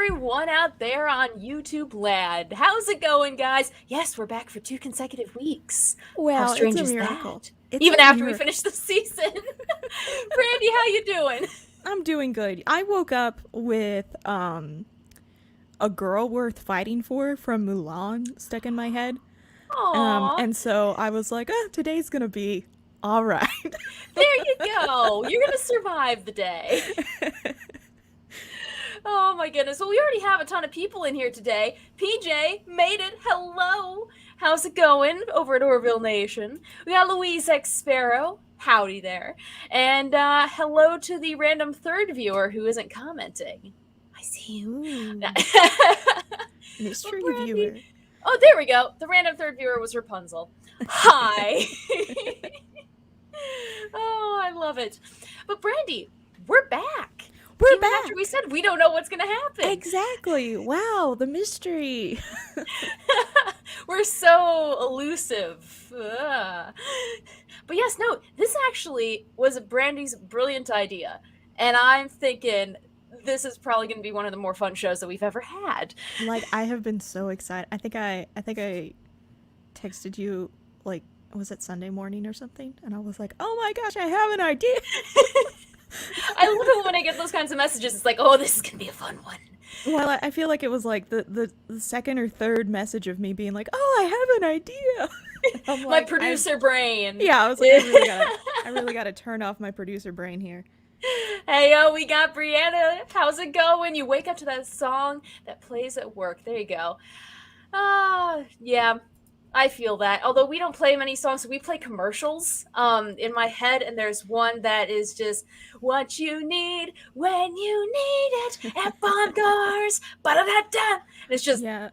everyone out there on YouTube land. How's it going, guys? Yes, we're back for 2 consecutive weeks. How Well, it's strange a is miracle. that? It's Even a after we miracle. finish the season. Brandi, how you doing? I'm doing good. I woke up with a girl worth fighting for from Mulan stuck in my head. Aww, And so I was like, today's gonna be all right. there you go. You're gonna survive the day. Oh my goodness. Well, we already have a ton of people in here today. PJ made it. Hello. How's it going over at Orville Nation? We got Louise X Sparrow. Howdy there. And hello to the random third viewer who isn't commenting. I see you. Ooh, Well, mystery Brandi. viewer. Oh, there we go. The random third viewer was Rapunzel. Hi. Oh, I love it. But Brandi, we're back. We're Even back. after we said we don't know what's going to happen. Exactly. Wow, the mystery. We're so elusive. Ugh. But yes, no, this actually was Brandi's brilliant idea. And I'm thinking this is probably going to be one of the more fun shows that we've ever had. Like, I have been so excited. I think I texted you, like, was it Sunday morning or something? And I was like, oh my gosh, I have an idea. I love it when I get those kinds of messages. It's like, oh, this is going to be a fun one. Well, I feel like it was like the second or third message of me being like, oh, I have an idea. I'm My like, producer brain. Yeah, I was like, I really gotta turn off my producer brain here. Hey, yo, we got Brianna. How's it going? You wake up to that song that plays at work. There you go. Yeah, I feel that. Although we don't play many songs, so we play commercials in my head, and there's one that is just what you need when you need it at Bongars. Ba-da-da-da. And it's just Yeah,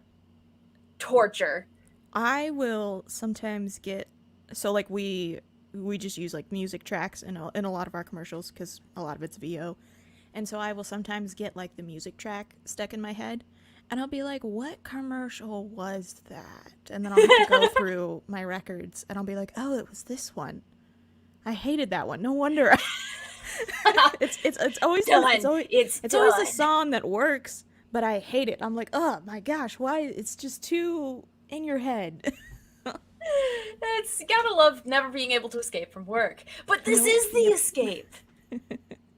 torture. I will sometimes get so like we just use like music tracks in a lot of our commercials because a lot of it's VO, and so I will sometimes get like the music track stuck in my head, and I'll be like, what commercial was that? And then I'll have to go through my records, and I'll be like, oh, it was this one. I hated that one. No wonder. It's always Done. it's always a song that works, but I hate it. I'm like, oh my gosh, why? It's just too in your head. It's gotta love never being able to escape from work. But this Nope, is the yep. escape.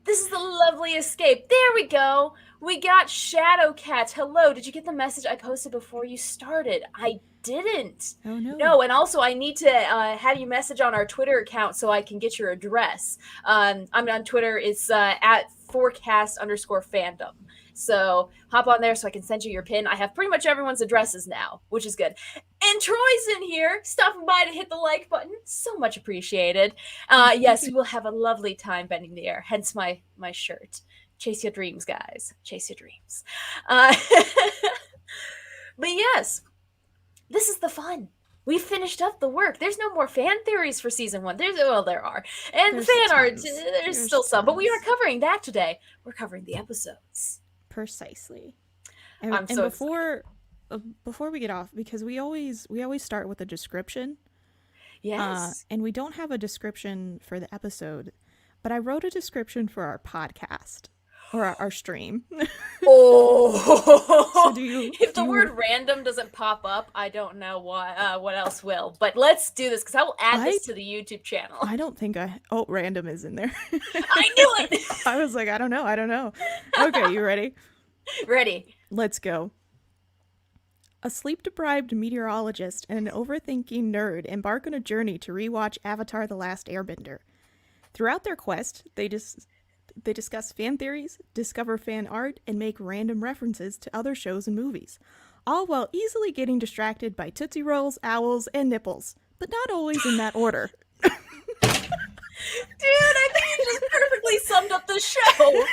This is the lovely escape. There we go. We got Shadowcat. Hello. Did you get the message I posted before you started? I didn't. Oh no. No, and also I need to have you message on our Twitter account so I can get your address. I'm on Twitter. It's at forecast_fandom. So hop on there so I can send you your pin. I have pretty much everyone's addresses now, which is good. And Troy's in here, stopping by to hit the like button. So much appreciated. Yes, we will have a lovely time bending the air. Hence my shirt. Chase your dreams, guys. Chase your dreams. But yes, this is the fun. We finished up the work. There's no more fan theories for season 1. There are. And There's the fan art, tons. there's There's still some. But we tons. aren't covering that today. We're covering the episodes. Precisely. And, I'm and so before we get off, because we always start with a description. Yes. And we don't have a description for the episode, but I wrote a description for our podcast or our stream. Oh. So if the word random doesn't pop up, I don't know what else will. But let's do this because I will add this to the YouTube channel. I don't think random is in there. I knew it. I was like, I don't know. Okay, you ready? Ready. Let's go. A sleep-deprived meteorologist and an overthinking nerd embark on a journey to rewatch Avatar: The Last Airbender. Throughout their quest, they discuss fan theories, discover fan art, and make random references to other shows and movies, all while easily getting distracted by Tootsie Rolls, owls, and nipples, but not always in that order. Dude, I think you just perfectly summed up the show.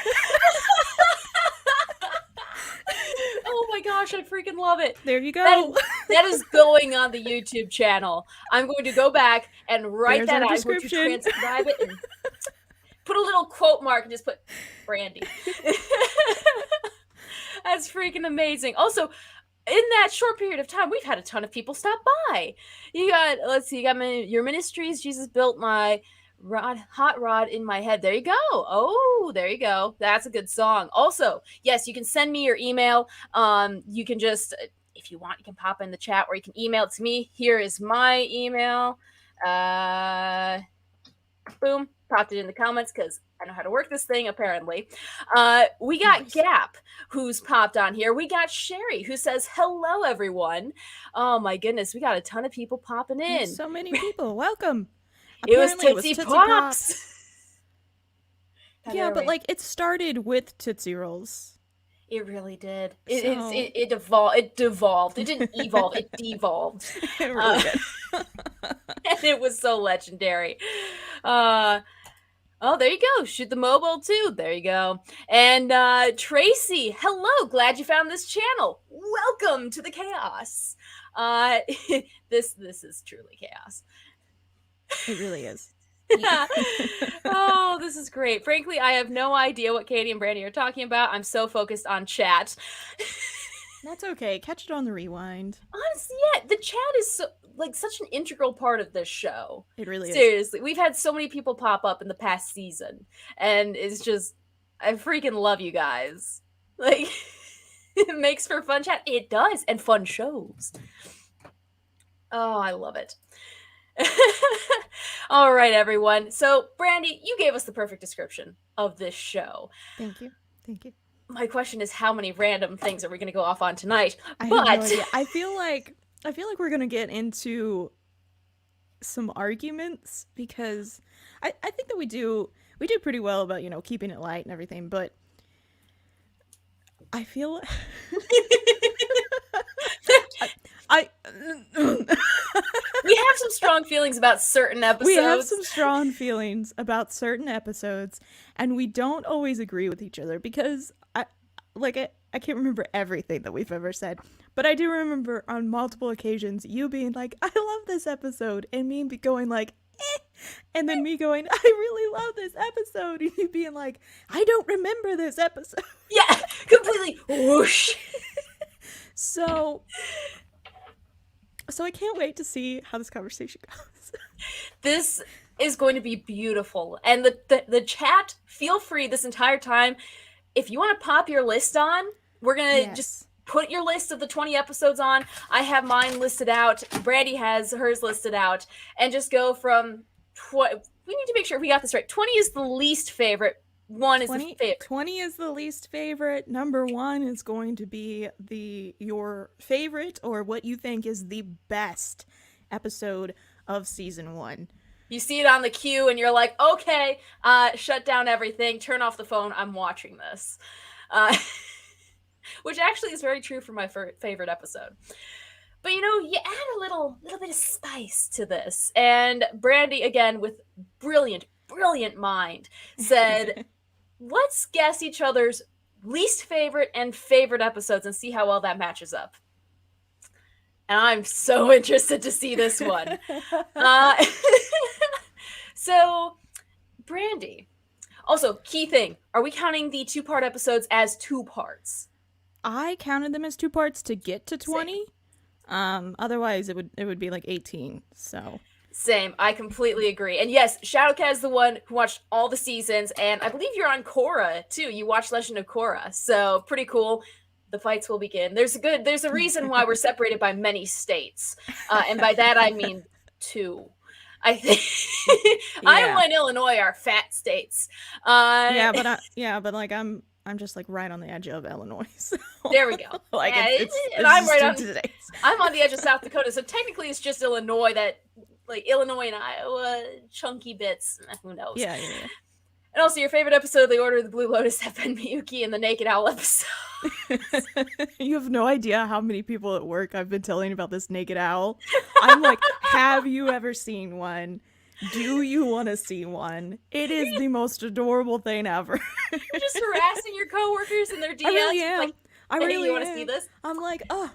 Oh my gosh, I freaking love it. There you go. That is going on the YouTube channel. I'm going to go back and write that out. I'm going to transcribe it and put a little quote mark and just put Brandi. That's freaking amazing. Also, in that short period of time, we've had a ton of people stop by. You got, let's see, you got your ministries, Jesus built my Hot Rod in My Head. There you go. Oh, there you go. That's a good song. Also, yes, you can send me your email. You can just, if you want, you can pop in the chat, or you can email it to me. Here is my email. Boom, popped it in the comments because I know how to work this thing, apparently. We got Nice. Gap, who's popped on here. We got Sherry, who says, hello, everyone. Oh, my goodness. We got a ton of people popping in. There's so many people. Welcome. It was Apparently Tootsie Pops. Yeah, but like it started with Tootsie Rolls. It really did. So- It evolved. It devolved. It didn't evolve. It devolved. It really did. And it was so legendary. Oh, there you go. Shoot the mobile too. There you go. And Tracy, hello. Glad you found this channel. Welcome to the chaos. This is truly chaos. It really is. Oh, this is great. Frankly, I have no idea what Katie and Brandi are talking about. I'm so focused on chat. That's okay. Catch it on the rewind. Honestly, yeah, the chat is so, like, such an integral part of this show. It really is. Seriously, we've had so many people pop up in the past season, and it's just, I freaking love you guys. Like, it makes for fun chat. It does, and fun shows. Oh, I love it. All right, everyone. So, Brandi, you gave us the perfect description of this show. Thank you. Thank you. My question is, how many random things are we going to go off on tonight? I have no idea. I feel like we're going to get into some arguments because I think that we do pretty well about, you know, keeping it light and everything, but I feel we have some strong feelings about certain episodes. We have some strong feelings about certain episodes, and we don't always agree with each other because I can't remember everything that we've ever said, but I do remember on multiple occasions you being like, I love this episode, and me going like, eh, and then me going, I really love this episode, and you being like, I don't remember this episode. Yeah, completely whoosh. So I can't wait to see how this conversation goes. This is going to be beautiful. And the chat, feel free this entire time. If you want to pop your list on, we're going to just put your list of the 20 episodes on. I have mine listed out. Brandi has hers listed out. And just go from, we need to make sure we got this right. 20 is the least favorite. 1 is the favorite. 20 is the least favorite. Number 1 is going to be your favorite or what you think is the best episode of season 1. You see it on the queue and you're like, okay, shut down everything, turn off the phone, I'm watching this. Which actually is very true for my favorite episode. But, you know, you add a little bit of spice to this. And Brandi, again, with brilliant mind, said, let's guess each other's least favorite and favorite episodes and see how well that matches up. And I'm so interested to see this one. So, Brandi. Also, key thing. Are we counting the 2-part episodes as 2 parts? I counted them as 2 parts to get to 20. Same. Otherwise, it would be like 18. So... Same. I completely agree. And yes, Shadowcat is the one who watched all the seasons, and I believe you're on Korra too. You watched Legend of Korra, so pretty cool. The fights will begin. There's a reason why we're separated by many states, and by that I mean 2. I think Iowa and Illinois are fat states. But like I'm just like right on the edge of Illinois. So. There we go. Like it's I'm right on. I'm on the edge of South Dakota, so technically it's just Illinois that. Like Illinois and Iowa, chunky bits. Who knows? Yeah. And also, your favorite episode of The Order of the Blue Lotus have been Miyuki and the Naked Owl episode. You have no idea how many people at work I've been telling about this naked owl. I'm like, have you ever seen one? Do you want to see one? It is the most adorable thing ever. You're just harassing your coworkers and their DMs. I really am. Like, I really want to see this? I'm like, oh.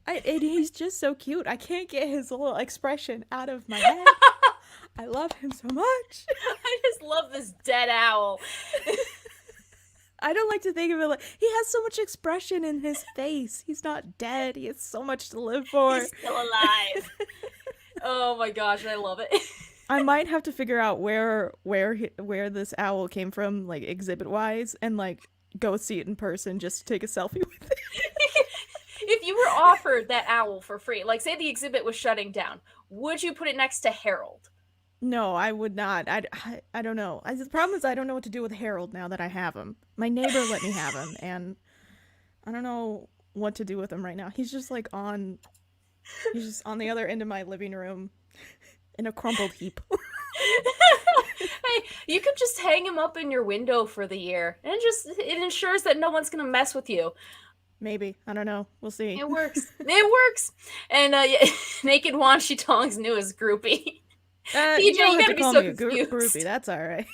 And he's just so cute. I can't get his little expression out of my head. I love him so much. I just love this dead owl. I don't like to think of it like he has so much expression in his face. He's not dead. He has so much to live for. He's still alive. Oh my gosh, I love it. I might have to figure out where this owl came from, like exhibit wise, and like go see it in person just to take a selfie with it. If you were offered that owl for free, like say the exhibit was shutting down, would you put it next to Harold? No, I would not. I don't know. The problem is I don't know what to do with Harold now that I have him. My neighbor let me have him, and I don't know what to do with him right now. He's just on the other end of my living room in a crumpled heap. Hey, you could just hang him up in your window for the year, and it ensures that no one's gonna mess with you. Maybe. I don't know. We'll see. It works. It works. And Naked Wan Shitong's newest groupie. PJ, you gotta be so confused. Groupie. That's all right.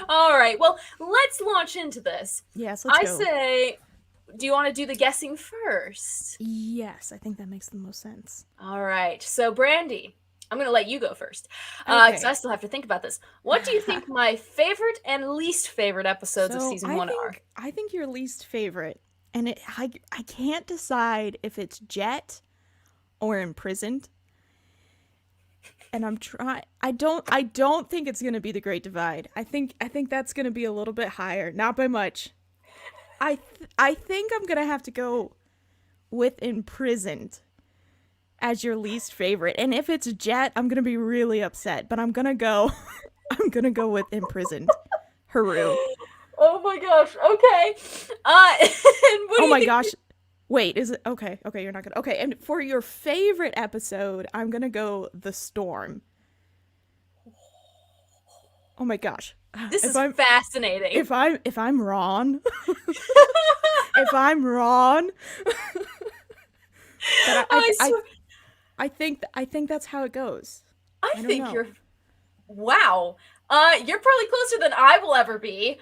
All right. Well, let's launch into this. Yes, let's go. I say, do you want to do the guessing first? Yes, I think that makes the most sense. All right. So, Brandi, I'm going to let you go first because I still have to think about this. What do you think my favorite and least favorite episodes of season 1 are? I think your least favorite, and I can't decide if it's Jet or Imprisoned. And I'm trying. I don't think it's gonna be the Great Divide. I think that's gonna be a little bit higher, not by much. I think I'm gonna have to go with Imprisoned as your least favorite. And if it's Jet, I'm gonna be really upset. But I'm gonna go with Imprisoned. Haru. Oh my gosh. Okay. Oh my gosh. Wait, is it okay? Okay, you're not gonna. Okay, and for your favorite episode, I'm gonna go The Storm. Oh my gosh, this is fascinating. If I'm wrong, if I'm wrong, but I think that's how it goes. I think you're. Wow. You're probably closer than I will ever be.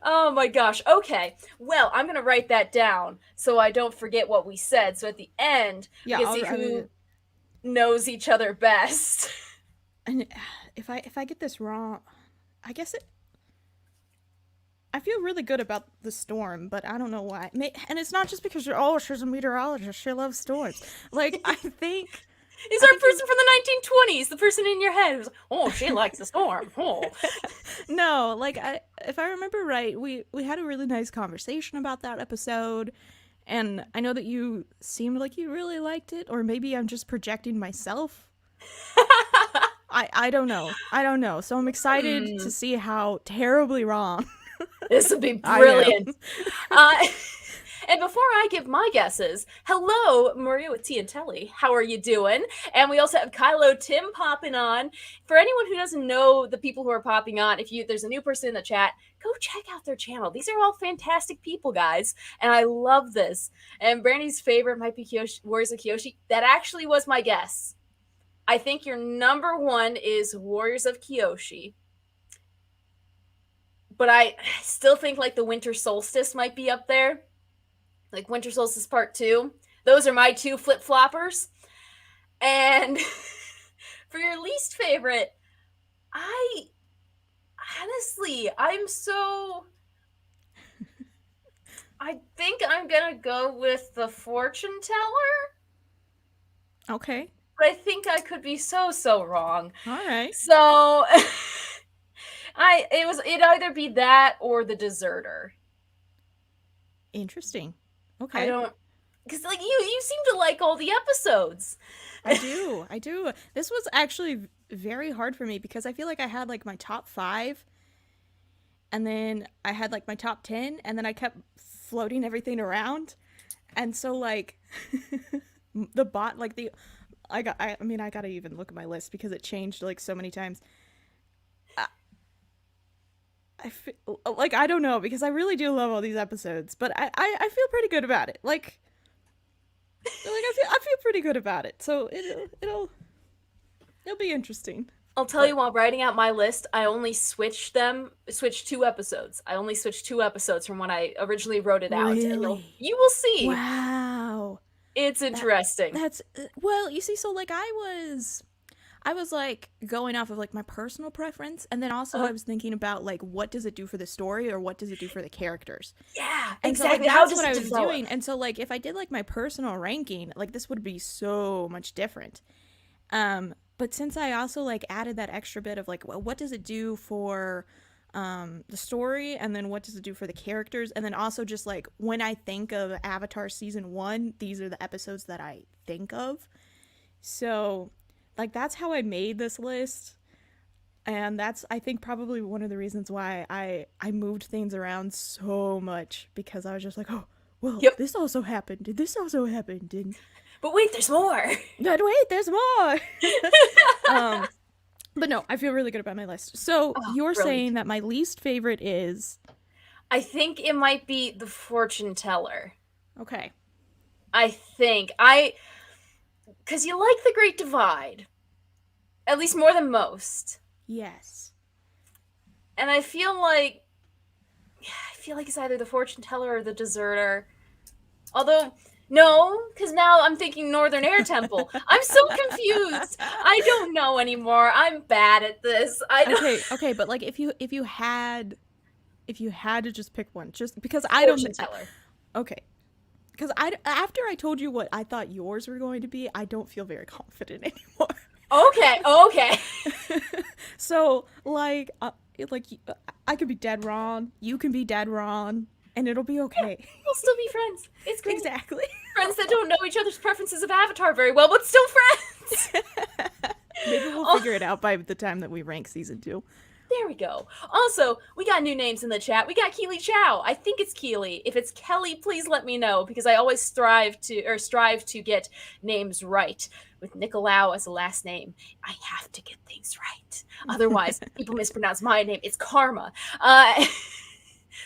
Oh my gosh. Okay. Well, I'm going to write that down so I don't forget what we said. So at the end, we can see who knows each other best. And if I get this wrong, I guess I feel really good about The Storm, but I don't know why. And it's not just because she's a meteorologist. She loves storms. Like, I think... Is our person from the 1920s, the person in your head who's, she likes the storm. Oh. No, like, if I remember right, we had a really nice conversation about that episode, and I know that you seemed like you really liked it, or maybe I'm just projecting myself. I don't know. So I'm excited to see how terribly wrong. This would be brilliant. And before I give my guesses, hello, Maria with T and Telly. How are you doing? And we also have Kylo Tim popping on. For anyone who doesn't know the people who are popping on, there's a new person in the chat, go check out their channel. These are all fantastic people, guys. And I love this. And Brandy's favorite might be Warriors of Kyoshi. That actually was my guess. I think your number one is Warriors of Kyoshi. But I still think like the Winter Solstice might be up there. Like Winter Solstice Part 2. Those are my two flip-floppers. And for your least favorite, I'm I think I'm going to go with the Fortune Teller. Okay. But I think I could be so wrong. All right. So it'd either be that or the Deserter. Interesting. Okay. I don't, because like you seem to like all the episodes. I do. This was actually very hard for me because I feel like I had like my top 5, and then I had like my top 10, and then I kept floating everything around, and so like the bot like the I gotta even look at my list because it changed like so many times. I feel like I don't know because I really do love all these episodes, but I feel pretty good about it. Like I feel pretty good about it. So it'll be interesting. I'll tell you while writing out my list, I only switched 2 episodes. I only switched 2 episodes from when I originally wrote it out. Really? And you will see. Wow. It's interesting. That's well, you see, so like I I was like going off of like my personal preference, and then also I was thinking about like what does it do for the story or what does it do for the characters. Yeah, And exactly. so like How that's does what it I was develop? doing. And so like if I did like my personal ranking, like this would be so much different. But since I also like added that extra bit of like what does it do for the story, and then what does it do for the characters, and then also just like when I think of Avatar season 1, these are the episodes that I think of. So like that's how I made this list. And that's, I think, probably one of the reasons why I moved things around so much, because I was just like, oh, well, Yep. this also happened. This also happened. And But wait, there's more. but wait, there's more. But no, I feel really good about my list. So you're brilliant. saying that my least favorite is... I think it might be the fortune teller. Okay. I think. Because you like the Great Divide. At least more than most. Yes. And I feel like it's either the fortune teller or the deserter. Although, no, because now I'm thinking Northern Air Temple. I'm so confused. I don't know anymore. I'm bad at this. I don't... Okay, but like if you had to just pick one, just because I don't... Fortune teller. Okay. Because after I told you what I thought yours were going to be, I don't feel very confident anymore. Okay. So, like I could be dead wrong, you can be dead wrong, and it'll be okay. We'll still be friends. It's great. Exactly. Friends that don't know each other's preferences of Avatar very well, but still friends. Maybe we'll figure it out by the time that we rank season 2. There we go. Also, we got new names in the chat. We got Keely Chow. I think it's Keely. If it's Kelly, please let me know, because I always strive to get names right. With Nicolau as a last name, I have to get things right. Otherwise, people mispronounce my name. It's karma.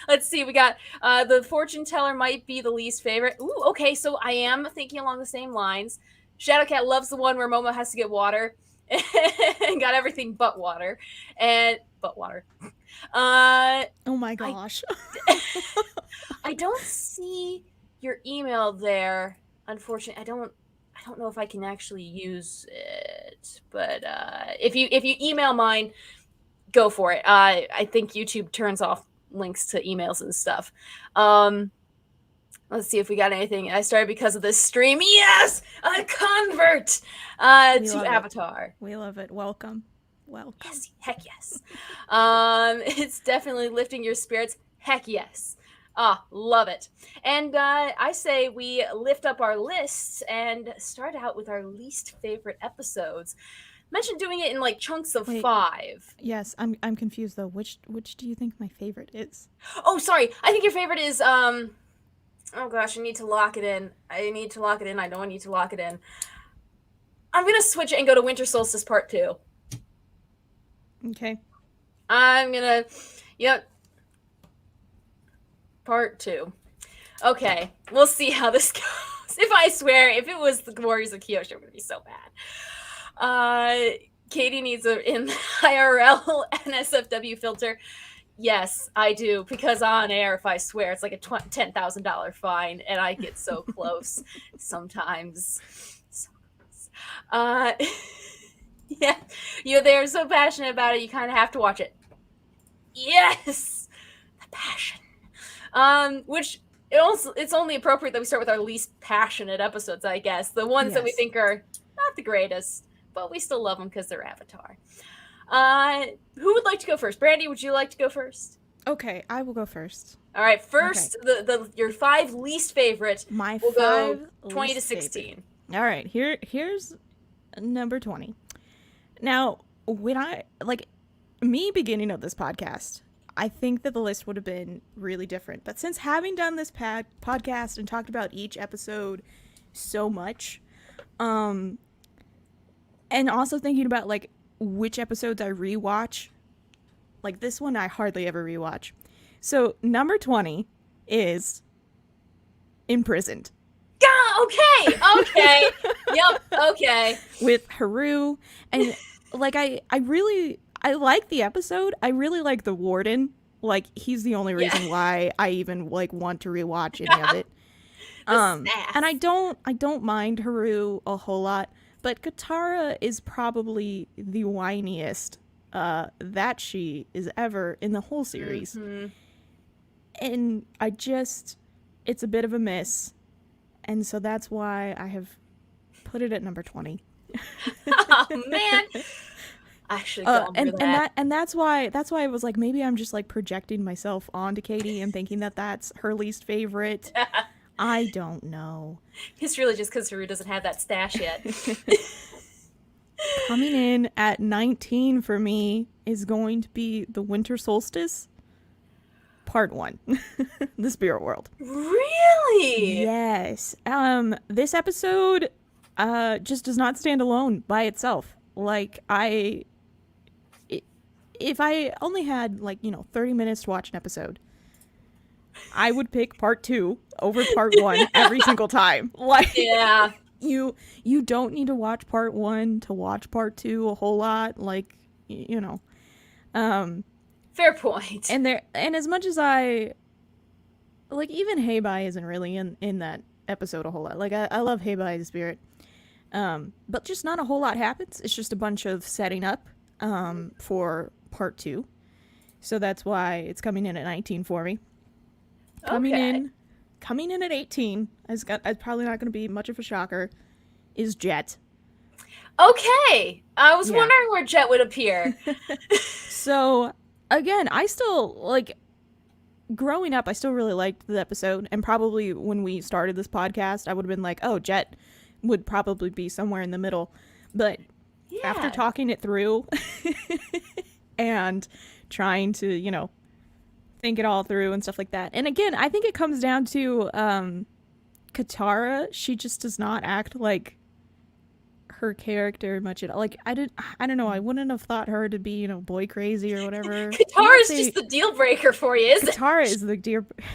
Let's see. We got the fortune teller might be the least favorite. Ooh, okay. So I am thinking along the same lines. Shadowcat loves the one where Momo has to get water and got everything but water. Oh my gosh. I don't see your email there. Unfortunately, I don't know if I can actually use it. But if you email mine, go for it. I think YouTube turns off links to emails and stuff. Let's see if we got anything. I started because of this stream. Yes, a convert to Avatar. We love it. Welcome. Yes, heck yes. It's definitely lifting your spirits. Heck yes. Love it. And I say we lift up our lists and start out with our least favorite episodes. Mentioned doing it in like chunks of 5. Yes, I'm confused though. Which do you think my favorite is? Oh, sorry. I think your favorite is oh gosh, I need to lock it in. I know I need to lock it in. I'm gonna switch it and go to Winter Solstice Part 2. Okay. Yep. Part 2. Okay, we'll see how this goes. If it was the Warriors of Kyoshi, I'm gonna be so bad. Katie needs an IRL NSFW filter. Yes, I do, because on air, if I swear, it's like a $10,000 fine, and I get so close sometimes. Yeah, they're so passionate about it, you kind of have to watch it. Yes, the passion. Which it's only appropriate that we start with our least passionate episodes, I guess. The ones that we think are not the greatest, but we still love them because they're Avatar. Who would like to go first? Brandi, would you like to go first? Okay, I will go first. All right, first, okay. Your 5 least favorite. Will go 20 to 16. Favorite. All right, here's number 20. Now, when me beginning of this podcast, I think that the list would have been really different. But since having done this podcast and talked about each episode so much, and also thinking about like which episodes I rewatch, like this one I hardly ever rewatch. So number 20 is Imprisoned. Yeah, okay. Yep, okay. With Haru, and like I like the episode. I really like the warden. Like he's the only reason why I even like want to rewatch any of it. And I don't mind Haru a whole lot, But Katara is probably the whiniest that she is ever in the whole series. Mm-hmm. And it's a bit of a miss. And so that's why I have put it at number 20. Oh, man. I should have gone for that. And that's why I was like, maybe I'm just like projecting myself onto Katie and thinking that that's her least favorite. I don't know. It's really just because Haru doesn't have that stash yet. Coming in at 19 for me is going to be the Winter Solstice, Part 1, The Spirit World. Really? Yes. This episode just does not stand alone by itself. Like, if I only had, 30 minutes to watch an episode, I would pick Part 2 over Part 1 every single time. Like, yeah. You don't need to watch Part 1 to watch Part 2 a whole lot. Like, Fair point. And as much as I, like, even Heibai isn't really in that episode a whole lot. Like, I love Heibai the Spirit. But just not a whole lot happens. It's just a bunch of setting up for Part 2. So that's why it's coming in at 19 for me. Coming in at 18, it's probably not going to be much of a shocker, is Jet. Okay. I was wondering where Jet would appear. So, again, I still, growing up, I still really liked the episode. And probably when we started this podcast, I would have been like, oh, Jet would probably be somewhere in the middle. But after talking it through and trying to, think it all through and stuff like that. And again, I think it comes down to Katara. She just does not act like her character much at all. Like, I don't know, I wouldn't have thought her to be, boy crazy or whatever. Katara's just the deal breaker for you, isn't it? Katara is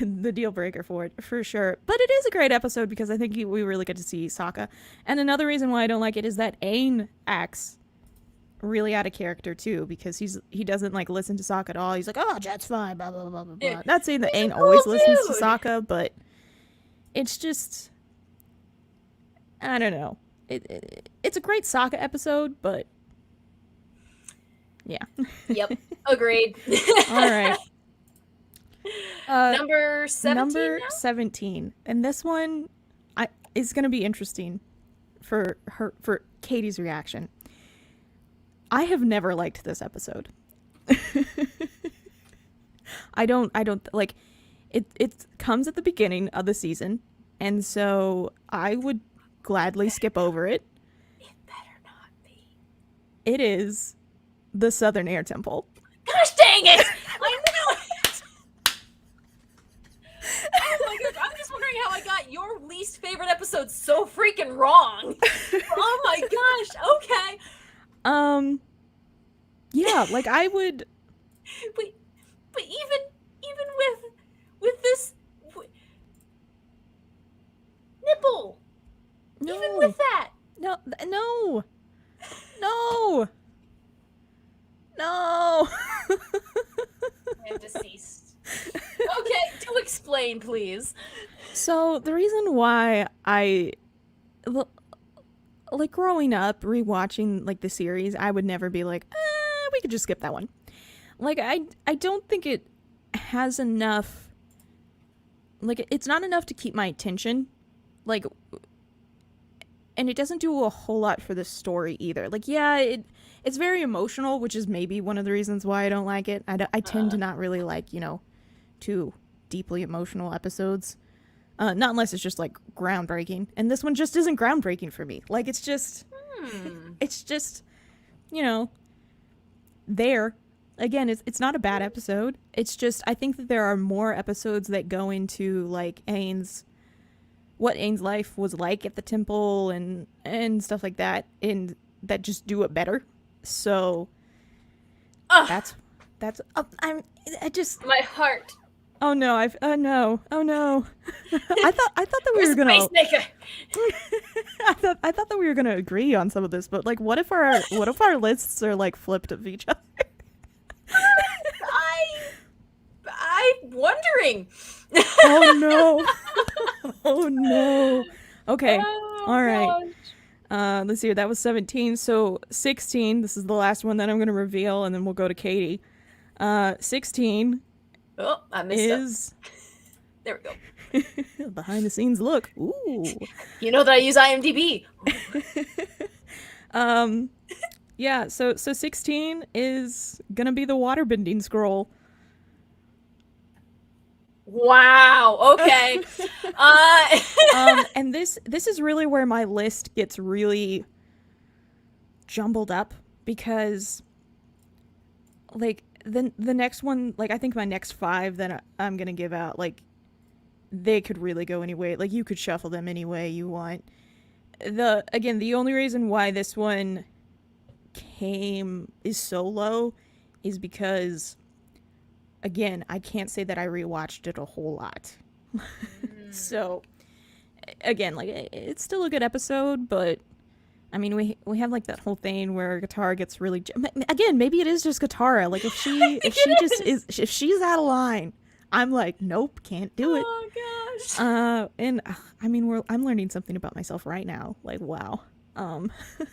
the deal breaker for it, for sure. But it is a great episode because I think we really get to see Sokka. And another reason why I don't like it is that Aang acts really out of character too, because he doesn't listen to Sokka at all. He's like, oh, Jet's fine, blah blah blah blah blah. Not saying that Aang always listens to Sokka, but it's just, I don't know. It's a great Sokka episode, but yeah. Yep, agreed. All right. Number 17. Number 17, and this one is going to be interesting for Katie's reaction. I have never liked this episode. I don't like it. It comes at the beginning of the season, and so I would gladly skip over it. It better not be. It is the Southern Air Temple. Gosh dang it! I knew it! Oh my gosh, I'm just wondering how I got your least favorite episode so freaking wrong. Oh my gosh, okay. Yeah, I would. But even with this nipple, No. even with that, No. I am deceased. Okay, do explain, please. So the reason why I growing up rewatching the series, I would never be like, we could just skip that one. I don't think it has enough. It's not enough to keep my attention. And it doesn't do a whole lot for the story either. It's very emotional, which is maybe one of the reasons why I don't like it. I tend to not really like, too deeply emotional episodes. Not unless it's just groundbreaking. And this one just isn't groundbreaking for me. It's just, there. Again, it's not a bad episode. It's just, I think that there are more episodes that go into what Aang's life was like at the temple and stuff like that, and that just do it better. So that's I just, my heart. Oh no! No! Oh no! I thought that we were gonna. I thought that we were gonna agree on some of this, but what if our lists are flipped of each other? I'm wondering. Oh no! Oh no! Okay. All right. Let's see, that was 17. So 16, this is the last one that I'm going to reveal, and then we'll go to Katie. 16 Oh, I missed is... up. There we go. Behind the scenes look. Ooh. You know that I use IMDb. Yeah, so 16 is going to be the waterbending scroll. Wow. Okay. And this is really where my list gets really jumbled up, because like the next one, like I think my next 5 that I'm gonna give out, like they could really go any way. Like you could shuffle them any way you want. The only reason why this one is so low is because, again, I can't say that I rewatched it a whole lot. So, again, like, it's still a good episode, but, I mean, we have, like, that whole thing where Katara gets really... Again, maybe it is just Katara. Like, if she's out of line, I'm like, nope, can't do it. Oh, gosh. And, I mean, I'm learning something about myself right now. Like, wow.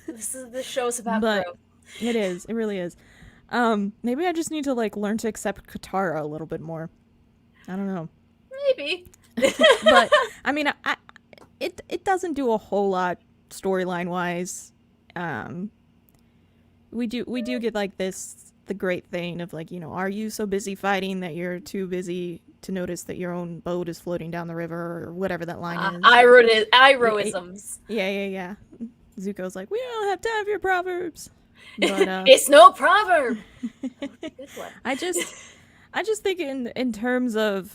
This show's about growth. It is. It really is. Maybe I just need to like learn to accept Katara a little bit more. I don't know. Maybe. But I mean, it doesn't do a whole lot storyline wise. We do get like the great thing of like, you know, are you so busy fighting that you're too busy to notice that your own boat is floating down the river, or whatever that line is. Iroisms. Yeah. Zuko's like, we don't have time for your proverbs. But, it's no proverb. I just think in terms of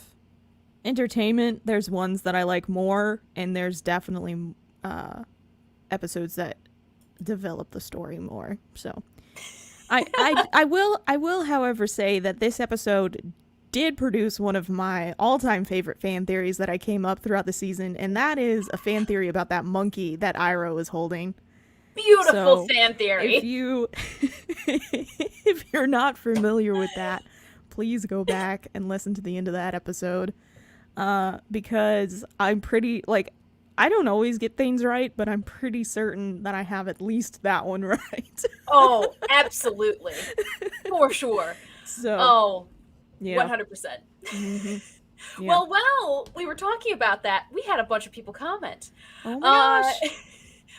entertainment, there's ones that I like more, and there's definitely episodes that develop the story more. So I will however say that this episode did produce one of my all-time favorite fan theories that I came up throughout the season, and that is a fan theory about that monkey that Iroh is holding. Beautiful fan theory. If you're not familiar with that, please go back and listen to the end of that episode, because I'm pretty, like, I don't always get things right, but I'm pretty certain that I have at least that one right. Oh, absolutely. For sure. So, yeah. 100%. Mm-hmm. Yeah. Well, while we were talking about that, we had a bunch of people comment. Oh my gosh.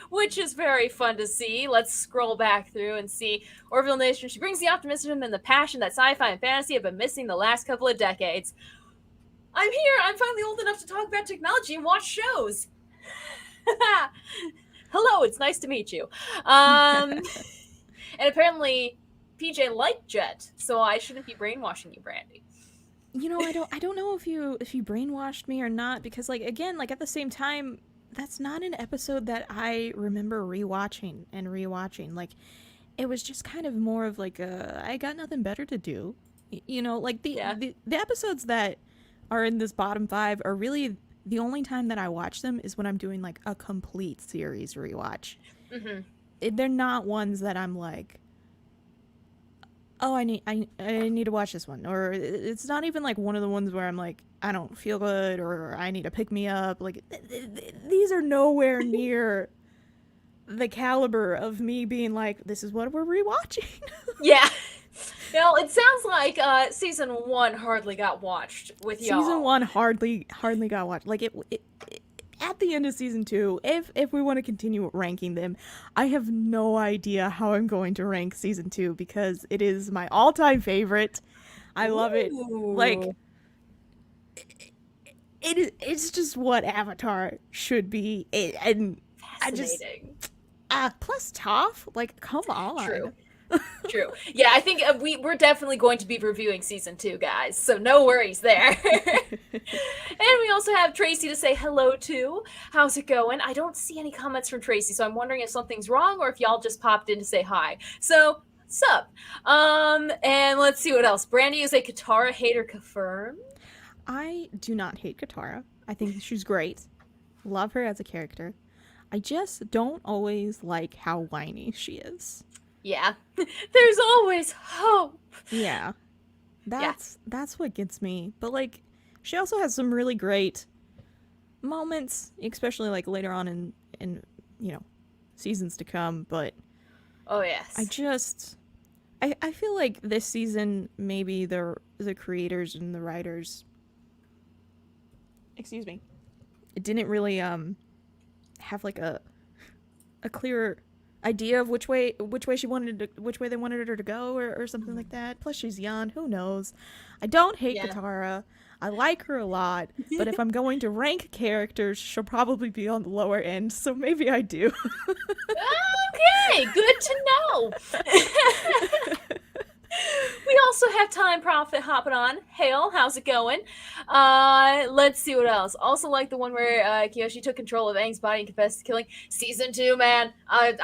Which is very fun to see. Let's scroll back through and see. Orville Nation, she brings the optimism and the passion that sci-fi and fantasy have been missing the last couple of decades. I'm here. I'm finally old enough to talk about technology and watch shows. Hello, it's nice to meet you. And apparently, PJ liked Jet, so I shouldn't be brainwashing you, Brandi. You know, I don't know if you brainwashed me or not, because like again, like at the same time, that's not an episode that I remember rewatching. Like, it was just kind of more of like I got nothing better to do. You know, like the episodes that are in this bottom 5 are really the only time that I watch them is when I'm doing like a complete series rewatch. Mm-hmm. They're not ones that I'm like, oh, I need to watch this one, or it's not even like one of the ones where I'm like, I don't feel good, or I need to pick me up. Like, these are nowhere near the caliber of me being like, this is what we're rewatching. Yeah. Well, it sounds like season 1 hardly got watched with y'all. Season 1 hardly got watched. Like, it at the end of season 2, if we want to continue ranking them, I have no idea how I'm going to rank season 2, because it is my all-time favorite. I love it. Like, it's just what Avatar should be. And fascinating. Plus Toph, like, come on. True. Yeah, I think we're definitely going to be reviewing season 2, guys, so no worries there. And we also have Tracy to say hello to. How's it going? I don't see any comments from Tracy, so I'm wondering if something's wrong or if y'all just popped in to say hi. So, sup? And let's see what else. Brandi is a Katara hater confirmed. I do not hate Katara. I think she's great. Love her as a character. I just don't always like how whiny she is. Yeah. There's always hope. Yeah. That's what gets me. But like, she also has some really great moments, especially like later on in you know, seasons to come, but Oh yes. I feel like this season maybe the creators and the writers, excuse me, it didn't really have like a clear idea of which way which way they wanted her to go, or something like that. Plus she's young, who knows. I don't hate Yeah. Katara. I like her a lot, but if I'm going to rank characters, she'll probably be on the lower end, so maybe I do. Okay, good to know. We also have Time Prophet hopping on. Hail, how's it going? Let's see what else. Also like the one where Kyoshi took control of Aang's body and confessed to killing. Season 2, man.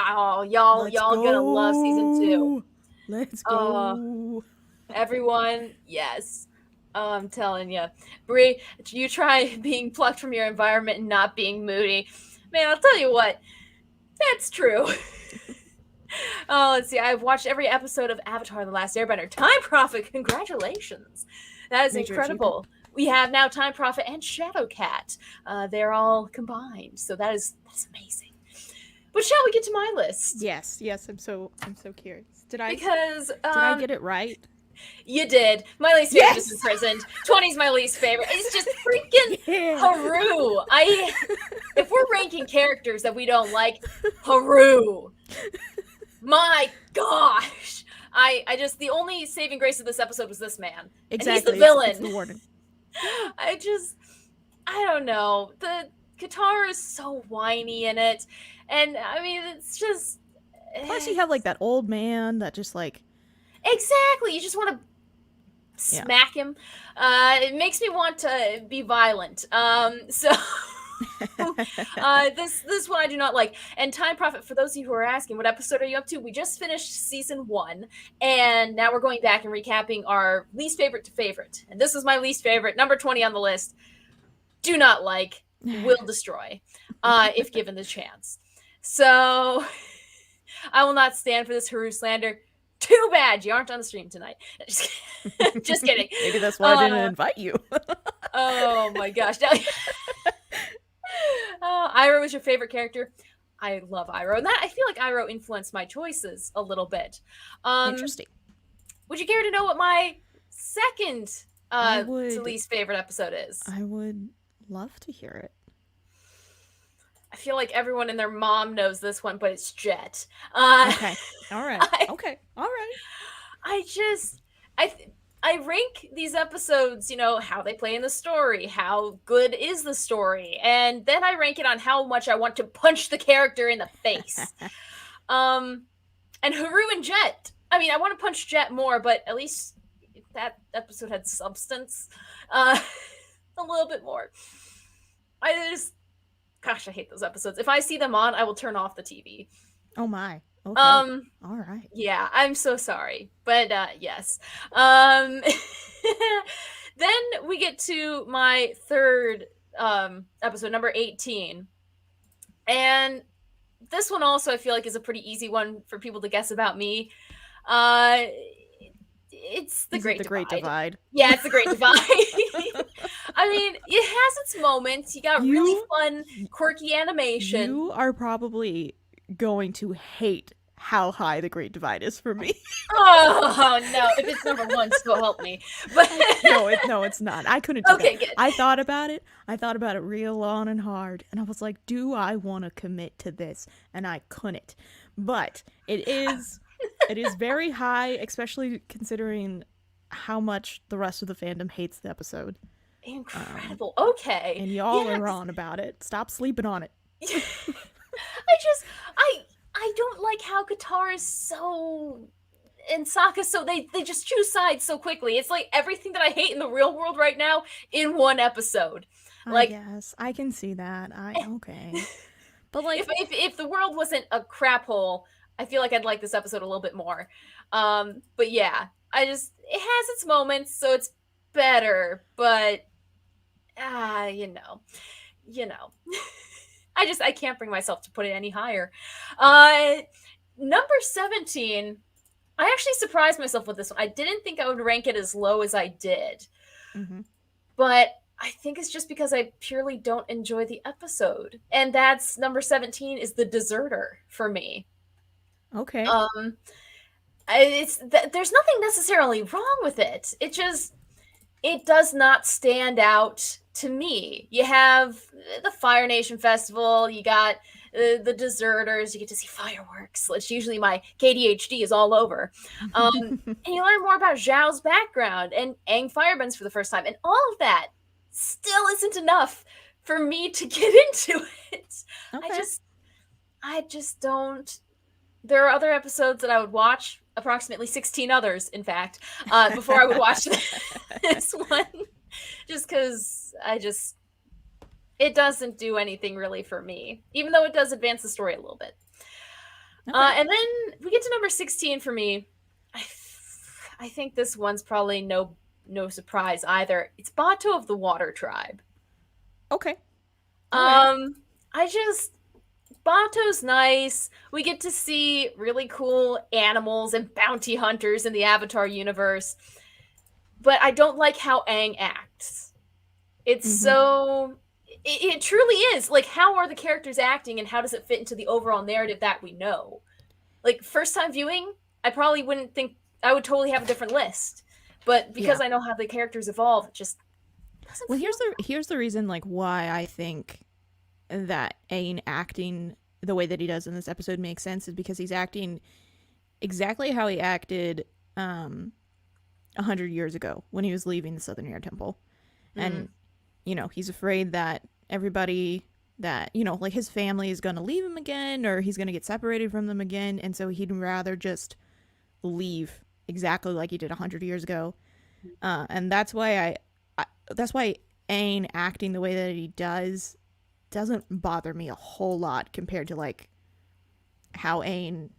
Y'all gonna love season 2. Let's go. Everyone, yes. I'm telling you. Brie, you try being plucked from your environment and not being moody. Man, I'll tell you what. That's true. Oh, let's see. I've watched every episode of Avatar: The Last Airbender. Time Prophet, congratulations! That is Major incredible. We have now Time Prophet and Shadowcat. They're all combined, so that's amazing. But shall we get to my list? Yes, I'm so curious. Did I get it right? You did. My least favorite is imprisoned. 20's my least favorite. It's just freaking Haru. If we're ranking characters that we don't like, Haru. My gosh. I just, the only saving grace of this episode was this man. Exactly. And he's the villain. It's the warden. I don't know. The Katara is so whiny in it. And I mean, it's just. Plus, you have like that old man that just like. Exactly. You just want to smack him. It makes me want to be violent. So. This one I do not like. And Time Prophet, for those of you who are asking, what episode are you up to? We just finished season 1, and now we're going back and recapping our least favorite to favorite. And this is my least favorite, number 20 on the list. Do not like, will destroy, if given the chance. So I will not stand for this Haru slander. Too bad you aren't on the stream tonight. Just kidding. Maybe that's why I didn't invite you. Oh my gosh. Iroh is your favorite character. I love Iroh. And I feel like Iroh influenced my choices a little bit. Interesting. Would you care to know what my second to least favorite episode is? I would love to hear it. I feel like everyone and their mom knows this one, but it's Jet. Okay. All right. I rank these episodes, how they play in the story, how good is the story, and then I rank it on how much I want to punch the character in the face. And Haru and Jet, I mean, I want to punch Jet more, but at least that episode had substance. A little bit more. Gosh, I hate those episodes. If I see them on, I will turn off the TV. Oh my. Okay. All right. Yeah, I'm so sorry. But yes. Then we get to my third episode, number 18. And this one also I feel like is a pretty easy one for people to guess about me. It's the Great Divide. Yeah, it's the Great Divide. I mean, it has its moments. You got really fun, quirky animation. You are probably going to hate how high the Great Divide is for me. Oh no! If it's number 1, still help me. But no, it's not. I couldn't. Do that. Good. I thought about it. Real long and hard, and I was like, "Do I want to commit to this?" And I couldn't. But it is very high, especially considering how much the rest of the fandom hates the episode. Incredible. Okay. And y'all are on about it. Stop sleeping on it. I don't like how Katara is so and Sokka, so they just choose sides so quickly. It's like everything that I hate in the real world right now in one episode. Like, yes, I can see that. Okay. But like if the world wasn't a crap hole, I feel like I'd like this episode a little bit more. But yeah, it has its moments, so it's better, but you know. I can't bring myself to put it any higher. Number 17, I actually surprised myself with this one. I didn't think I would rank it as low as I did. Mm-hmm. But I think it's just because I purely don't enjoy the episode. And that's number 17 is The Deserter for me. Okay. Um there's nothing necessarily wrong with it. It does not stand out to me. You have the Fire Nation Festival, you got the deserters, you get to see fireworks. It's usually my KDHD is all over. And you learn more about Zhao's background and Aang Firebends for the first time. And all of that still isn't enough for me to get into it. Okay. I just don't. There are other episodes that I would watch, approximately 16 others, in fact, before I would watch this one. Just because it doesn't do anything really for me, even though it does advance the story a little bit. Okay. And then we get to number 16 for me. I think this one's probably no surprise either. It's Bato of the Water Tribe. Okay. Bato's nice. We get to see really cool animals and bounty hunters in the Avatar universe. But I don't like how Aang acts. It's so... It truly is. Like, how are the characters acting and how does it fit into the overall narrative that we know? Like, first time viewing, I probably wouldn't think... I would totally have a different list. But because I know how the characters evolve, it just doesn't Well, here's the reason, like, why I think that Aang acting the way that he does in this episode makes sense is because he's acting exactly how he acted 100 years ago when he was leaving the Southern Air Temple. And, you know, he's afraid that everybody that, you know, like his family is going to leave him again or he's going to get separated from them again. And so he'd rather just leave exactly like he did 100 years ago. And that's why that's why Aang acting the way that he doesn't bother me a whole lot compared to like how Aang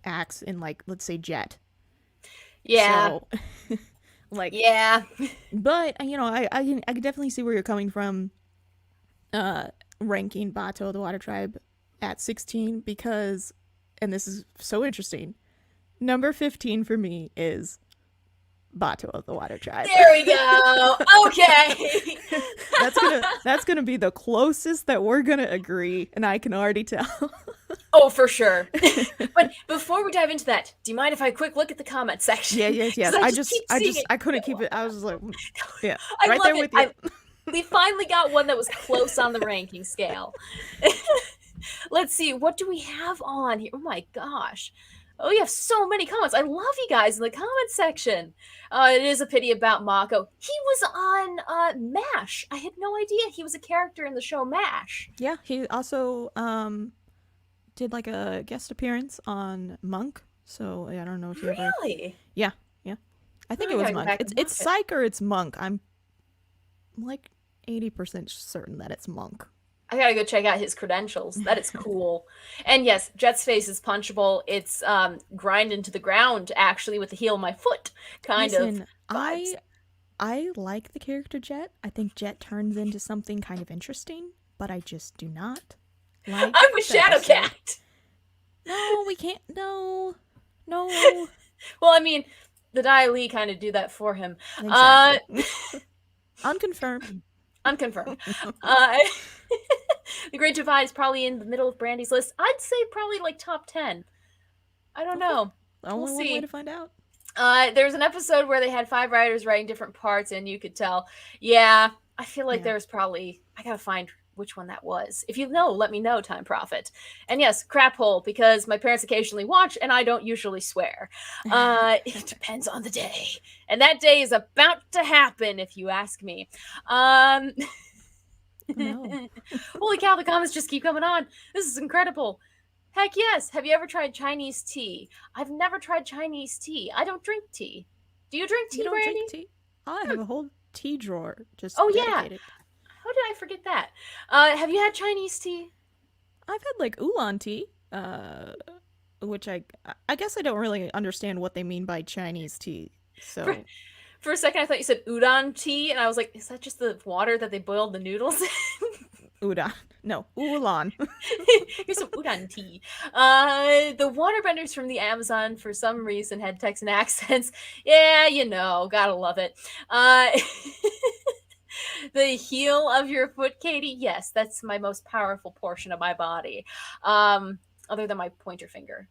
acts in, like, let's say Jet. Yeah. So, like, yeah. But you know, I can definitely see where you're coming from, ranking Bato of the Water Tribe at 16 because, and this is so interesting, number 15 for me is Bato of the Water Tribe. There we go. Okay. That's gonna be the closest that we're gonna agree, and I can already tell. Oh, for sure. But before we dive into that, do you mind if I quick look at the comment section? Yes. I couldn't keep it. I was just like, yeah, I right there it. with you. We finally got one that was close on the ranking scale. Let's see, what do we have on here? Oh my gosh. Oh, you have so many comments. I love you guys in the comment section. It is a pity about Mako. He was on MASH. I had no idea he was a character in the show MASH. Yeah, he also did like a guest appearance on Monk. So I don't know if you ever... Really? Yeah. I think it was Monk. It's Psych or it's Monk. I'm like 80% certain that it's Monk. I gotta go check out his credentials. That is cool. And yes, Jet's face is punchable. It's grind into the ground, actually, with the heel of my foot, of vibes. I like the character Jet. I think Jet turns into something kind of interesting, but I just do not like I'm a Shadowcat! No, we can't. No. Well, I mean, the Dai Li kind of do that for him. Exactly. Unconfirmed. The Great Divide is probably in the middle of Brandi's list. I'd say probably like top 10. I don't know. Only one way to find out. There's an episode where they had 5 writers writing different parts, and you could tell. Yeah, I feel like there's probably... I gotta find which one that was. If you know, let me know, Time Prophet. And yes, crap hole, because my parents occasionally watch, and I don't usually swear. It depends on the day. And that day is about to happen, if you ask me. No. Holy cow, the comments just keep coming on. This is incredible. Heck yes. Have you ever tried Chinese tea? I've never tried Chinese tea. I don't drink tea. Do you drink tea, You don't Brandi? drink tea? I have a whole tea drawer just Yeah. dedicated. How did I forget that? Have you had Chinese tea? I've had like oolong tea, which I guess I don't really understand what they mean by Chinese tea. So for a second I thought you said udon tea, and I was like, is that just the water that they boiled the noodles in? Udon. No, oolong. Here's some udon tea. The waterbenders from the Amazon for some reason had Texan accents. Yeah, you know, gotta love it. the heel of your foot, Katie? Yes, that's my most powerful portion of my body. Other than my pointer finger.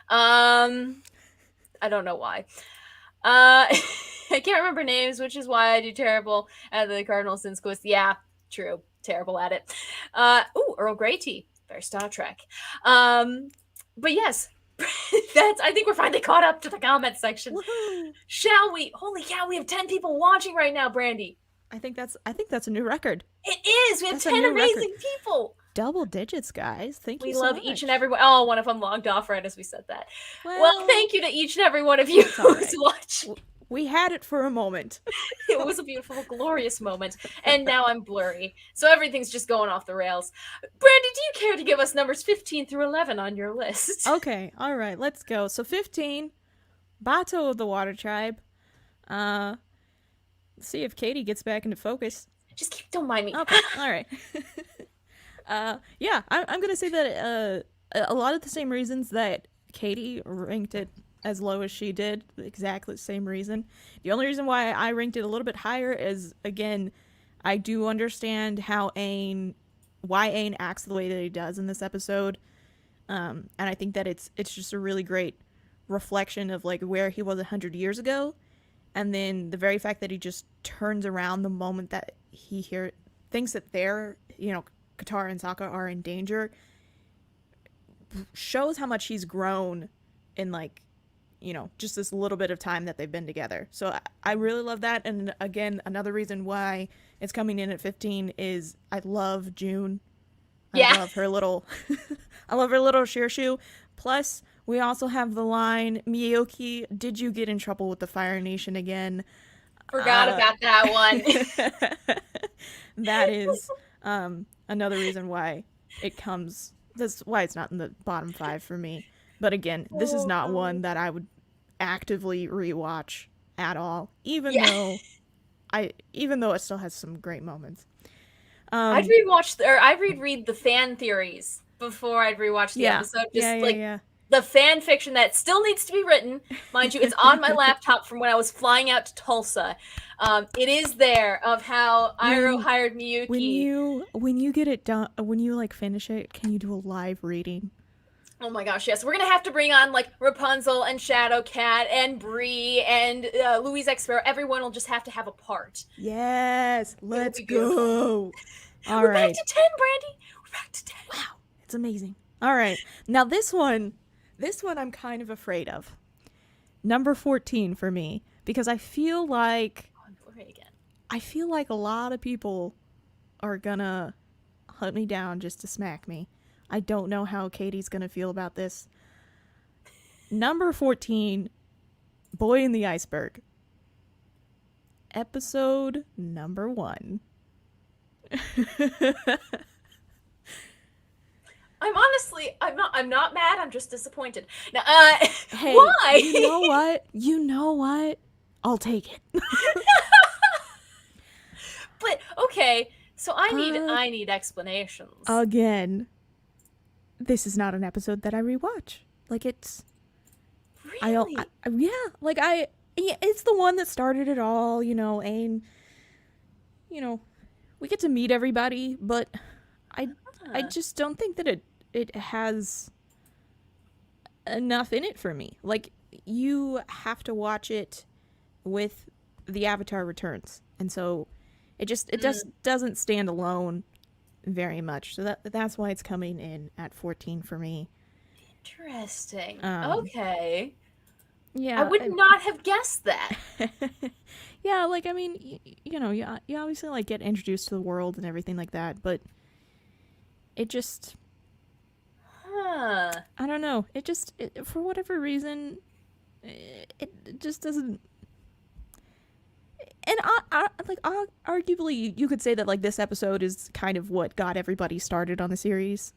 I don't know why. I can't remember names, which is why I do terrible at the Cardinal Sins quiz. Yeah, true. Terrible at it. Earl Grey tea. Very Star Trek. But yes, I think we're finally caught up to the comment section. Woohoo! Shall we? Holy cow, we have 10 people watching right now, Brandi. I think that's a new record. It is. We have 10 amazing people. Double digits, guys. Thank you so much. We love each and every one. Oh, one of them logged off right as we said that. Well, thank you to each and every one of you who's watching. We had it for a moment. It was a beautiful, glorious moment. And now I'm blurry. So everything's just going off the rails. Brandi, do you care to give us numbers 15 through 11 on your list? Okay. All right. Let's go. So 15, Bato of the Water Tribe. Let's see if Katie gets back into focus. Don't mind me. Okay. All right. Yeah, I'm going to say that a lot of the same reasons that Katie ranked it as low as she did, exactly the same reason. The only reason why I ranked it a little bit higher is, again, I do understand why Aang acts the way that he does in this episode. And I think that it's just a really great reflection of like where he was 100 years ago. And then the very fact that he just turns around the moment that he thinks that they're, Katara and Sokka are in danger, shows how much he's grown in just this little bit of time that they've been together. So I really love that. And again, another reason why it's coming in at 15 is I love June. I love her little Shirshu. Plus, we also have the line, Miyoki, did you get in trouble with the Fire Nation again? Forgot about that one. That is another reason why that's why it's not in the bottom 5 for me. But again, this is not one that I would actively rewatch at all, even though it still has some great moments. I'd reread the fan theories before I'd rewatch the episode. The fan fiction that still needs to be written, mind you. It's on my laptop from when I was flying out to Tulsa. It is there of how Iroh hired Miyuki. When you get it done, when you finish it, can you do a live reading? Oh my gosh, yes. We're going to have to bring on Rapunzel and Shadowcat and Bree and Louise X Sparrow. Everyone will just have to have a part. Yes, let's go. We're back to 10, Brandi. We're back to 10. Wow, it's amazing. All right. Now this one I'm kind of afraid of. Number 14 for me, because I feel like a lot of people are gonna hunt me down just to smack me. I don't know how Katie's gonna feel about this. Number 14, Boy in the Iceberg. Episode number 1. I'm not mad, I'm just disappointed. Now, hey, why? You know what? I'll take it. But, okay, so I need explanations. Again, this is not an episode that I rewatch. It's... Really? It's the one that started it all, Aang, we get to meet everybody, but I just don't think that it has enough in it for me. You have to watch it with the Avatar Returns, and so it just doesn't stand alone very much. So that's why it's coming in at 14 for me. Interesting. Okay. Yeah, I would not have guessed that. Yeah, you obviously get introduced to the world and everything like that, but it just, I don't know. It for whatever reason, it just doesn't. And arguably, you could say that this episode is kind of what got everybody started on the series.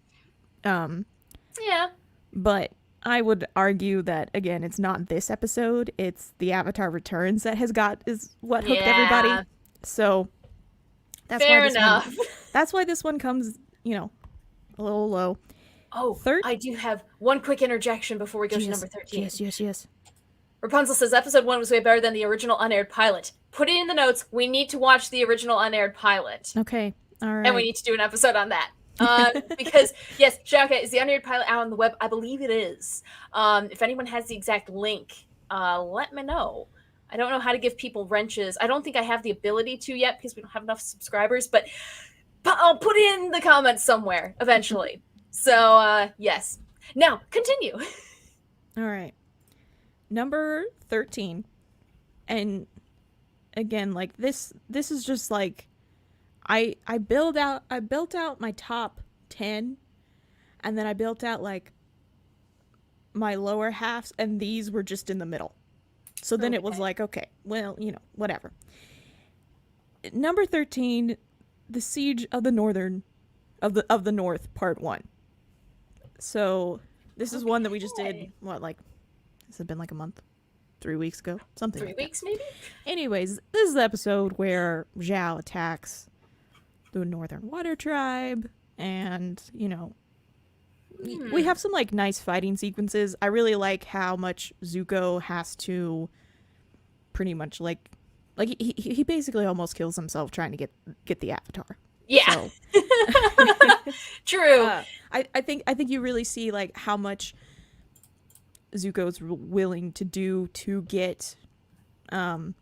Yeah. But I would argue that, again, it's not this episode, it's the Avatar Returns that is what hooked everybody. So that's fair enough. That's why this one comes, a little low. Oh, I do have one quick interjection before we go to number 13. Yes. Rapunzel says episode 1 was way better than the original unaired pilot. put it in the notes. We need to watch the original unaired pilot. Okay. All right. And we need to do an episode on that. Because, yes, Shaka, is the unaired pilot out on the web? I believe it is. If anyone has the exact link, let me know. I don't know how to give people wrenches. I don't think I have the ability to yet because we don't have enough subscribers, but I'll put it in the comments somewhere eventually. So, yes. Now, continue. All right. Number 13. And again, like this is just like I built out my top 10, and then I built out like my lower halves, and these were just in the middle. So then it was like, okay, well, whatever. Number 13, The Siege of the North Part 1. So this is one that we just did, this has been like a month? 3 weeks ago? Something 3 like weeks, that. maybe? Anyways, this is the episode where Zhao attacks the Northern Water Tribe, and, we have some, like, nice fighting sequences. I really like how much Zuko has to pretty much, like he basically almost kills himself trying to get the Avatar. Yeah. So, True. I think you really see, like, how much Zuko's willing to do to get Aang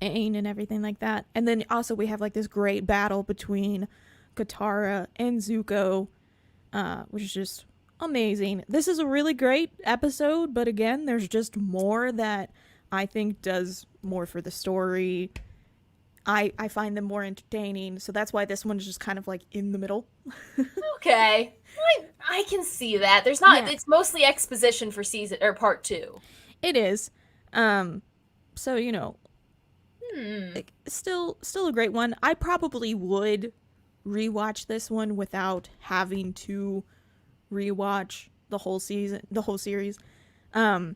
and everything like that. And then also we have, like, this great battle between Katara and Zuko, which is just amazing. This is a really great episode, but again, there's just more that I think does more for the story. I find them more entertaining, so that's why this one is just kind of like in the middle. Okay. I can see that. There's not it's mostly exposition for season or part 2. It is. So, still a great one. I probably would rewatch this one without having to rewatch the whole series. But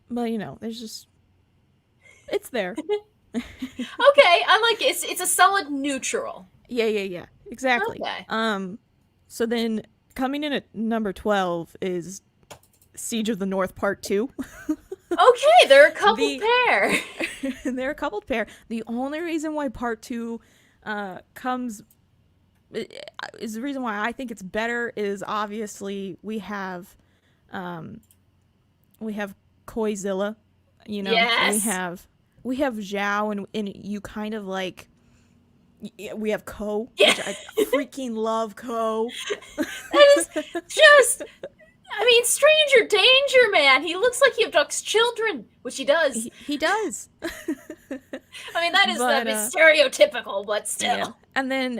there's just it's there. Okay, I like it. It's a solid neutral. Yeah. Exactly. Okay. So then coming in at number 12 is Siege of the North Part 2. Okay, they're a coupled pair. They're a coupled pair. The only reason why Part 2 comes is the reason why I think it's better is obviously we have Koizilla, Yes. we have Zhao, and you kind of like we have Ko, Yeah. which I freaking love Ko. That is just stranger danger, man. He looks like he abducts children, which he does. He does. That is stereotypical, but still. Yeah. And then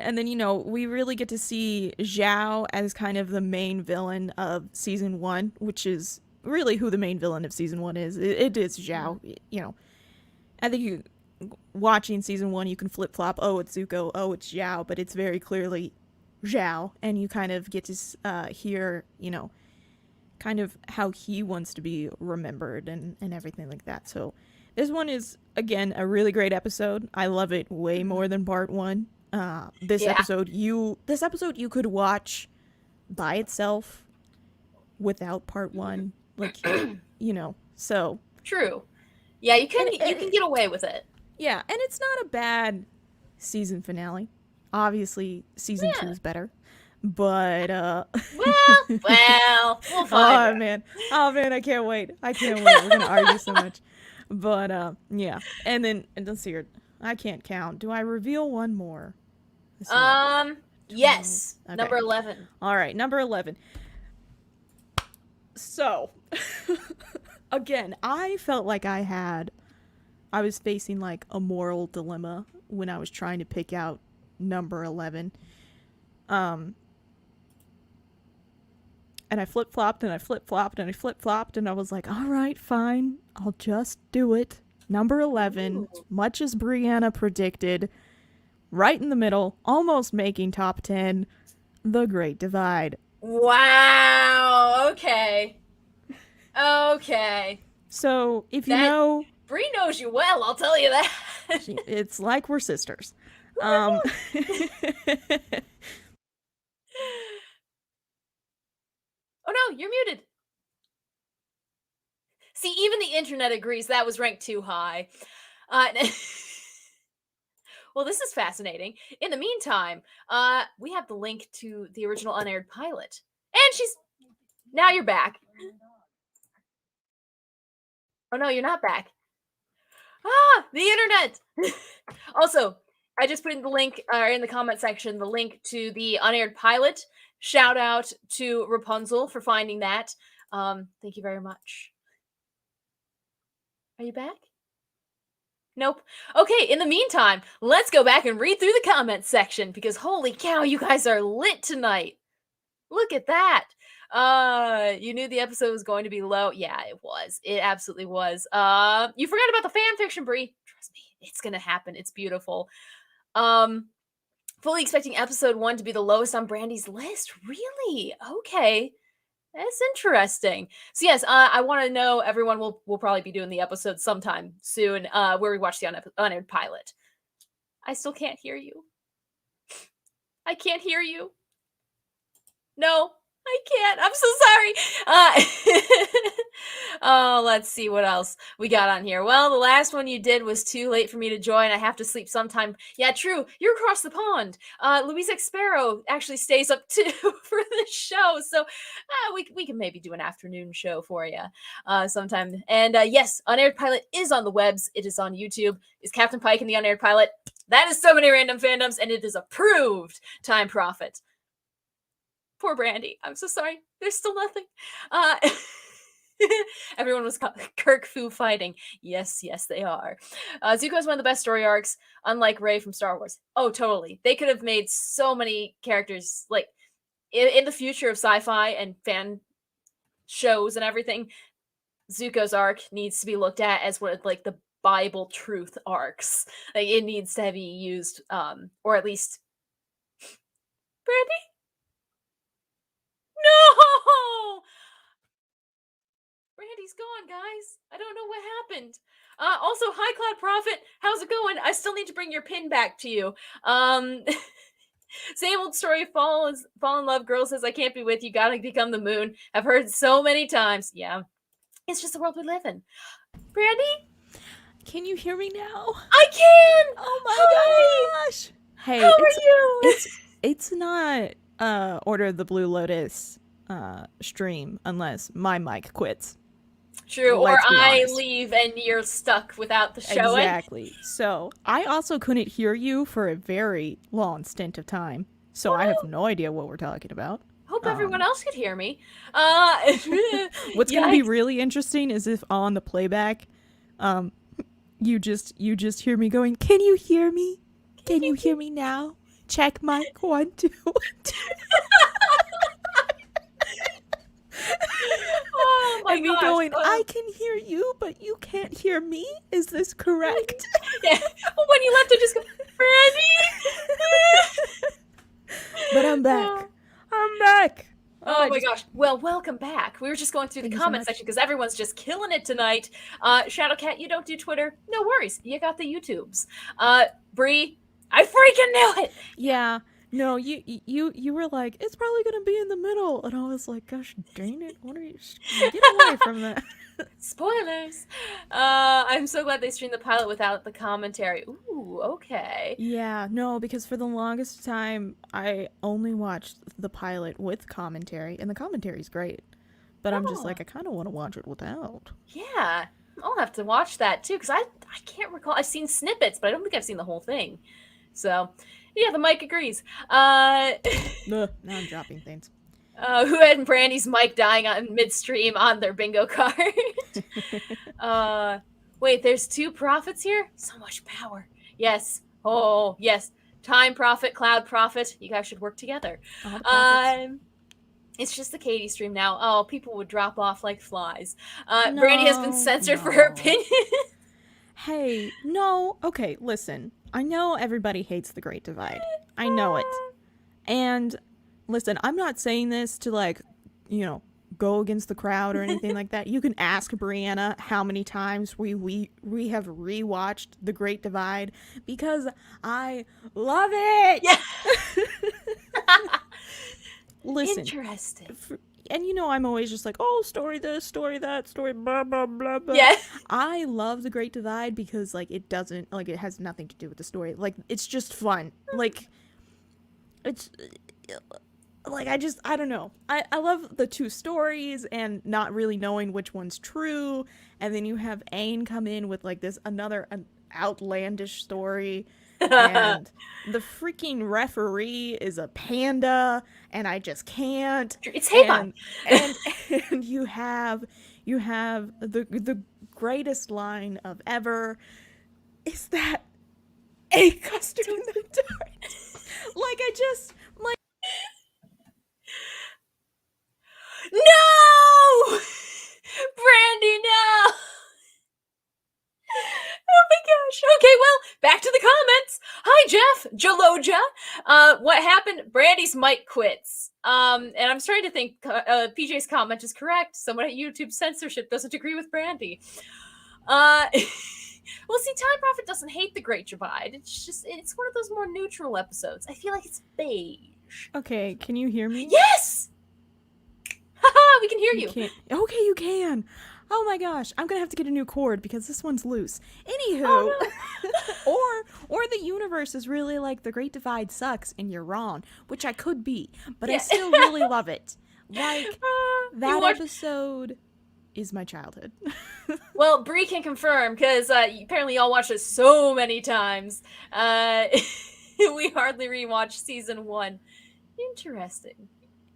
we really get to see Zhao as kind of the main villain of season 1, which is really who the main villain of season 1 is. It is Zhao. I think watching season 1, you can flip flop. Oh, it's Zuko. Oh, it's Zhao. But it's very clearly Zhao, and you kind of get to hear, kind of how he wants to be remembered and everything like that. So this one is, again, a really great episode. I love it way more than part 1. This episode you could watch by itself without part 1, like so True. Yeah, you can get away with it. Yeah, and it's not a bad season finale. Obviously season 2 is better, but well, we'll find oh man, I can't wait. We're gonna argue so much, but yeah. And let's see here, I can't count. Do I reveal one more? Yes. Okay. Number 11. All right, number 11. So, again, I felt like I was facing like a moral dilemma when I was trying to pick out number 11. And I flip-flopped and I flip-flopped and I flip-flopped, and I was like, all right, fine, I'll just do it. Number 11, Ooh. Much as Brianna predicted, right in the middle, almost making top 10, The Great Divide. Wow, okay. So, if you know... Brie knows you well, I'll tell you that. It's like we're sisters. Oh no, you're muted. See, even the internet agrees that was ranked too high. Well, this is fascinating. In the meantime, we have the link to the original unaired pilot. And now you're back. Oh no, you're not back. The internet! Also, I just put in the link, in the comment section, the link to the unaired pilot. Shout out to Rapunzel for finding that. Thank you very much. Are you back? Nope. Okay, in the meantime, let's go back and read through the comments section because holy cow, you guys are lit tonight. Look at that. You knew the episode was going to be low. Yeah, it was. It absolutely was. You forgot about the fan fiction, Brie. Trust me, it's gonna happen. It's beautiful. Fully expecting episode 1 to be the lowest on Brandi's list. Really? Okay. That's interesting. So yes, I want to know. Everyone will probably be doing the episode sometime soon, where we watch the unaired pilot. I still can't hear you. I can't hear you. No, I can't. I'm so sorry. Oh, let's see what else we got on here. Well, the last one you did was too late for me to join. I have to sleep sometime. Yeah, true. You're across the pond. Louise X Sparrow actually stays up too for the show. So we can maybe do an afternoon show for you sometime. And yes, Unaired Pilot is on the webs. It is on YouTube. Is Captain Pike in the Unaired Pilot? That is so many random fandoms, and it is approved. Time Prophet. Poor Brandi. I'm so sorry. There's still nothing. Everyone was Kirk Fu fighting. Yes, they are. Zuko is one of the best story arcs, unlike Rey from Star Wars. Oh, totally. They could have made so many characters, like, in the future of sci-fi and fan shows and everything, Zuko's arc needs to be looked at as one of, like, the Bible truth arcs. Like, it needs to be used, or at least... Brandi? No! Brandi's gone, guys. I don't know what happened. Also, hi, Cloud Prophet. How's it going? I still need to bring your pin back to you. Same old story. Fall in love. Girl says, I can't be with you. Gotta become the moon. I've heard so many times. Yeah. It's just the world we live in. Brandi? Can you hear me now? I can! Oh my gosh! Hey, how are you? It's not Order of the Blue Lotus stream unless my mic quits. True, or I leave and you're stuck without the showing. Exactly. So I also couldn't hear you for a very long stint of time. So I have no idea what we're talking about. Hope everyone else could hear me. What's going to be really interesting is if on the playback, you just hear me going, "Can you hear me? Can you hear me now? Check mic 1, 2, 1, 2." Oh my gosh. Going, I can hear you, but you can't hear me. Is this correct? Yeah. Well, when you left, I just go, Brandi. But I'm back. I'm back. Oh my gosh. Well, welcome back. We were just going through the comment section because everyone's just killing it tonight. Shadowcat, you don't do Twitter? No worries. You got the YouTubes. Bree, I freaking knew it. Yeah. No, you were like, it's probably gonna be in the middle, and I was like, gosh dang it, what are you? Get away from that. Spoilers. I'm so glad they streamed the pilot without the commentary. Ooh, okay. Yeah, no, because for the longest time I only watched the pilot with commentary, and the commentary's great. But I'm just like, I kind of want to watch it without. Yeah, I'll have to watch that too, because I can't recall. I've seen snippets, but I don't think I've seen the whole thing. So, yeah, the mic agrees. Now I'm dropping things. Who had Brandi's mic dying on midstream on their bingo card? Wait, there's 2 prophets here? So much power. Yes. Oh, yes. Time Prophet, Cloud Prophet. You guys should work together. It's just the Katie stream now. Oh, people would drop off like flies. Brandi has been censored for her opinion. Hey, no. Okay, listen. I know everybody hates the Great Divide. I know it. And listen, I'm not saying this to, like, go against the crowd or anything like that. You can ask Brianna how many times we have rewatched The Great Divide because I love it. Yeah. Listen. Interesting. and I'm always just like, oh, story this, story that, story blah blah blah blah. Yeah. I love The Great Divide because like it doesn't like it has nothing to do with the story. Like it's just fun. Like it's like I don't know. I love the two stories and not really knowing which one's true, and then you have Aang come in with like this another an outlandish story, and the freaking referee is a panda, and I just can't. It's Hayban. And and you have the greatest line of ever is that a custard in the dark. Like I just like No! Brandi, no! Oh my gosh. Okay, well, back to the comments. Hi, Jeff. Jaloja. What happened? Brandy's mic quits. And I'm starting to think PJ's comment is correct. Someone at YouTube censorship doesn't agree with Brandi. Well, see, Time Prophet doesn't hate The Great Divide. It's one of those more neutral episodes. I feel like it's beige. okay, can you hear me? Yes! Haha, we can hear you. Okay, you can. Oh my gosh, I'm gonna have to get a new cord because this one's loose. Anywho, Oh, no. or the universe is really like The Great Divide sucks and you're wrong, which I could be, but I Yeah. still really love it. Like that watched- episode is my childhood. Well, Bree can confirm because apparently y'all watched it so many times. We hardly rewatched season 1. Interesting.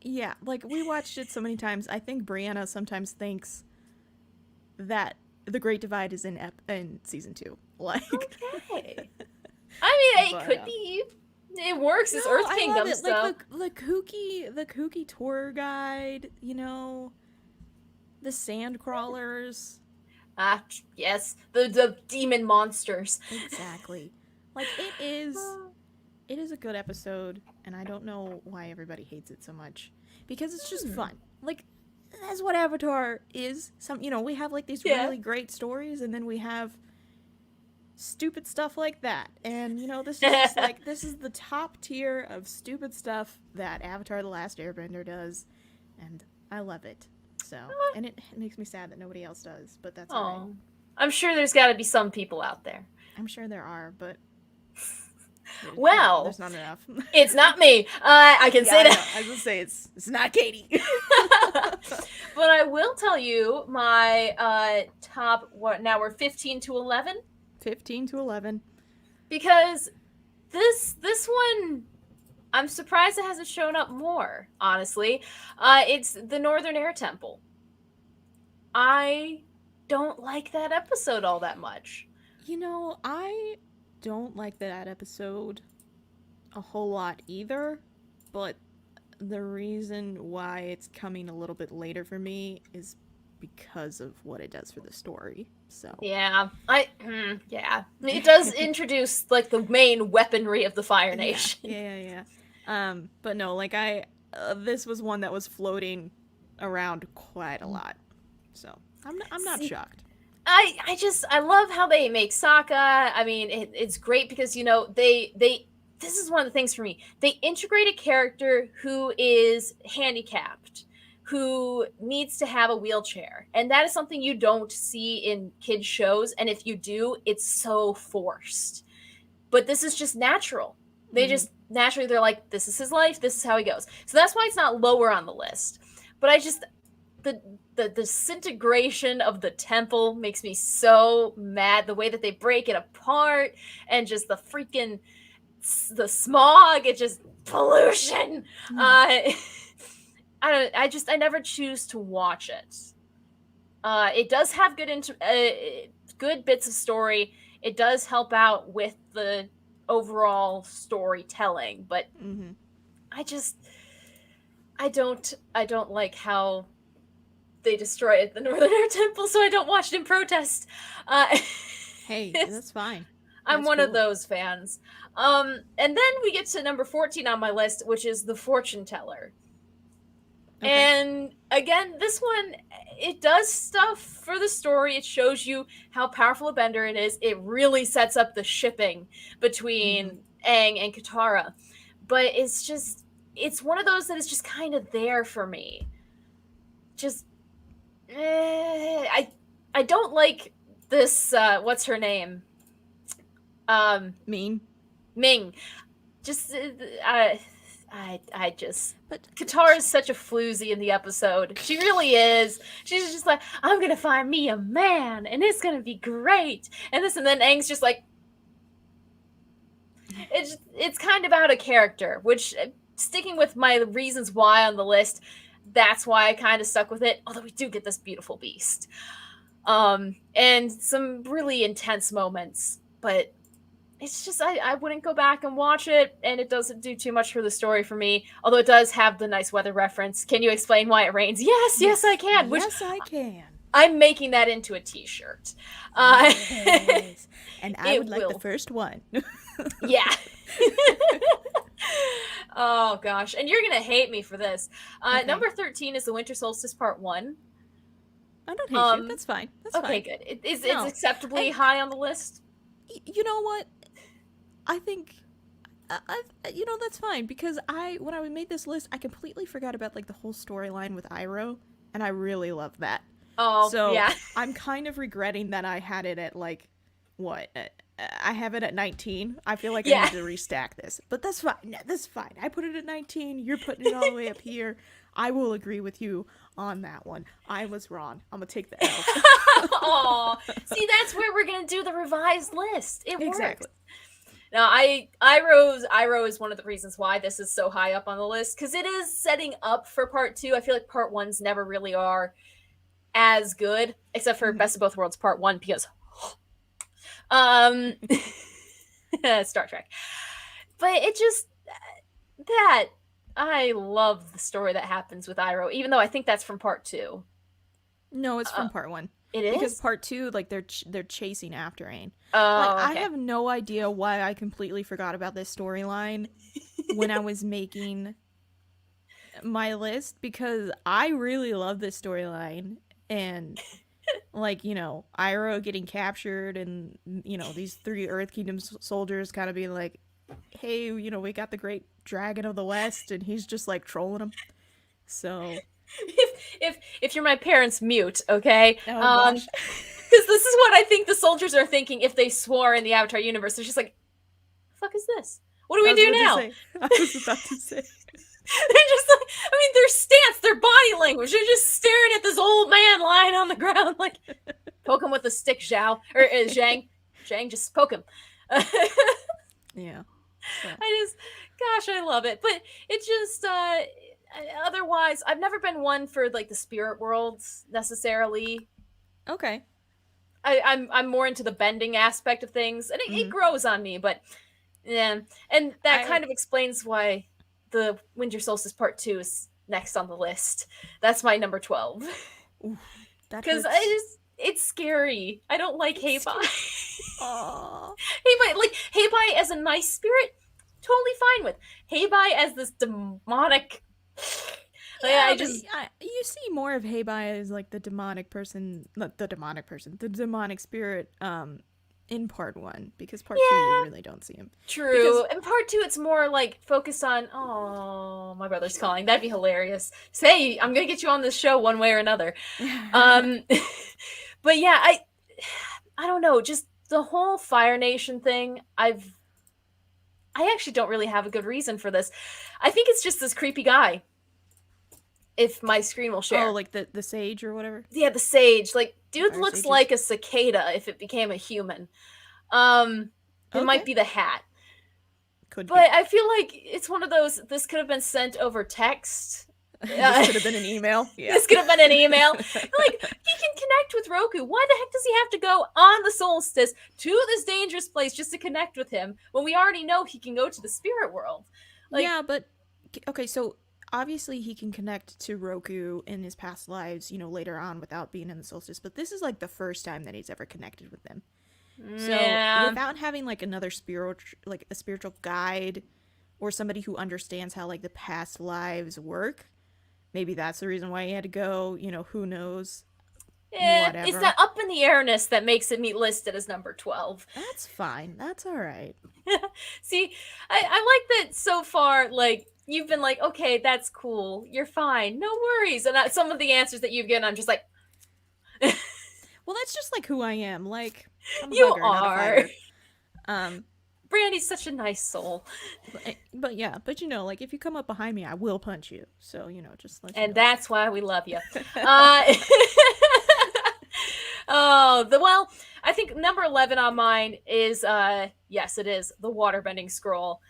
Yeah, like we watched it so many times. I think Brianna sometimes thinks that The Great Divide is in season 2. Like, Okay. I mean, it But, could be. It works. It's Earth I Kingdom love it. stuff. Like the kooky tour guide. The sand crawlers. Ah, yes, the demon monsters. Exactly. Like it is a good episode, and I don't know why everybody hates it so much because it's just fun. Like that's what Avatar is. We have like these Yeah. really great stories, and then we have stupid stuff like that. And this is just like this is the top tier of stupid stuff that Avatar: The Last Airbender does, and I love it. So, and it makes me sad that nobody else does, but that's all right. Oh, I'm sure there's got to be some people out there. I'm sure there are, but Well, there's not enough. It's not me. I can say that. I was gonna say it's not Katie. But I will tell you my top. What now? We're 15 to 11 15 to 11. because this one. I'm surprised it hasn't shown up more. Honestly, it's the Northern Air Temple. I don't like that episode all that much. I don't like that episode a whole lot either, but the reason why it's coming a little bit later for me is because of what it does for the story. So Yeah, it does introduce like the main weaponry of the Fire Nation. Yeah. But no, like this was one that was floating around quite a lot. So I'm not shocked. I love how they make Sokka. I mean, it's great because they this is one of the things for me. They integrate a character who is handicapped, who needs to have a wheelchair, and that is something you don't see in kids shows. And if you do, it's so forced. But this is just natural. They just naturally they're like, this is his life. This is how he goes. So that's why it's not lower on the list. But the disintegration of the temple makes me so mad. The way that they break it apart and just the the smog, it just pollution. I never choose to watch it. It does have good bits of story. It does help out with the overall storytelling, but I don't like how they destroyed the Northern Air Temple, so I don't watch it in protest. Hey, that's fine. I'm That's one of cool. those fans. And then we get to number 14 on my list, which is The Fortune Teller. Okay. And again, this one, it does stuff for the story. It shows you how powerful a bender it is. It really sets up the shipping between Aang and Katara. But it's one of those that is just kind of there for me. just I don't like this. What's her name? Mean. Ming. Just I just. But Katara is such a floozy in the episode. She really is. She's just like, I'm gonna find me a man, and it's gonna be great. And then Aang's just like, it's kind of out of character. Which, sticking with my reasons why on the list, that's why I kind of stuck with it. Although we do get this beautiful beast, and some really intense moments, but it's just I wouldn't go back and watch it, and it doesn't do too much for the story for me. Although it does have the nice weather reference. Can you explain why it rains? Yes, I can. Yes, I can. I'm making that into a T-shirt. Yes. And I would like the first one. Yeah. Oh gosh, and you're gonna hate me for this. Okay. Number 13 is the Winter Solstice Part 1. I don't hate you. That's fine. That's okay, fine. Good. It's acceptably high on the list. You know what? I think, that's fine, because when I made this list, I completely forgot about, like, the whole storyline with Iroh, and I really love that. Oh, so, yeah. I'm kind of regretting that I had it at, like, what? I have it at 19. I feel like I need to restack this. But that's fine. That's fine. I put it at 19. You're putting it all the way up here. I will agree with you on that one. I was wrong. I'm going to take the L. Aw. See, that's where we're going to do the revised list. It works. Exactly. Now, Iroh is one of the reasons why this is so high up on the list, because it is setting up for Part 2. I feel like Part 1s never really are as good, except for Best of Both Worlds Part 1, because Star Trek. But it just, that, I love the story that happens with Iroh, even though I think that's from Part 2. No, it's from Part 1. It is? Because Part 2, like, they're chasing after Aang. Oh, like, okay. I have no idea why I completely forgot about this storyline when I was making my list, because I really love this storyline, and, like, Iroh getting captured, and, these 3 Earth Kingdom soldiers kind of being like, hey, we got the great dragon of the West, and he's just, like, trolling them. So... If you're my parents, mute, okay? Oh, gosh. Because this is what I think the soldiers are thinking if they swore in the Avatar universe. They're just like, the fuck is this? What do we do now? I was about to say. They're just like, their stance, their body language, they're just staring at this old man lying on the ground, like, poke him with a stick, Zhao. Or Zhang. Zhang, just poke him. Yeah. So. Gosh, I love it. But it just, otherwise, I've never been one for, like, the spirit worlds, necessarily. Okay. I'm more into the bending aspect of things, and it grows on me, but, yeah. And that kind of explains why the Winter Solstice Part 2 is next on the list. That's my number 12. Because it's scary. I don't like Heibai. Aww. Heibai as a nice spirit, totally fine with. Heibai as this demonic... Yeah, you see more of Heibai as, like, the demonic spirit, in Part 1, because Part 2 you really don't see him. True. In Part 2 it's more, like, focused on, oh, my brother's calling. That'd be hilarious. Say, I'm gonna get you on this show one way or another. But yeah, I don't know, just the whole Fire Nation thing, I actually don't really have a good reason for this. I think it's just this creepy guy. If my screen will share. Oh, like the sage or whatever? Yeah, the sage. Like, dude looks like a cicada if it became a human. It might be the hat. But I feel like it's one of those, this could have been sent over text. This could have been an email. Yeah. This could have been an email. Like, he can connect with Roku. Why the heck does he have to go on the Solstice to this dangerous place just to connect with him when we already know he can go to the spirit world? Like, yeah, but, okay, so... obviously he can connect to Roku in his past lives, later on without being in the Solstice, but this is, like, the first time that he's ever connected with them. So without having, like, another a spiritual guide or somebody who understands how, like, the past lives work, maybe that's the reason why he had to go, who knows. Whatever. It's that up in the airness that makes it listed as number 12. That's fine. That's all right. See, I like that so far, like, you've been like, okay, that's cool, you're fine, no worries. And some of the answers that you've given, I'm just like, Well, that's just like who I am. Like, I'm a you hugger, not a are. fighter. Um, Brandy's such a nice soul. but yeah, but you know, like if you come up behind me, I will punch you. So you know, just let you And know. that's why we love you. Uh, well, I think number 11 on mine is, yes, it is the waterbending scroll.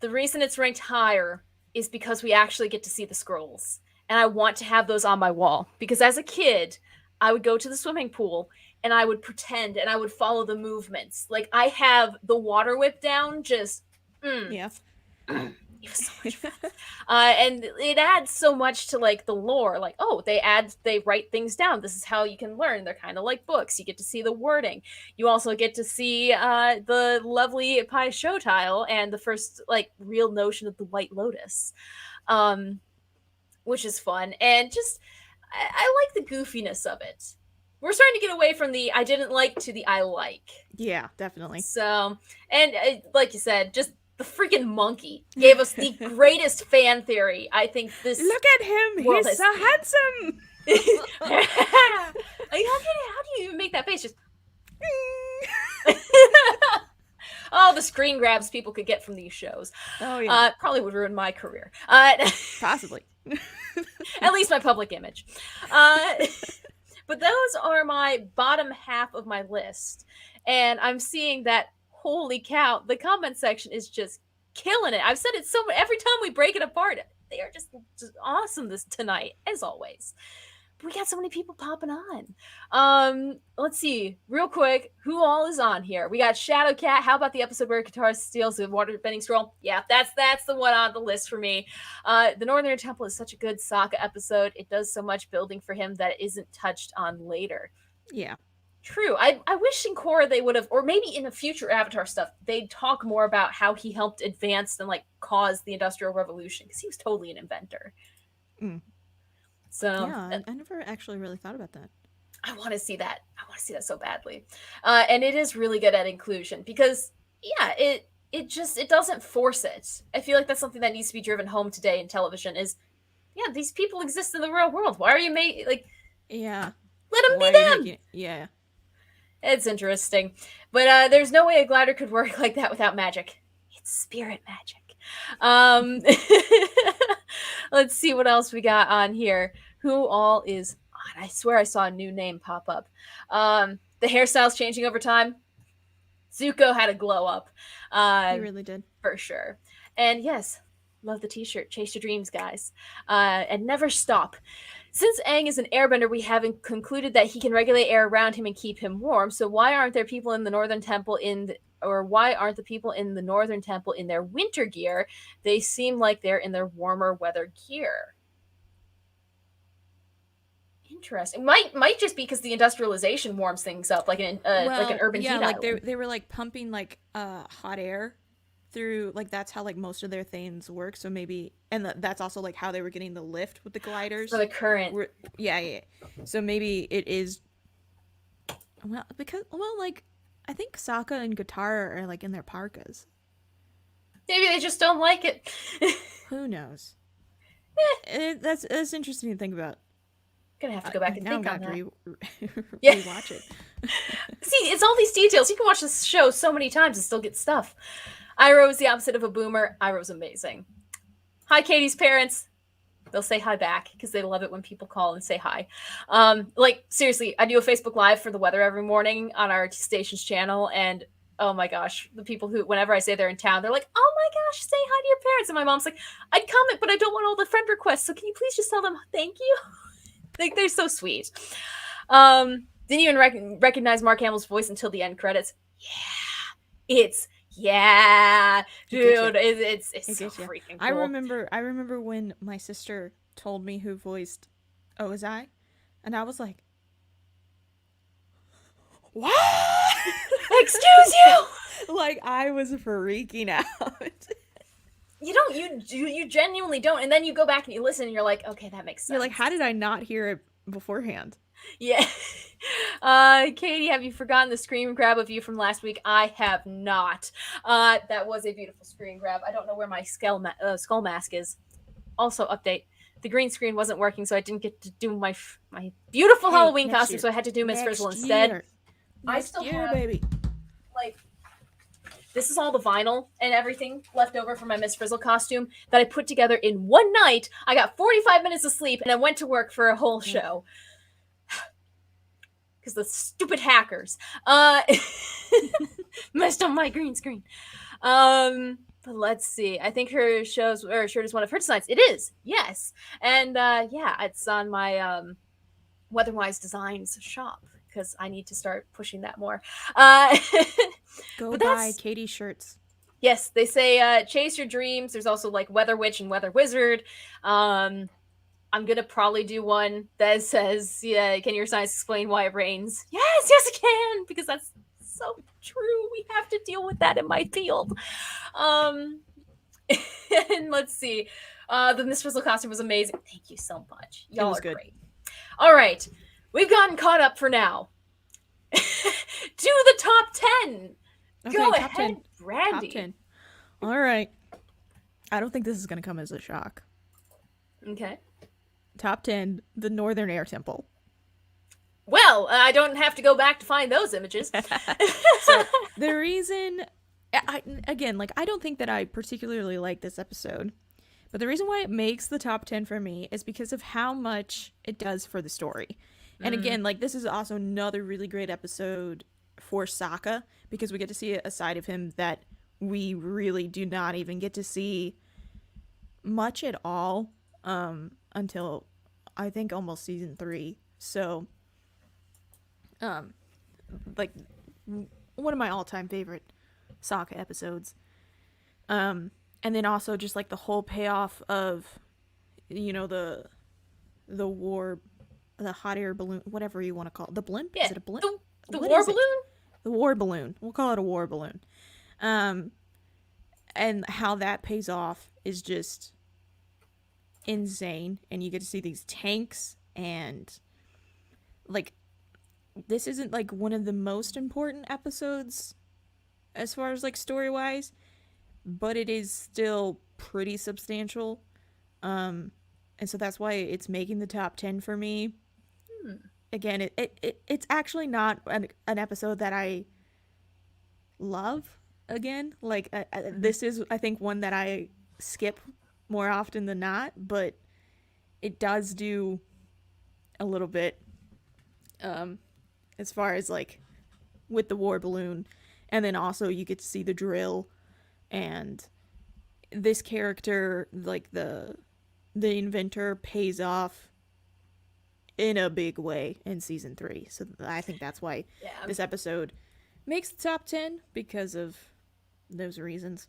The reason it's ranked higher is because we actually get to see the scrolls. And I want to have those on my wall. Because as a kid, I would go to the swimming pool and I would pretend and I would follow the movements. Like, I have the water whip down, just, Yeah. it was so much fun. And it adds so much to like the lore. Like, oh, they write things down. This is how you can learn. They're kind of like books. You get to see the wording. You also get to see the lovely pie show tile and the first like real notion of the White Lotus, um, which is fun. And just I like the goofiness of it. We're starting to get away from the I didn't like to the I like. Yeah, definitely. So, and like you said, just the freaking monkey gave us the greatest fan theory. I think this. Look at him. world He's has so seen. handsome. Like, how do you even make that face? Just. Oh, the screen grabs people could get from these shows. Oh yeah. Probably would ruin my career. Possibly. At least my public image. But those are my bottom half of my list. And I'm seeing that, holy cow, the comment section is just killing it. I've said it so every time we break it apart. They are just awesome this tonight, as always. We got so many people popping on. Let's see, real quick, who all is on here? We got Shadowcat. How about the episode where Katara steals the waterbending scroll? Yeah, that's the one on the list for me. The Northern Temple is such a good Sokka episode. It does so much building for him that isn't touched on later. Yeah. True. I wish in Korra they would have, or maybe in the future Avatar stuff, they'd talk more about how he helped advance and like cause the Industrial Revolution, because he was totally an inventor. So yeah, I never actually really thought about that. I want to see that. I want to see that so badly. And it is really good at inclusion because, yeah, it doesn't force it. I feel like that's something that needs to be driven home today in television is, yeah, these people exist in the real world. Why are you making, like, Yeah. let them Why be are you them? making Yeah. It's interesting. But there's no way a glider could work like that without magic. It's spirit magic. Let's see what else we got on here. Who all is on? I swear I saw a new name pop up. The hairstyle's changing over time. Zuko had a glow up. He really did. For sure. And yes, love the t-shirt. Chase your dreams, guys. And never stop. Since Aang is an airbender, we haven't concluded that he can regulate air around him and keep him warm. So why aren't there people in the Northern Temple why aren't the people in the Northern Temple in their winter gear? They seem like they're in their warmer weather gear. Interesting. Might just be because the industrialization warms things up, like an urban heat like island. they were like pumping like hot air through, like that's how like most of their things work. So maybe, and that's also like how they were getting the lift with the gliders. For the current. Yeah. So maybe it is. Well, like I think Sokka and Katara are like in their parkas. Maybe they just don't like it. Who knows? That's interesting to think about. Gonna have to go back and think on that. Rewatch it. See, it's all these details. You can watch this show so many times and still get stuff. Iroh is the opposite of a boomer. Iroh's amazing. Hi, Katie's parents. They'll say hi back because they love it when people call and say hi. Like, seriously, I do a Facebook Live for the weather every morning on our station's channel, and oh my gosh, the people who, whenever I say they're in town, they're like, oh my gosh, say hi to your parents. And my mom's like, I'd comment, but I don't want all the friend requests, so can you please just tell them thank you? Like, they're so sweet. Didn't even recognize Mark Hamill's voice until the end credits. Yeah, dude, it's so freaking cool. I remember when my sister told me who voiced Ozai, and I was like, what? Excuse you? Like, I was freaking out. You genuinely don't, and then you go back and you listen and you're like, okay, that makes sense. You're like, how did I not hear it beforehand? Yeah. Katie, have you forgotten the screen grab of you from last week? I have not. That was a beautiful screen grab. I don't know where my skull mask is. Also, update. The green screen wasn't working, so I didn't get to do my beautiful Halloween costume, so I had to do Miss Frizzle instead. I still have, baby. Like, this is all the vinyl and everything left over from my Miss Frizzle costume that I put together in one night. I got 45 minutes of sleep and I went to work for a whole show. Because the stupid hackers messed up my green screen. But let's see. I think her shirt is one of her designs. It is, yes. And yeah, it's on my Weatherwise Designs shop because I need to start pushing that more. Go buy Katie shirts. Yes, they say chase your dreams. There's also like Weather Witch and Weather Wizard. I'm gonna probably do one that says, "Yeah, can your science explain why it rains?" Yes, it can, because that's so true. We have to deal with that in my field. And let's see. The Miss Frizzle costume was amazing. Thank you so much. Y'all are great. All right, we've gotten caught up for now. Do the top 10. Okay, Go top ahead, 10. Brandi. Top 10. All right. I don't think this is going to come as a shock. Okay. Top 10, the Northern Air Temple. Well, I don't have to go back to find those images. So, the reason, I don't think that I particularly like this episode, but the reason why it makes the top 10 for me is because of how much it does for the story. And again, like, this is also another really great episode for Sokka, because we get to see a side of him that we really do not even get to see much at all until I think almost season 3. So like one of my all-time favorite Sokka episodes. And then also just like the whole payoff of, you know, the war, the hot air balloon, whatever you want to call it. The blimp? Yeah, is it a blimp? The war balloon? The war balloon. We'll call it a war balloon. And how that pays off is just insane. And you get to see these tanks, and like, this isn't like one of the most important episodes as far as like story-wise, but it is still pretty substantial. And so that's why it's making the top 10 for me. Again, it's actually not an episode that I love. Again, like, this is, I think, one that I skip more often than not, but it does do a little bit as far as like with the war balloon, and then also you get to see the drill, and this character, like the inventor, pays off in a big way in season 3. So I think that's why this episode makes the top 10, because of those reasons.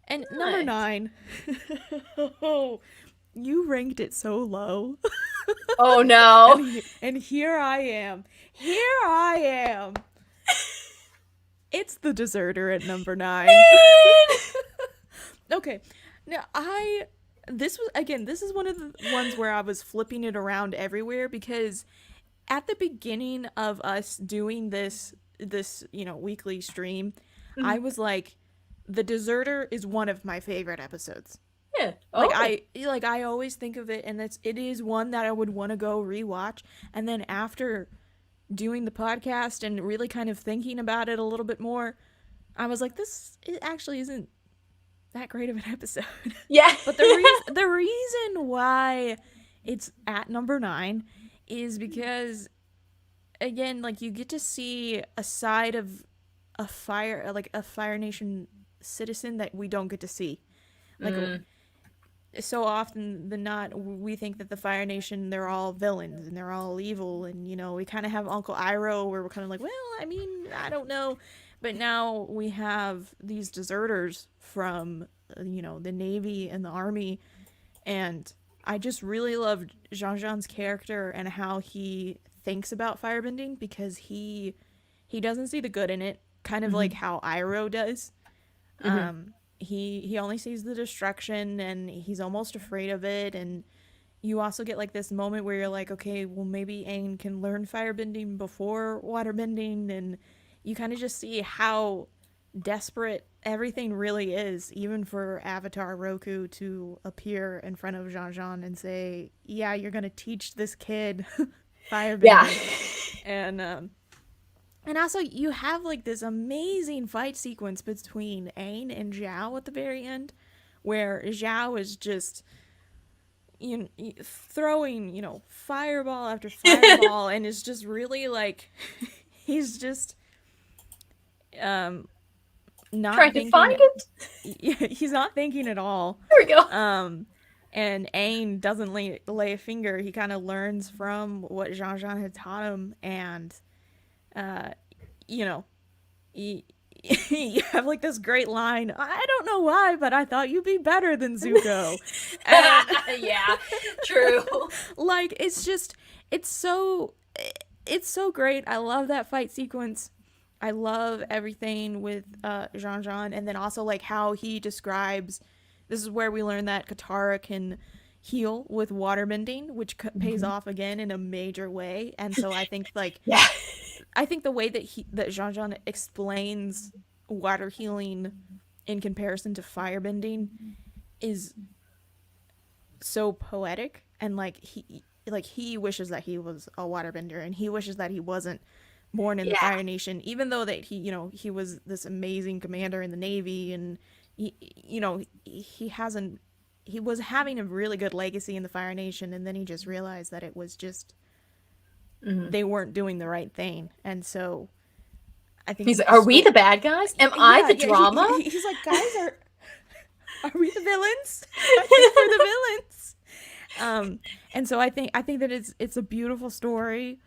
And nice. Number 9. Oh, you ranked it so low. Oh no. And here I am. It's the deserter at number 9. Okay. Now this is one of the ones where I was flipping it around everywhere, because at the beginning of us doing this, you know, weekly stream, I was like, the deserter is one of my favorite episodes. Yeah. I always think of it, and it is one that I would want to go rewatch. And then after doing the podcast and really kind of thinking about it a little bit more, I was like, it actually isn't that great of an episode. Yeah. But the reason why it's at number 9 is because, again, like, you get to see a side of a Fire Nation citizen that we don't get to see. Like, so often than not, we think that the Fire Nation, they're all villains and they're all evil, and, you know, we kind of have Uncle Iroh where we're kind of like, well, I mean, I don't know. But now we have these deserters from, you know, the Navy and the Army, and I just really love Jean-Jean's character and how he thinks about firebending, because he doesn't see the good in it, kind of like how Iroh does. He only sees the destruction, and he's almost afraid of it, and you also get like this moment where you're like, okay, well maybe Aang can learn firebending before waterbending, and you kind of just see how desperate everything really is, even for Avatar Roku to appear in front of Jean Jean and say, "Yeah, you're gonna teach this kid Yeah. firebending," and also you have like this amazing fight sequence between Aang and Zhao at the very end, where Zhao is just throwing fireball after fireball and is just really like he's just not Trying to find thinking. it. He's not thinking at all. There we go. And Aang doesn't lay a finger. He kind of learns from what Jean Jean had taught him, and you know, you have like this great line. I don't know why, but I thought you'd be better than Zuko. And yeah, true. like it's so great. I love that fight sequence. I love everything with Jean Jean, and then also like how he describes. This is where we learn that Katara can heal with waterbending, which pays off again in a major way. And so I think like yeah. I think the way that Jean Jean explains water healing in comparison to firebending is so poetic, and like he wishes that he was a waterbender, and he wishes that he wasn't born in the Fire Nation, even though that he was this amazing commander in the Navy, and he was having a really good legacy in the Fire Nation, and then he just realized that it was just they weren't doing the right thing, and so I think he's like, "Are we the bad guys? Am I the drama?" He's like, "Guys, are we the villains? I think we're the villains." And so I think that it's a beautiful story.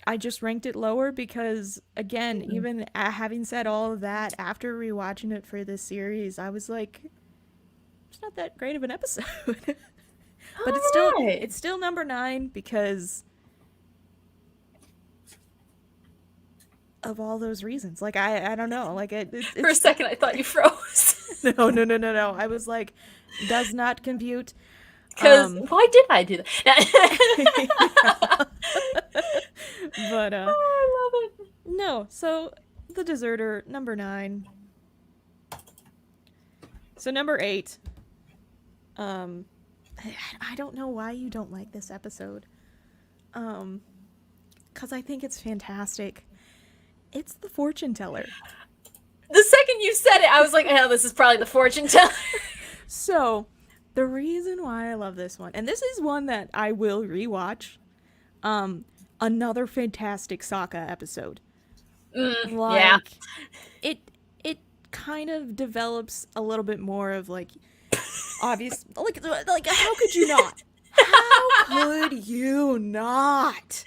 I just ranked it lower because, again, even having said all of that, after rewatching it for this series, I was like, it's not that great of an episode. But it's still number 9 because of all those reasons. Like, I don't know. Like, it's for a second, I thought you froze. No. I was like, does not compute. Because why did I do that? But oh, I love it. No, so The Deserter, number 9. So number 8. I don't know why you don't like this episode. Because I think it's fantastic. It's The Fortune Teller. The second you said it, I was like, oh, this is probably The Fortune Teller. So, the reason why I love this one, and this is one that I will rewatch, another fantastic Sokka episode. Yeah. It kind of develops a little bit more of like obvious, like how could you not? How could you not?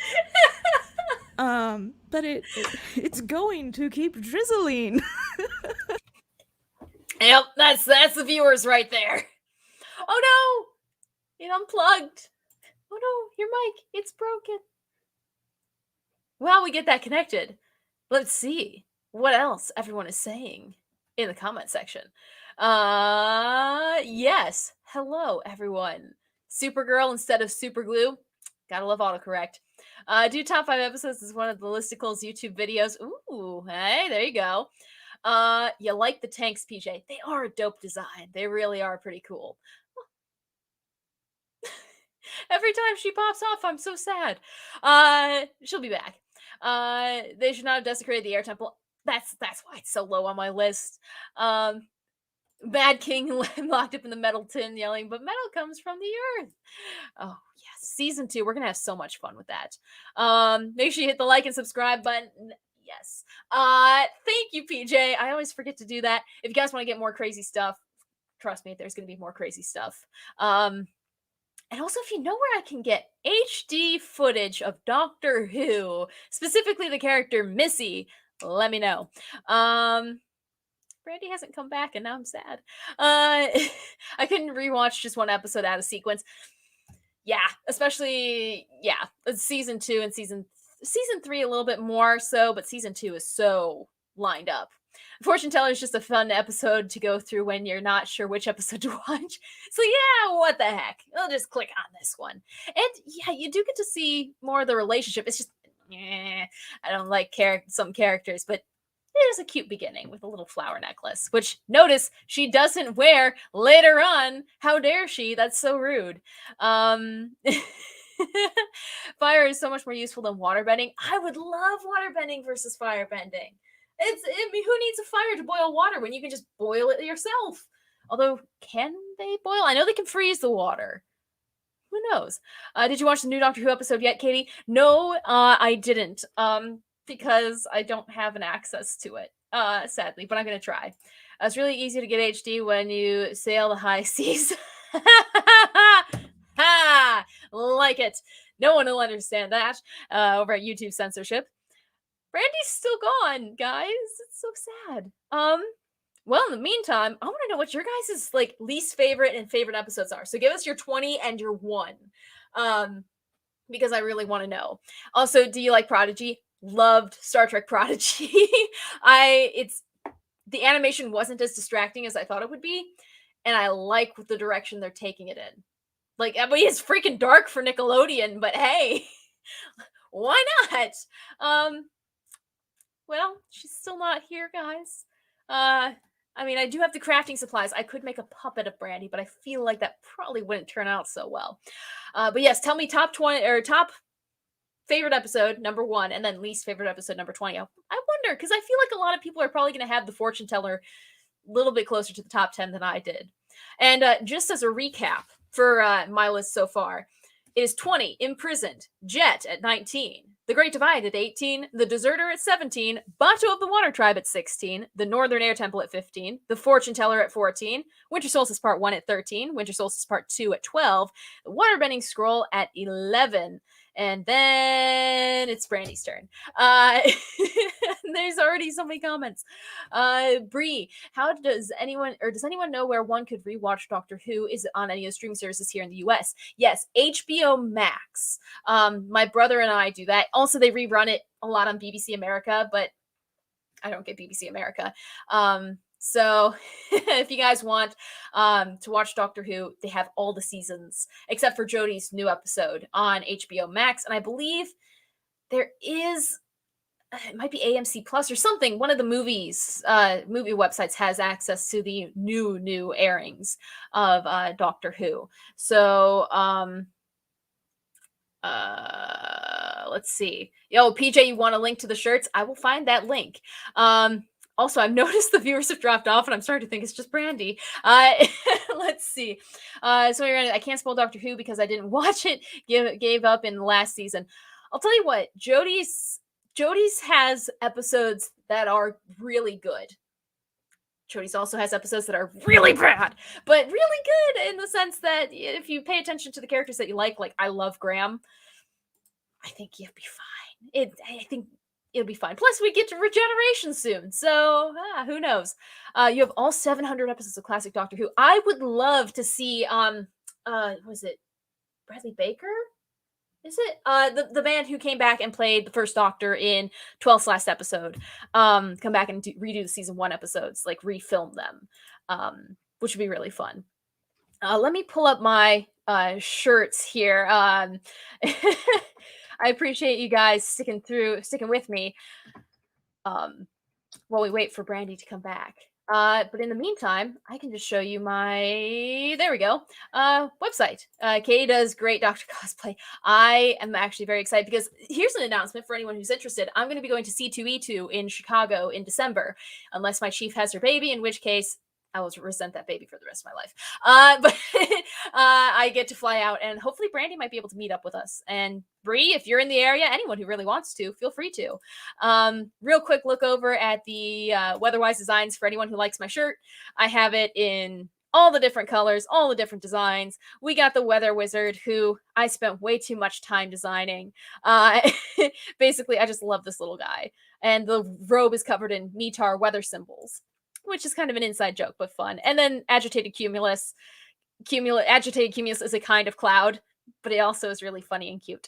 But it's going to keep drizzling. Yep, that's the viewers right there. Oh no! It unplugged. Oh no, your mic, it's broken. Well, we get that connected. Let's see what else everyone is saying in the comment section. Yes. Hello, everyone. Supergirl instead of Superglue. Gotta love autocorrect. Do top 5 episodes is one of the listicles YouTube videos. Ooh, hey, there you go. You like the tanks, PJ. They are a dope design. They really are pretty cool. Every time she pops off, I'm so sad. She'll be back. They should not have desecrated the air temple. That's why it's so low on my list. Mad King locked up in the metal tin yelling, but metal comes from the earth. Oh, yes. Season 2, we're going to have so much fun with that. Make sure you hit the like and subscribe button. Yes. Thank you, PJ. I always forget to do that. If you guys want to get more crazy stuff, trust me, there's going to be more crazy stuff. And also, if you know where I can get HD footage of Doctor Who, specifically the character Missy, let me know. Brandi hasn't come back, and now I'm sad. I couldn't rewatch just one episode out of sequence. Yeah, especially, season 2 and season 3 a little bit more so, but season 2 is so lined up. Fortune Teller is just a fun episode to go through when you're not sure which episode to watch. So yeah, what the heck? I'll just click on this one. And yeah, you do get to see more of the relationship. It's just, I don't like some characters, but it is a cute beginning with a little flower necklace, which notice she doesn't wear later on. How dare she? That's so rude. Fire is so much more useful than waterbending. I would love waterbending versus firebending. I mean, who needs a fire to boil water when you can just boil it yourself? Although, can they boil? I know they can freeze the water. Who knows? Did you watch the new Doctor Who episode yet, Katie? No, I didn't. Because I don't have an access to it, sadly, but I'm gonna try. It's really easy to get HD when you sail the high seas. Ha! Like it. No one will understand that over at YouTube censorship. Brandy's still gone, guys. It's so sad. Well, in the meantime, I want to know what your guys' like least favorite and favorite episodes are. So give us your 20 and your 1. Because I really want to know. Also, do you like Prodigy? Loved Star Trek Prodigy. The animation wasn't as distracting as I thought it would be, and I like the direction they're taking it in. Like, I mean, it's freaking dark for Nickelodeon, but hey, why not? Well, she's still not here, guys. I mean, I do have the crafting supplies. I could make a puppet of Brandy, but I feel like that probably wouldn't turn out so well. But yes, tell me top 20 or top favorite episode number 1, and then least favorite episode number 20. I wonder, because I feel like a lot of people are probably going to have the Fortune Teller a little bit closer to the top 10 than I did. And just as a recap for my list so far, it is 20, Imprisoned, Jet at 19, The Great Divide at 18, The Deserter at 17, Bato of the Water Tribe at 16, The Northern Air Temple at 15, The Fortune Teller at 14, Winter Solstice Part 1 at 13, Winter Solstice Part 2 at 12, The Waterbending Scroll at 11, and then it's Brandy's turn. There's already so many comments. Bree, does anyone know where one could rewatch Doctor Who? Is it on any of the streaming services here in the US? Yes, HBO Max. My brother and I do that. Also, they rerun it a lot on BBC America, but I don't get BBC America. So if you guys want to watch Doctor Who, they have all the seasons except for Jodie's new episode on HBO Max. And I believe there is, it might be AMC Plus or something. One of the movie websites has access to the new airings of Doctor Who. So let's see. Yo, PJ, you want a link to the shirts? I will find that link. Also, I've noticed the viewers have dropped off, and I'm starting to think it's just Brandy. Let's see. So I can't spoil Doctor Who because I didn't watch it. Gave up in the last season. I'll tell you what. Jodie's has episodes that are really good. Jodie's also has episodes that are really bad, but really good in the sense that if you pay attention to the characters that you like I love Graham, I think you'll be fine. I think it'll be fine. Plus, we get to Regeneration soon, so who knows? You have all 700 episodes of classic Doctor Who. I would love to see was it Bradley Baker? Is it the man who came back and played the first Doctor in 12th's last episode? Come back and redo the season 1 episodes, like refilm them, which would be really fun. Let me pull up my shirts here. I appreciate you guys sticking with me while we wait for Brandy to come back. But in the meantime, I can just show you my, there we go, website. Katie does great Doctor cosplay. I am actually very excited because here's an announcement for anyone who's interested. I'm going to be going to C2E2 in Chicago in December, unless my chief has her baby, in which case I will resent that baby for the rest of my life. But I get to fly out, and hopefully Brandy might be able to meet up with us. And Bree, if you're in the area, anyone who really wants to, feel free to. Real quick look over at the Weatherwise designs for anyone who likes my shirt. I have it in all the different colors, all the different designs. We got the Weather Wizard, who I spent way too much time designing. Basically, I just love this little guy. And the robe is covered in Mitar weather symbols, which is kind of an inside joke, but fun. And then Agitated Cumulus. Agitated Cumulus is a kind of cloud, but it also is really funny and cute.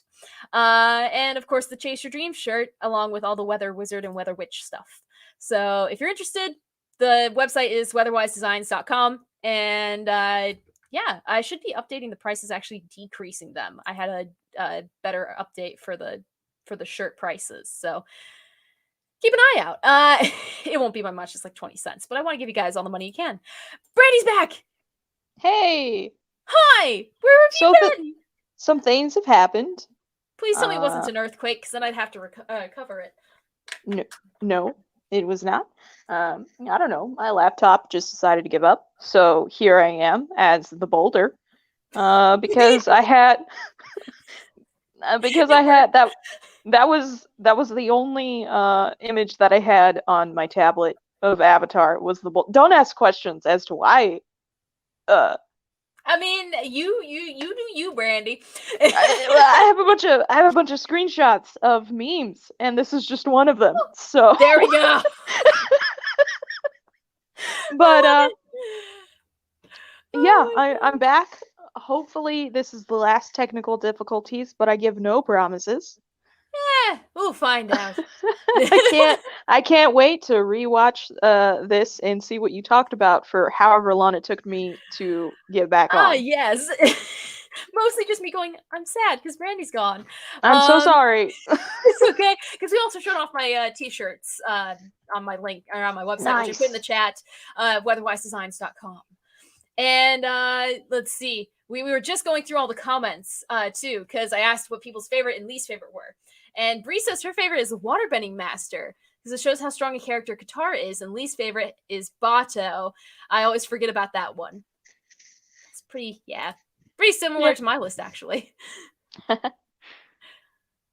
And of course, the Chase Your Dreams shirt, along with all the Weather Wizard and Weather Witch stuff. So if you're interested, the website is weatherwisedesigns.com, and yeah, I should be updating the prices, actually decreasing them. I had a better update for the shirt prices, so keep an eye out. It won't be by much, it's like 20 cents, but I want to give you guys all the money you can. Brandy's back. Hey! Hi, where have So you been? some things have happened. Please tell me it wasn't an earthquake, because then I'd have to cover it. No, it was not. I don't know. My laptop just decided to give up, so here I am as the boulder. Because I had that was the only image that I had on my tablet of Avatar was the boulder. Don't ask questions as to why. I mean, you do you, Brandy. I have a bunch of screenshots of memes, and this is just one of them. So there we go. But yeah, I'm back. Hopefully this is the last technical difficulties, but I give no promises. We'll find out. I can't wait to rewatch this and see what you talked about for however long it took me to get back on. Ah, yes. Mostly just me going, I'm sad because Brandy's gone. I'm so sorry. It's okay, because we also showed off my t-shirts on my link, or on my website, which I put in the chat, weatherwisedesigns.com. And let's see, we were just going through all the comments too, because I asked what people's favorite and least favorite were. And Bree says her favorite is Waterbending Master, because it shows how strong a character Katara is, and least favorite is Bato. I always forget about that one. It's pretty similar to my list, actually.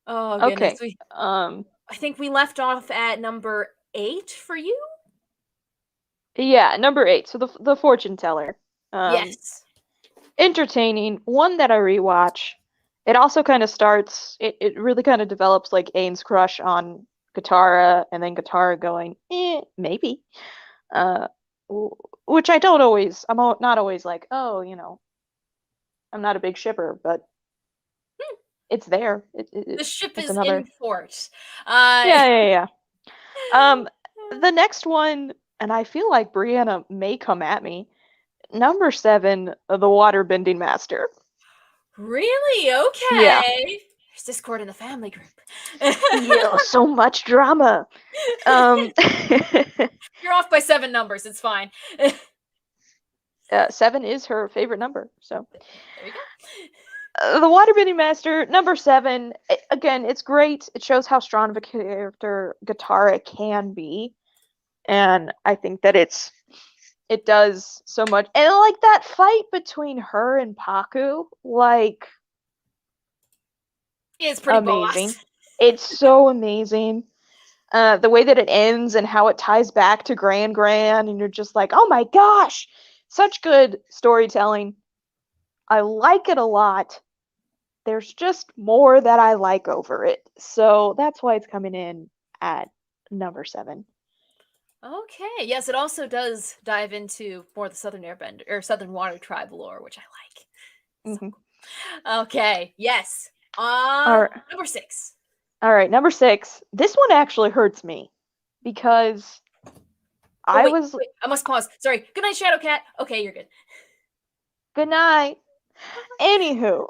Oh, goodness. Okay. I think we left off at number 8 for you? Yeah, number 8. So the fortune teller. Yes. Entertaining. One that I rewatch. It also kind of starts, it really kind of develops like Ain's crush on Katara, and then Katara going, maybe. Which I'm not always like, oh, you know, I'm not a big shipper, but it's there. The ship is another... in port. Yeah. The next one, and I feel like Brianna may come at me, number 7, the Waterbending Master. Really? Okay. Yeah. There's discord in the family group. Yeah, so much drama. You're off by 7 numbers. It's fine. 7 is her favorite number, so. There you go. The Waterbending Master, number 7. Again, it's great. It shows how strong of a character Katara can be, and I think that it does so much. And like that fight between her and Paku, like, it's pretty amazing. boss. It's so amazing. The way that it ends and how it ties back to Gran, and you're just like, oh my gosh, such good storytelling. I like it a lot. There's just more that I like over it. So that's why it's coming in at number 7. Okay. Yes, it also does dive into more of the Southern Airbender or Southern Water Tribe lore, which I like. Mm-hmm. Okay. Yes. Right. Number 6. All right, number 6. This one actually hurts me because wait, I must pause. Sorry. Good night, Shadow Cat. Okay, you're good. Good night. Anywho.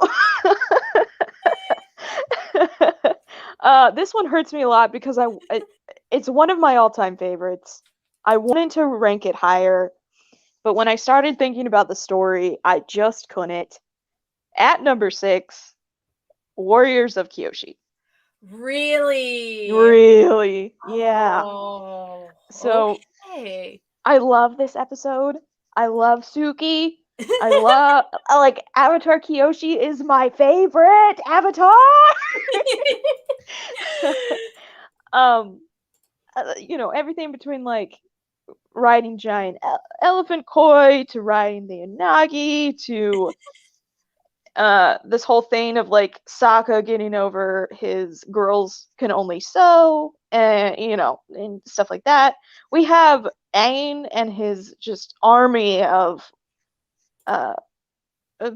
This one hurts me a lot because it's one of my all-time favorites. I wanted to rank it higher, but when I started thinking about the story, I just couldn't. At number 6, Warriors of Kyoshi. Really? Yeah. Oh, so okay. I love this episode. I love Suki. I love like Avatar Kyoshi is my favorite Avatar. You know, everything between like riding giant elephant koi to riding the Unagi to this whole thing of like Sokka getting over his girls can only sew, and you know, and stuff like that. We have Aang and his just army of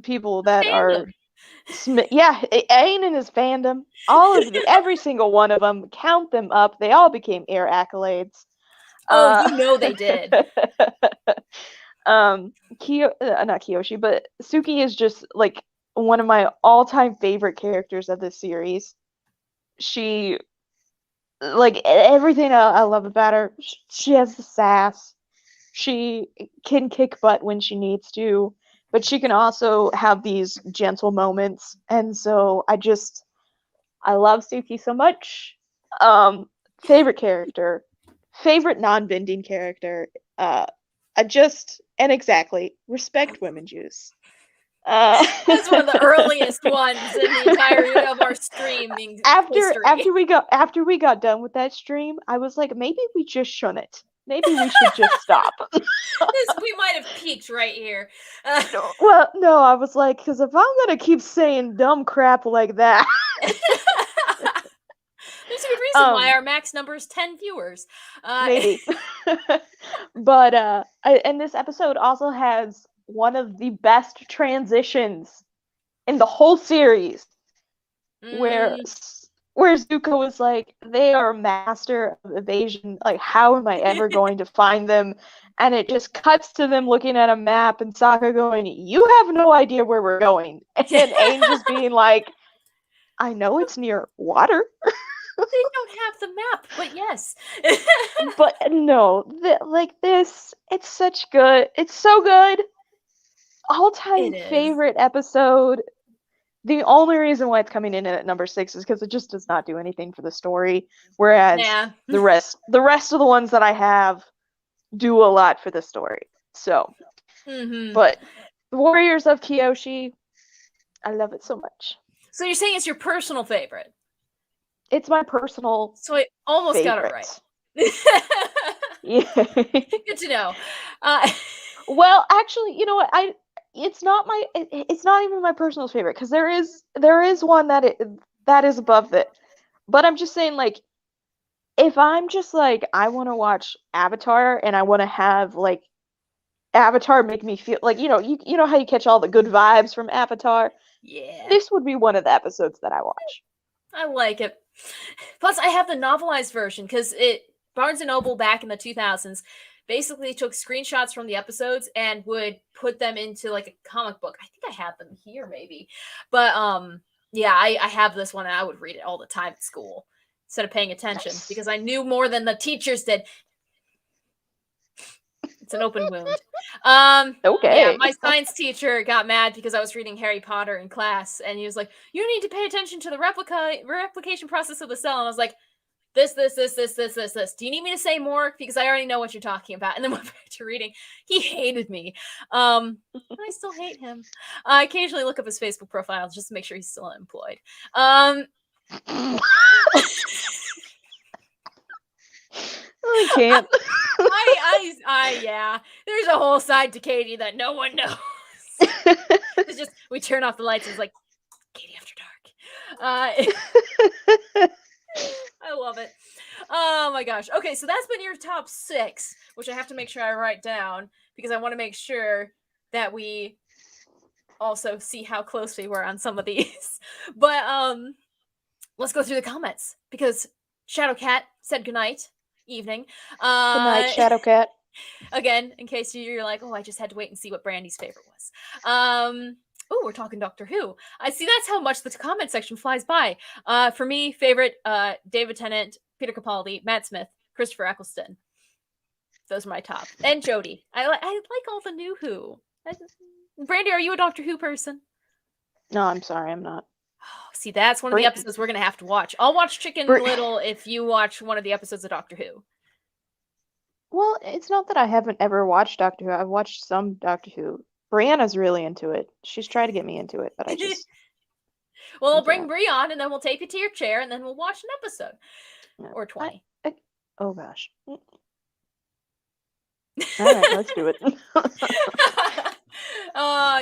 people that are Aang and his fandom, all of every single one of them, count them up, they all became air accolades. Oh, you know they did. Not Kyoshi, but Suki is just like one of my all-time favorite characters of this series. She, like, everything I love about her. She has the sass. She can kick butt when she needs to, but she can also have these gentle moments. And so I love Suki so much. Favorite character, favorite non-bending character. And exactly, respect women juice. That's one of the earliest ones in the entirety of our streaming history. After we got done with that stream, I was like, maybe we just shouldn't. Maybe we should just stop. We might have peaked right here. Well, no, I was like, because if I'm gonna keep saying dumb crap like that, there's a good reason why our max number is 10 viewers. Maybe. But and this episode also has one of the best transitions in the whole series, where Zuko was like, they are a master of evasion. Like, how am I ever going to find them? And it just cuts to them looking at a map and Sokka going, you have no idea where we're going. And Aang just being like, I know it's near water. They don't have the map, but yes. But no, this, it's such good. It's so good. All-time favorite episode. The only reason why it's coming in at number 6 is because it just does not do anything for the story, whereas the rest of the ones that I have do a lot for the story. So, but Warriors of Kyoshi, I love it so much. So you're saying it's your personal favorite? It's my personal. So I almost got it right. Yeah. Good to know. Well, actually, you know what? It's not even my personal favorite, because there is one that is above it. But I'm just saying, like, if I'm just like, I want to watch Avatar and I want to have like Avatar make me feel like, you know how you catch all the good vibes from Avatar? Yeah. This would be one of the episodes that I watch. I like it. Plus, I have the novelized version, because Barnes & Noble back in the 2000s basically took screenshots from the episodes and would put them into like a comic book. I think I have them here maybe. But yeah, I have this one and I would read it all the time at school instead of paying attention because I knew more than the teachers did. It's an open wound. Okay. Yeah, my science teacher got mad because I was reading Harry Potter in class, and he was like, "You need to pay attention to the replication process of the cell." And I was like, this. Do you need me to say more? Because I already know what you're talking about. And then went back to reading. He hated me. I still hate him. I occasionally look up his Facebook profile just to make sure he's still unemployed. I can't. Yeah. There's a whole side to Katie that no one knows. It's just, we turn off the lights and it's like, Katie After Dark. I love it. Oh my gosh. Okay, so that's been your top 6, which I have to make sure I write down because I want to make sure that we also see how close we were on some of these. But let's go through the comments because Shadowcat said goodnight. Evening. Good night, Shadowcat. Again, in case you're like, oh, I just had to wait and see what Brandy's favorite was. Oh, we're talking Doctor Who. I see that's how much the comment section flies by. For me, favorite, David Tennant, Peter Capaldi, Matt Smith, Christopher Eccleston. Those are my top. And Jodie. I like all the new Who. Brandy, are you a Doctor Who person? No, I'm sorry, I'm not. Oh, see, that's one of the episodes we're going to have to watch. I'll watch Chicken Little if you watch one of the episodes of Doctor Who. Well, it's not that I haven't ever watched Doctor Who. I've watched some Doctor Who. Brianna's really into it. She's tried to get me into it, but I just... Well, I'll bring Bri on, and then we'll tape you to your chair, and then we'll watch an episode. Yeah. Or 20. Oh, gosh. All right, let's do it.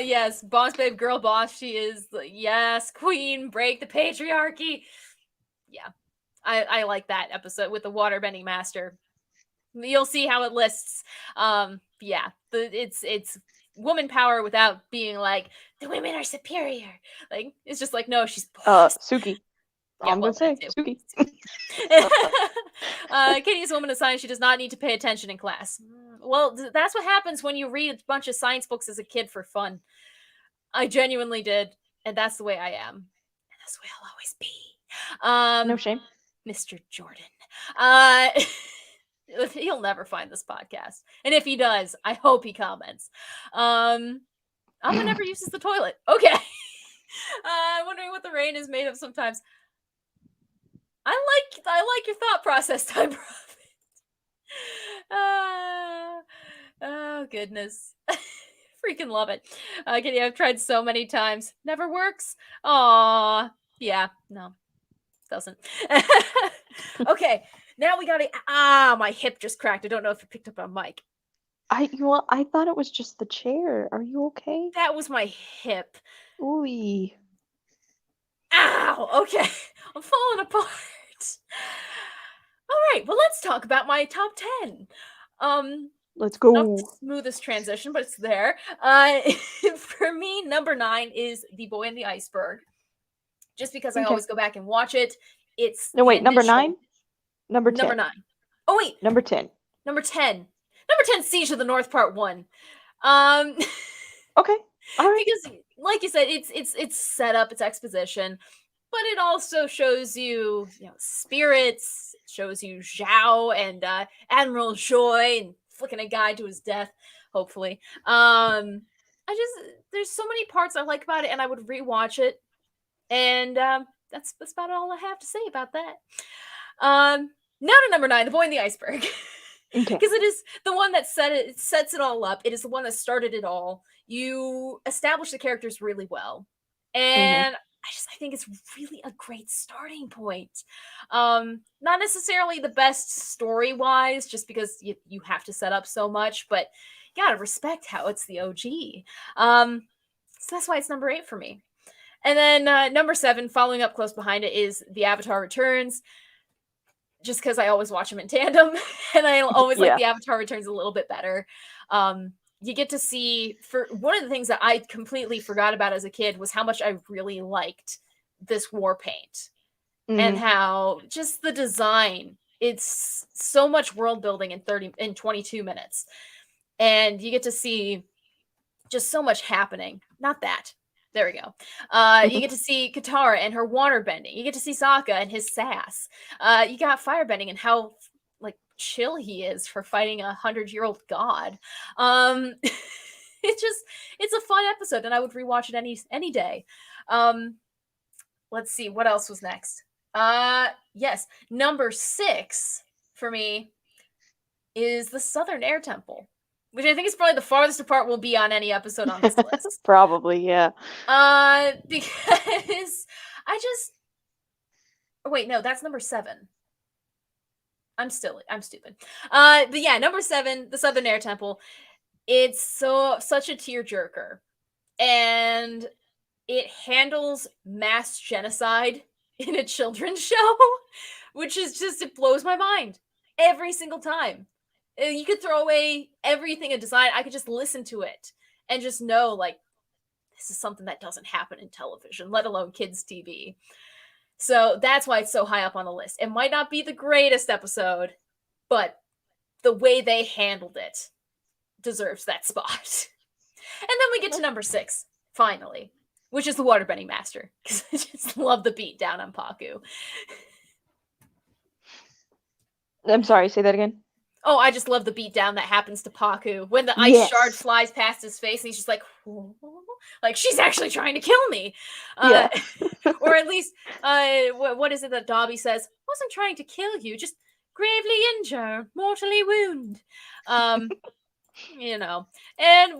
Yes, boss babe, girl boss. She is, yes, queen, break the patriarchy. Yeah, I like that episode with the waterbending master. You'll see how it lists. Yeah, it's woman power without being like the women are superior. Like it's just like no, she's boss. Suki. All I'm gonna say, spooky. Katie is a woman of science. She does not need to pay attention in class. Well, that's what happens when you read a bunch of science books as a kid for fun. I genuinely did, and that's the way I am. And that's the way I'll always be. No shame. Mr. Jordan. He'll never find this podcast. And if he does, I hope he comments. Alma never uses the toilet. Okay. Wondering what the rain is made of sometimes. I like your thought process, Time Prophet. Oh, goodness. Freaking love it. Kitty, I've tried so many times. Never works. Aw. Yeah, no. Doesn't. Okay, now we gotta... my hip just cracked. I don't know if you picked up on mic. I thought it was just the chair. Are you okay? That was my hip. Ooh. Ow! Okay, I'm falling apart. All right, well, let's talk about my top 10. Let's go. Not the smoothest transition, but it's there. For me, number 9 is The Boy in the Iceberg. Just because I always go back and watch it. It's no wait, number 9? Number 10. Number 9. Oh wait. Number 10. Number 10. Number 10, Siege of the North Part 1. Okay. All right. Because like you said, it's set up, it's exposition, but it also shows you, spirits, it shows you Zhao and Admiral Joy and flicking a guy to his death, hopefully. There's so many parts I like about it, and I would rewatch it. And that's about all I have to say about that. Now to number 9, The Boy in the Iceberg. Because it is the one that sets it all up. It is the one that started it all. You establish the characters really well. And I think it's really a great starting point. Not necessarily the best story-wise, just because you have to set up so much, but you gotta respect how it's the OG. So that's why it's number 8 for me. And then number 7, following up close behind it, is The Avatar Returns. Just because I always watch them in tandem, and I always like The Avatar Returns a little bit better. You get to see, for one of the things that I completely forgot about as a kid was how much I really liked this war paint, and how just the design. It's so much world building in 22 minutes, and you get to see just so much happening. Not that. There we go. You get to see Katara and her water bending. You get to see Sokka and his sass. You got firebending and how chill he is for fighting a 100-year-old god. It's a fun episode, and I would rewatch it any day. Let's see what else was next. Yes, number 6 for me is the Southern Air Temple, which I think is probably the farthest apart we'll be on any episode on this list. Probably, yeah. Because wait, no, that's number 7. I'm stupid. But yeah, number 7, the Southern Air Temple. It's such a tearjerker, and it handles mass genocide in a children's show, which is it blows my mind every single time. You could throw away everything in design. I could just listen to it and just know, this is something that doesn't happen in television, let alone kids' TV. So that's why it's so high up on the list. It might not be the greatest episode, but the way they handled it deserves that spot. And then we get to number 6, finally, which is the Waterbending Master, because I just love the beat down on Paku. I'm sorry, say that again. Oh, I just love the beatdown that happens to Paku when the ice shard flies past his face, and he's just like she's actually trying to kill me. Or at least, what is it that Dobby says? Wasn't trying to kill you, just gravely injure, mortally wound. And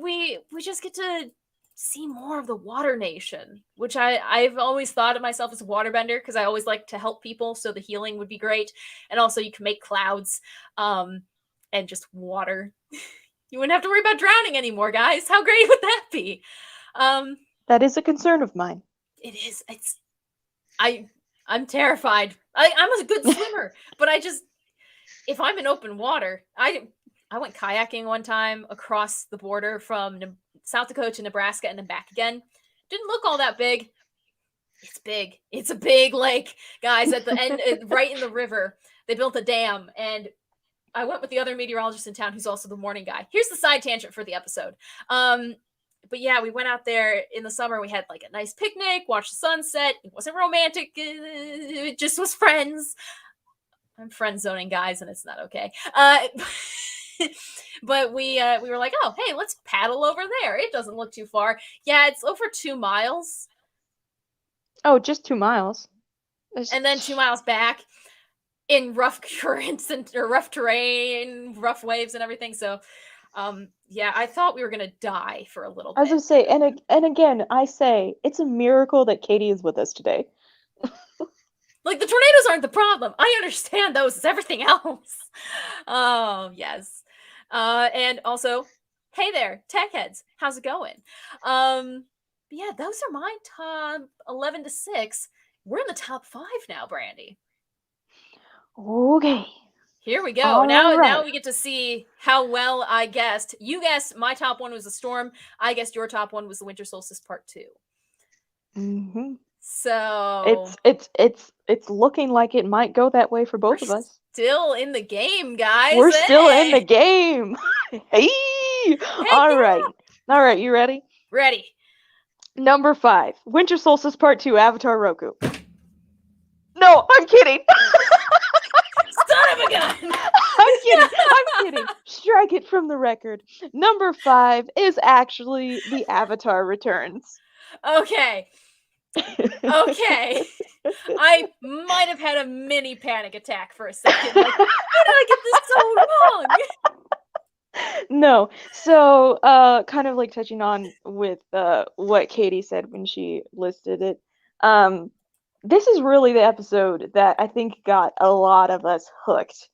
we just get to see more of the Water Nation, which I've always thought of myself as a waterbender because I always like to help people, so the healing would be great. And also you can make clouds and just water. You wouldn't have to worry about drowning anymore, guys. How great would that be? That is a concern of mine. It is. I'm terrified. I'm a good swimmer, but if I'm in open water, I went kayaking one time across the border from South Dakota to Nebraska and then back again. Didn't look all that big. It's big. It's a big lake, guys. At the end, right in the river, they built a dam, and I went with the other meteorologist in town, who's also the morning guy. Here's the side tangent for the episode. But yeah, we went out there in the summer. We had like a nice picnic, watched the sunset. It wasn't romantic. It just was friends. I'm friend zoning guys, and it's not okay. But we were like, oh, hey, let's paddle over there. It doesn't look too far. Yeah, it's over 2 miles. Oh, just 2 miles. And then 2 miles back in rough currents or rough terrain, rough waves and everything. So, yeah, I thought we were going to die for a little bit. I was going to say, and again, I say, it's a miracle that Katie is with us today. Like, the tornadoes aren't the problem. I understand those. It's everything else. Oh, yes. And also, hey there, tech heads. How's it going? Yeah, those are my top 11 to 6. We're in the top 5 now, Brandi. Okay. Here we go. Now we get to see how well I guessed. You guessed my top 1 was the storm. I guessed your top 1 was the winter solstice part 2. Mm-hmm. So it's looking like it might go that way for both of us. Still in the game, guys. We're still in the game. Hey! All right, you ready? Ready. Number 5, Winter Solstice Part 2, Avatar Roku. No, I'm kidding. Son of a gun. I'm kidding. Strike it from the record. Number 5 is actually The Avatar Returns. Okay. I might have had a mini panic attack for a second. Like, how did I get this so wrong? No. So, kind of like touching on with what Katie said when she listed it. This is really the episode that I think got a lot of us hooked.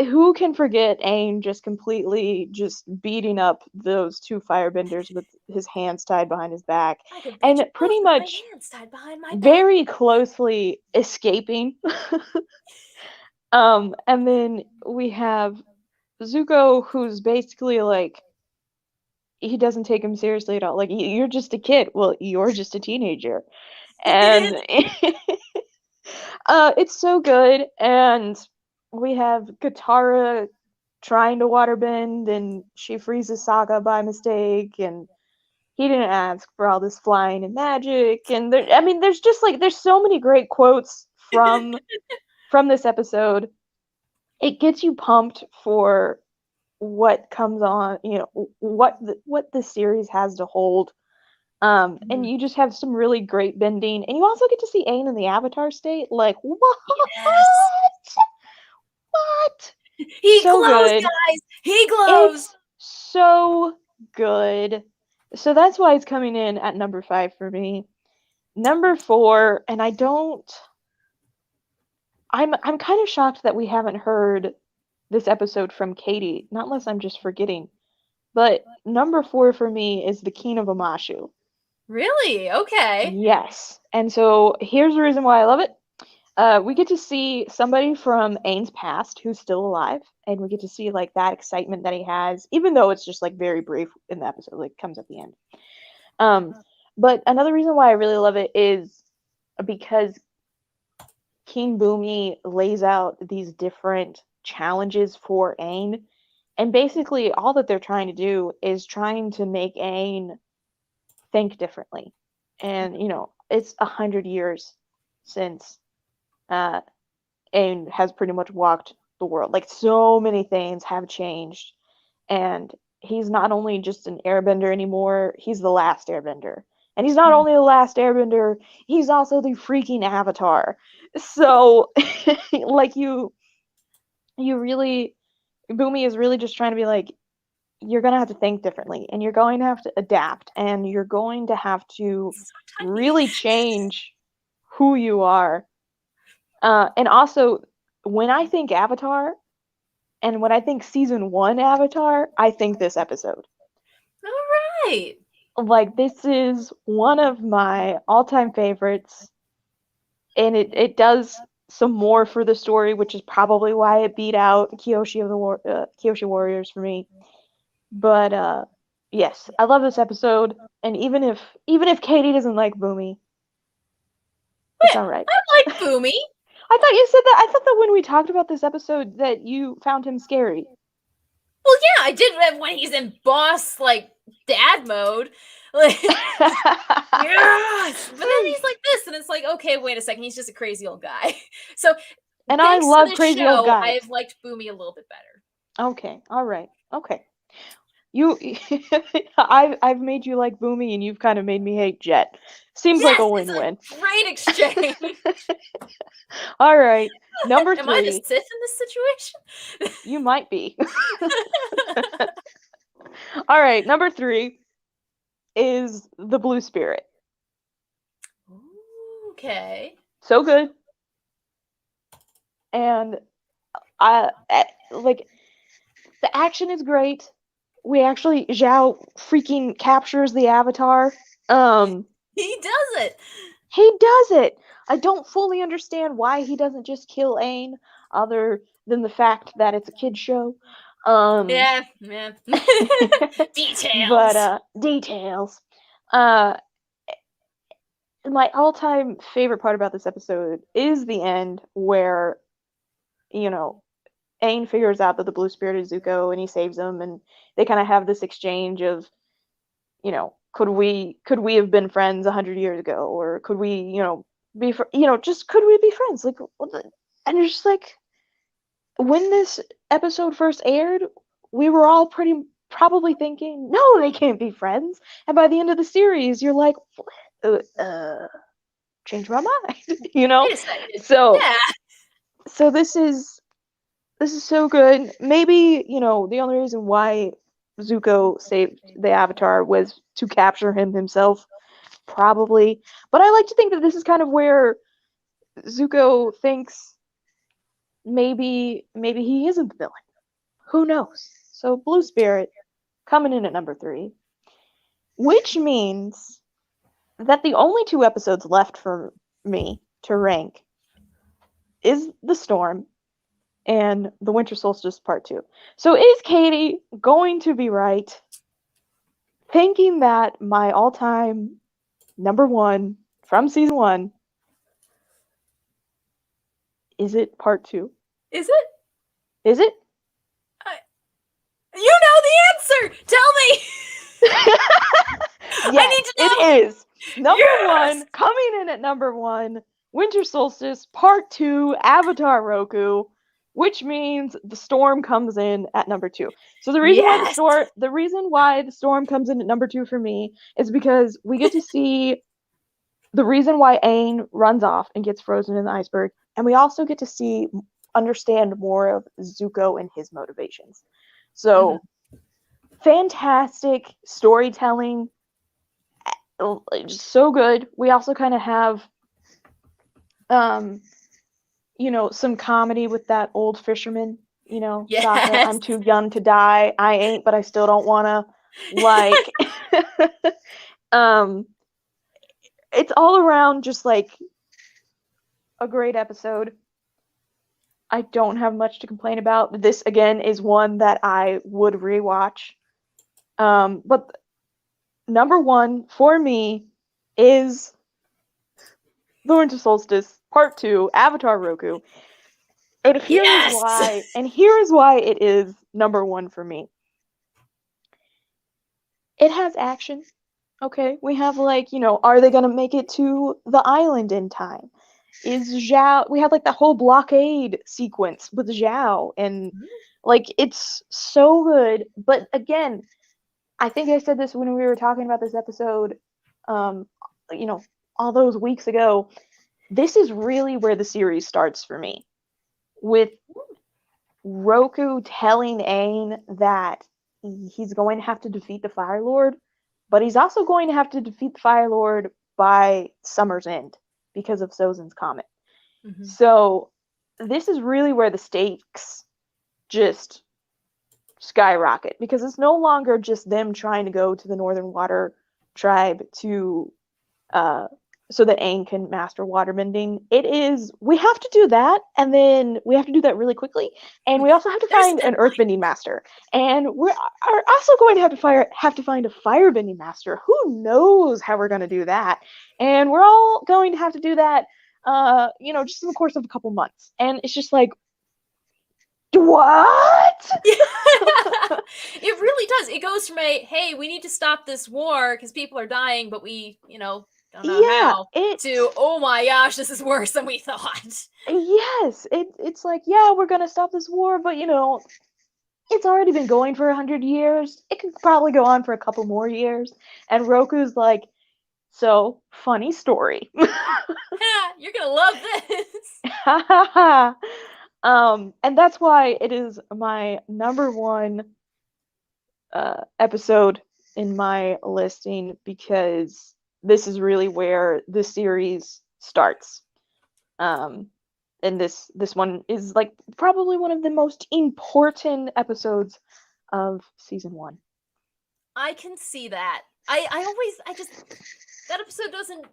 Who can forget Aang just completely just beating up those 2 firebenders with his hands tied behind his back, and pretty much very closely escaping. And then we have Zuko, who's basically like, he doesn't take him seriously at all. Like, you're just a kid. Well, you're just a teenager. And it's so good. And we have Katara trying to waterbend, and she freezes Sokka by mistake, and he didn't ask for all this flying and magic. And there's just like, there's so many great quotes from this episode. It gets you pumped for what comes on, what the series has to hold. And you just have some really great bending, and you also get to see Aang in the Avatar state. Like, what? Yes. What? He so glows, good. Guys. He glows. It's so good. So that's why it's coming in at number 5 for me. Number 4, and I'm kind of shocked that we haven't heard this episode from Katie, not unless I'm just forgetting. But number 4 for me is the King of Amashu. Really? Okay. Yes. And so here's the reason why I love it. We get to see somebody from Aang's past who's still alive, and we get to see like that excitement that he has, even though it's just like very brief in the episode, like comes at the end. But another reason why I really love it is because King Bumi lays out these different challenges for Aang, and basically all that they're trying to do is trying to make Aang think differently. And it's 100 years since Aang has pretty much walked the world. Like, so many things have changed, and he's not only just an airbender anymore, he's the last airbender. And he's not only the last airbender, he's also the freaking Avatar. So like, you really, Bumi is really just trying to be like, you're going to have to think differently, and you're going to have to adapt, and you're going to have to really change who you are. And also, when I think Avatar, and when I think season 1 Avatar, I think this episode. All right. Like, this is one of my all-time favorites, and it does some more for the story, which is probably why it beat out Kyoshi Warriors for me. But Yes, I love this episode, and even if Katie doesn't like Boomy, it's all right. I like Boomy. I thought you said that. I thought that when we talked about this episode that you found him scary. Well, yeah, I did when he's in boss like dad mode. Like, yes, but then he's like this, and it's like, okay, wait a second, he's just a crazy old guy. So, And I thanks to love this crazy show, old guys. I've liked Boomy a little bit better. Okay, all right, okay. You, I've made you like Boomy, and you've kind of made me hate Jet. Seems like Yes, a win-win. it's a great exchange. All right, number Am I the 3. Sith in this situation? You might be. All right, number 3 is the Blue Spirit. Okay. So good. And like, the action is great. We actually, Zhao freaking captures the Avatar. He does it. He does it. I don't fully understand why he doesn't just kill Aang, other than the fact that it's a kid's show. Yeah. Details. But details. My all-time favorite part about this episode is the end, where, you know, Aang figures out that the Blue Spirit is Zuko, and he saves him, and they kind of have this exchange of, you know, could we have been friends 100 years ago, or could we, be just could we be friends? Like, and you're just like, when this episode first aired, we were all probably thinking, no, they can't be friends. And by the end of the series, you're like, change my mind, Wait a second. So, yeah. So this is so good. Maybe, the only reason why Zuko saved the Avatar was to capture him himself, probably. But I like to think that this is kind of where Zuko thinks maybe he isn't the villain. Who knows? So Blue Spirit coming in at number 3, which means that the only 2 episodes left for me to rank is The Storm and The Winter Solstice Part 2. So is Katie going to be right, thinking that my all-time number 1 from season 1, is it Part 2? Is it? Is it? You know the answer! Tell me! Yes, I need to know! It is. Number Yes! 1, coming in at number 1, Winter Solstice Part 2, Avatar Roku, which means The Storm comes in at number 2. So the reason why the Storm comes in at number 2 for me is because we get to see the reason why Aang runs off and gets frozen in the iceberg, and we also get to understand more of Zuko and his motivations. So, fantastic storytelling, just so good. We also kind of have, some comedy with that old fisherman, Yes. Sokka, I'm too young to die. I ain't, but I still don't wanna. Like, it's all around just like a great episode. I don't have much to complain about. This again is one that I would rewatch. But number 1 for me is The Winter Solstice Part 2, Avatar Roku. And here is why it is number 1 for me. It has action. Okay, we have are they gonna make it to the island in time? Is Zhao, we have the whole blockade sequence with Zhao, and it's so good. But again, I think I said this when we were talking about this episode, all those weeks ago. This is really where the series starts for me, with Roku telling Aang that he's going to have to defeat the Fire Lord, but he's also going to have to defeat the Fire Lord by Summer's End because of Sozin's comet. So this is really where the stakes just skyrocket, because it's no longer just them trying to go to the Northern Water tribe to so that Aang can master waterbending. We have to do that, and then we have to do that really quickly, and we also have to find an earthbending master, and we are also going to have to find a firebending master. Who knows how we're going to do that? And we're all going to have to do that, just in the course of a couple months. And it's just like, what? It really does. It goes from hey, we need to stop this war because people are dying, but we, don't know how, to, oh my gosh, this is worse than we thought. Yes, it's like, yeah, we're gonna stop this war, but it's already been going for 100 years. It could probably go on for a couple more years. And Roku's like, so, funny story. You're gonna love this. And that's why it is my number one episode in my listing, because this is really where the series starts. And this one is like probably one of the most important episodes of season 1. I can see that. That episode doesn't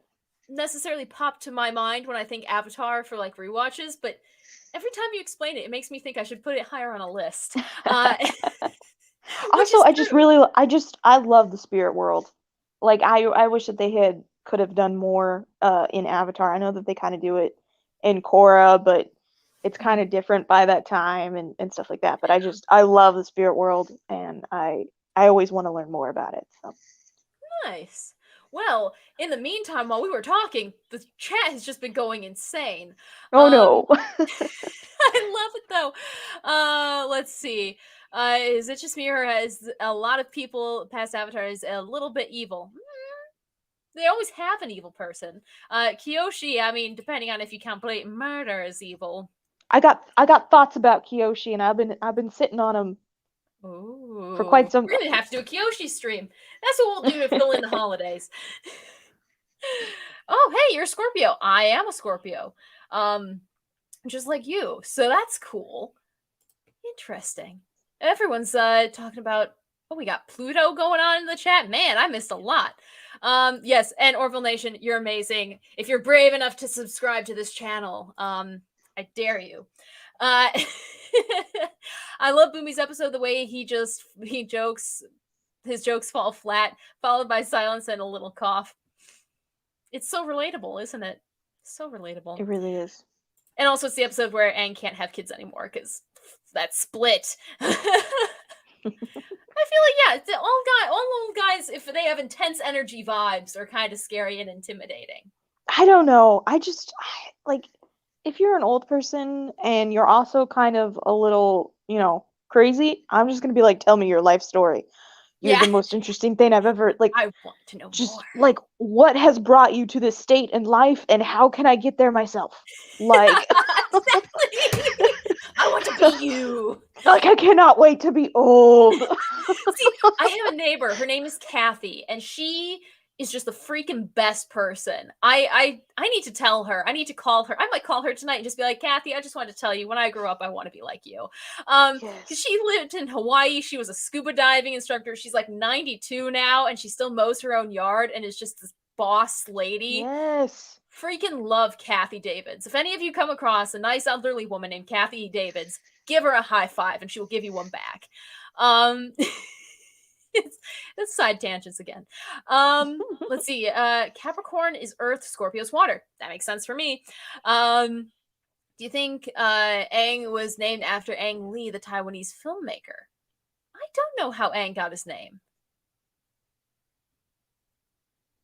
necessarily pop to my mind when I think Avatar for like rewatches, but every time you explain it, it makes me think I should put it higher on a list. Also, I love the spirit world. Like, I wish that they could have done more in Avatar. I know that they kind of do it in Korra, but it's kind of different by that time and stuff like that. But I love the spirit world, and I always want to learn more about it. So nice. Well, in the meantime, while we were talking, the chat has just been going insane. Oh no. I love it though. Let's see. Is it just me, or has a lot of people past Avatar is a little bit evil? They always have an evil person. Kyoshi, I mean, depending on if you count blatant murder as evil. I got thoughts about Kyoshi, and I've been sitting on them for quite some. We're gonna have to do a Kyoshi stream. That's what we'll do to fill in the holidays. Oh, hey, you're a Scorpio. I am a Scorpio. Just like you. So that's cool. Interesting. Everyone's talking about. Oh, we got Pluto going on in the chat. Man, I missed a lot. Yes, and Orville Nation, you're amazing. If you're brave enough to subscribe to this channel, I dare you. I love Boomy's episode, the way he jokes, his jokes fall flat, followed by silence and a little cough. It's so relatable, isn't it? So relatable. It really is. And also it's the episode where Aang can't have kids anymore because that split. I feel like, yeah, all little guys, if they have intense energy vibes, are kind of scary and intimidating. I don't know. Like, if you're an old person and you're also kind of a little, crazy, I'm just gonna be like, tell me your life story. You're the most interesting thing I've ever, like, I want to know just, more. Like, what has brought you to this state in life, and how can I get there myself? Like, exactly. I want to be you. Like, I cannot wait to be old. See, I have a neighbor. Her name is Kathy, and she is just the freaking best person. I need to tell her. I need to call her. I might call her tonight and just be like, Kathy, I just wanted to tell you, when I grow up, I want to be like you. Because she lived in Hawaii. She was a scuba diving instructor. She's like 92 now, and she still mows her own yard and is just this boss lady. Yes. Freaking love Kathy Davids. If any of you come across a nice elderly woman named Kathy Davids, give her a high five and she will give you one back. It's side tangents again. Let's see. Capricorn is Earth, Scorpio's water. That makes sense for me. Do you think Aang was named after Ang Lee, the Taiwanese filmmaker? I don't know how Aang got his name.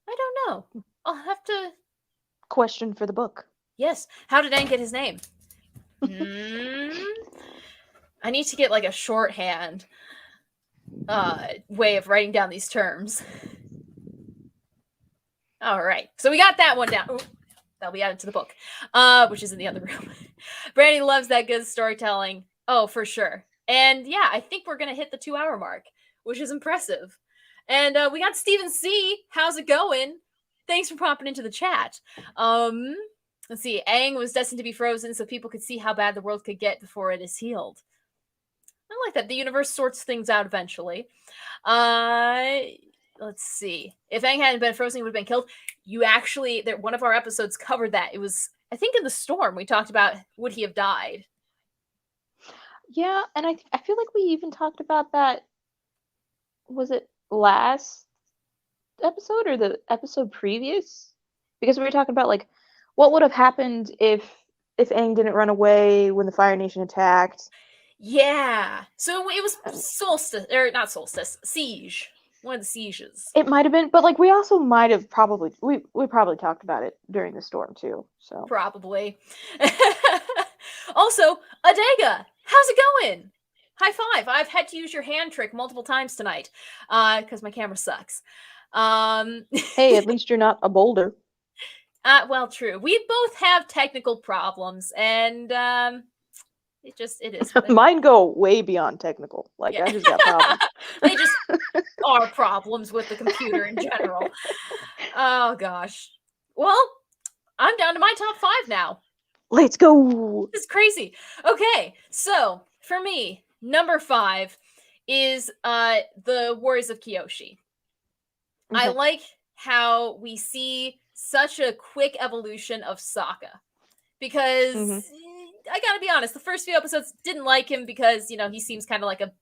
I don't know. I'll have to... Question for the book. Yes. How did Aang get his name? I need to get like a shorthand way of writing down these terms. All right. So we got that one down. Ooh, that'll be added to the book, which is in the other room. Brandi loves that good storytelling. Oh, for sure. And yeah, I think we're going to hit the 2-hour mark, which is impressive. And we got Stephen C. How's it going? Thanks for popping into the chat. Let's see. Aang was destined to be frozen so people could see how bad the world could get before it is healed. I like that. The universe sorts things out eventually. Let's see. If Aang hadn't been frozen, he would have been killed. you actually, one of our episodes covered that. It was, I think, in the storm, we talked about would he have died? Yeah, and I feel like we even talked about that. Was it last episode or the episode previous? Because we were talking about like what would have happened if Aang didn't run away when the Fire Nation attacked. Yeah. So it was Solstice, or not Solstice, Siege. One of the sieges. It might have been, but like we also might have probably we probably talked about it during the storm too. So probably. Also, Adega, how's it going? High five. I've had to use your hand trick multiple times tonight because my camera sucks. Hey, at least you're not a boulder. Well, true. We both have technical problems, and it is. Mine go way beyond technical. Like, yeah. I just got problems. They just are problems with the computer in general. Oh, gosh. Well, I'm down to my top 5 now. Let's go. This is crazy. Okay, so for me, number 5 is the Warriors of Kyoshi. Mm-hmm. I like how we see such a quick evolution of Sokka. Because, I gotta be honest, the first few episodes didn't like him because, he seems kind of like a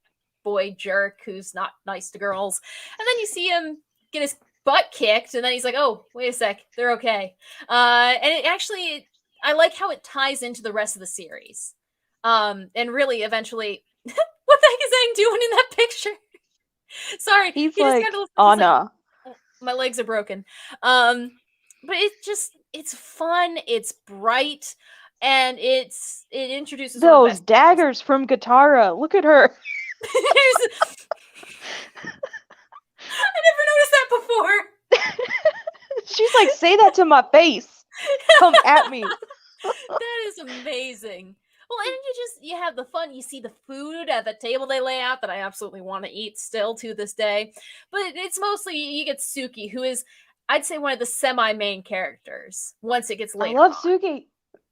boy jerk who's not nice to girls. And then you see him get his butt kicked, and then he's like, oh, wait a sec, they're okay. And it actually, I like how it ties into the rest of the series. And really, eventually, what the heck is Aang doing in that picture? Sorry. He's like, Anna. Like, my legs are broken. But it's fun, it's bright, and it introduces those daggers from Katara. Look at her. I never noticed that before. She's like, say that to my face. Come at me. That is amazing. Well, and you have the fun. You see the food at the table they lay out that I absolutely want to eat still to this day. But it's mostly, you get Suki, who is, I'd say, one of the semi-main characters once it gets later. I love Suki.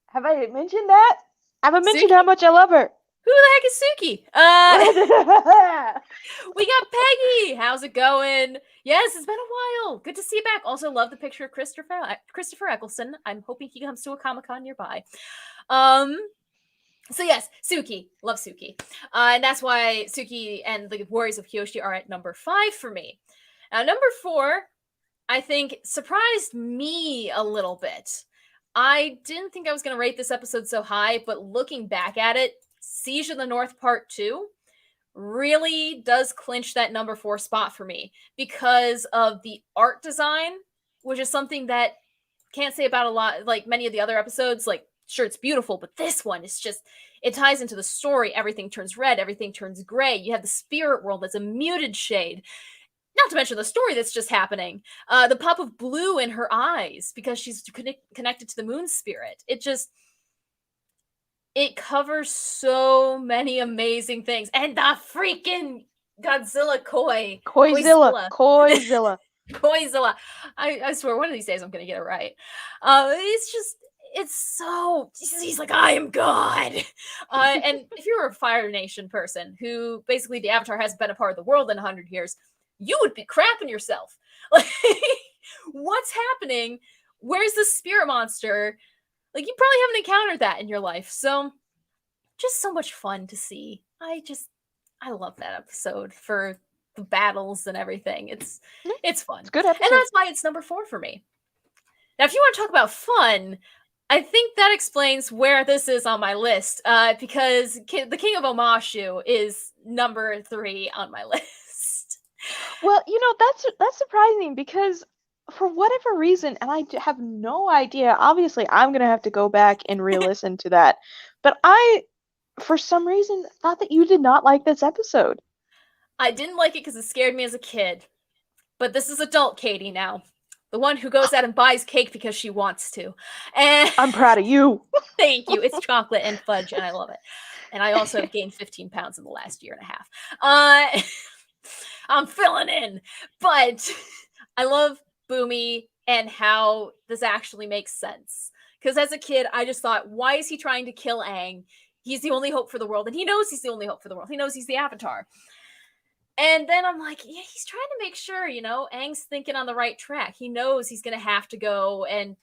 Have I mentioned that? I haven't mentioned how much I love her. Who the heck is Suki? We got Peggy. How's it going? Yes, it's been a while. Good to see you back. Also, love the picture of Christopher Eccleston. I'm hoping he comes to a Comic-Con nearby. So yes, Suki. Love Suki. And that's why Suki and the Warriors of Kyoshi are at number 5 for me. Now, number 4, I think, surprised me a little bit. I didn't think I was going to rate this episode so high, but looking back at it, Siege of the North Part 2 really does clinch that number 4 spot for me because of the art design, which is something that can't say about a lot, like many of the other episodes. Like, sure, it's beautiful, but this one is just, it ties into the story. Everything turns red, everything turns gray. You have the spirit world that's a muted shade. Not to mention the story that's just happening. The pop of blue in her eyes because she's connected to the moon spirit. It covers so many amazing things. And the freaking Godzilla Koi. Koizilla. Koizilla. I swear, one of these days I'm going to get it right. It's so, he's like, I am God. And if you're a Fire Nation person who basically the Avatar hasn't been a part of the world in 100 years, you would be crapping yourself. Like, what's happening? Where's the spirit monster? Like, you probably haven't encountered that in your life. So, just so much fun to see. I love that episode for the battles and everything. It's fun. It's a good episode. And that's why it's number 4 for me. Now, if you want to talk about fun, I think that explains where this is on my list. Because the King of Omashu is number 3 on my list. Well, that's surprising because for whatever reason, and I have no idea, obviously I'm going to have to go back and re-listen to that, but I, for some reason, thought that you did not like this episode. I didn't like it because it scared me as a kid, but this is adult Katie now. The one who goes out and buys cake because she wants to. And I'm proud of you. Thank you. It's chocolate and fudge, and I love it. And I also have gained 15 pounds in the last year and a half. I'm filling in, but I love Boomy and how this actually makes sense. Because as a kid, I just thought, why is he trying to kill Aang? He's the only hope for the world, and he knows he's the only hope for the world. He knows he's the Avatar. And then I'm like, yeah, he's trying to make sure, Aang's thinking on the right track. He knows he's going to have to go and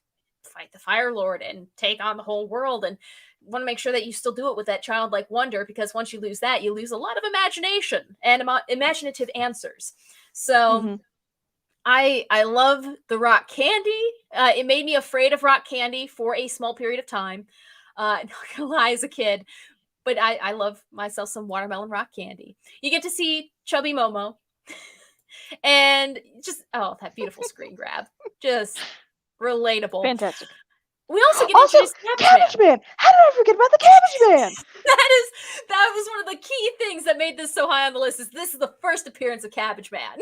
fight the Fire Lord and take on the whole world, and want to make sure that you still do it with that childlike wonder, because once you lose that, you lose a lot of imagination and imaginative answers. So I love the rock candy. It made me afraid of rock candy for a small period of time. Not gonna lie, as a kid, but I love myself some watermelon rock candy. You get to see chubby Momo, and just that beautiful screen grab, just relatable. Fantastic. We also get introduced to Cabbage Man. How did I forget about the Cabbage Man? that was one of the key things that made this so high on the list. This is the first appearance of Cabbage Man.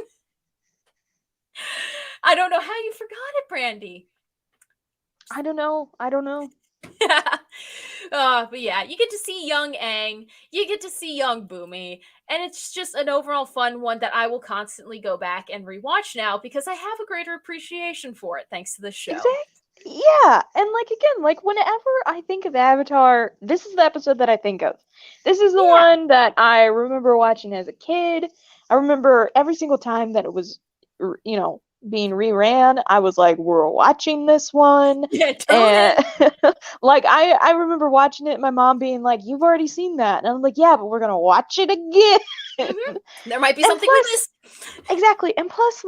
I don't know how you forgot it, Brandi. I don't know. But yeah, you get to see young Aang, you get to see young Boomy, and it's just an overall fun one that I will constantly go back and rewatch now, because I have a greater appreciation for it thanks to this show. Exactly. Yeah, and again, whenever I think of Avatar, this is the episode that I think of. This is the one that I remember watching as a kid. I remember every single time that it was, being reran, I was like, we're watching this one. Yeah, totally. And I remember watching it, and my mom being like, you've already seen that. And I'm like, yeah, but we're gonna watch it again. Mm-hmm. There might be something with this. Exactly. And plus,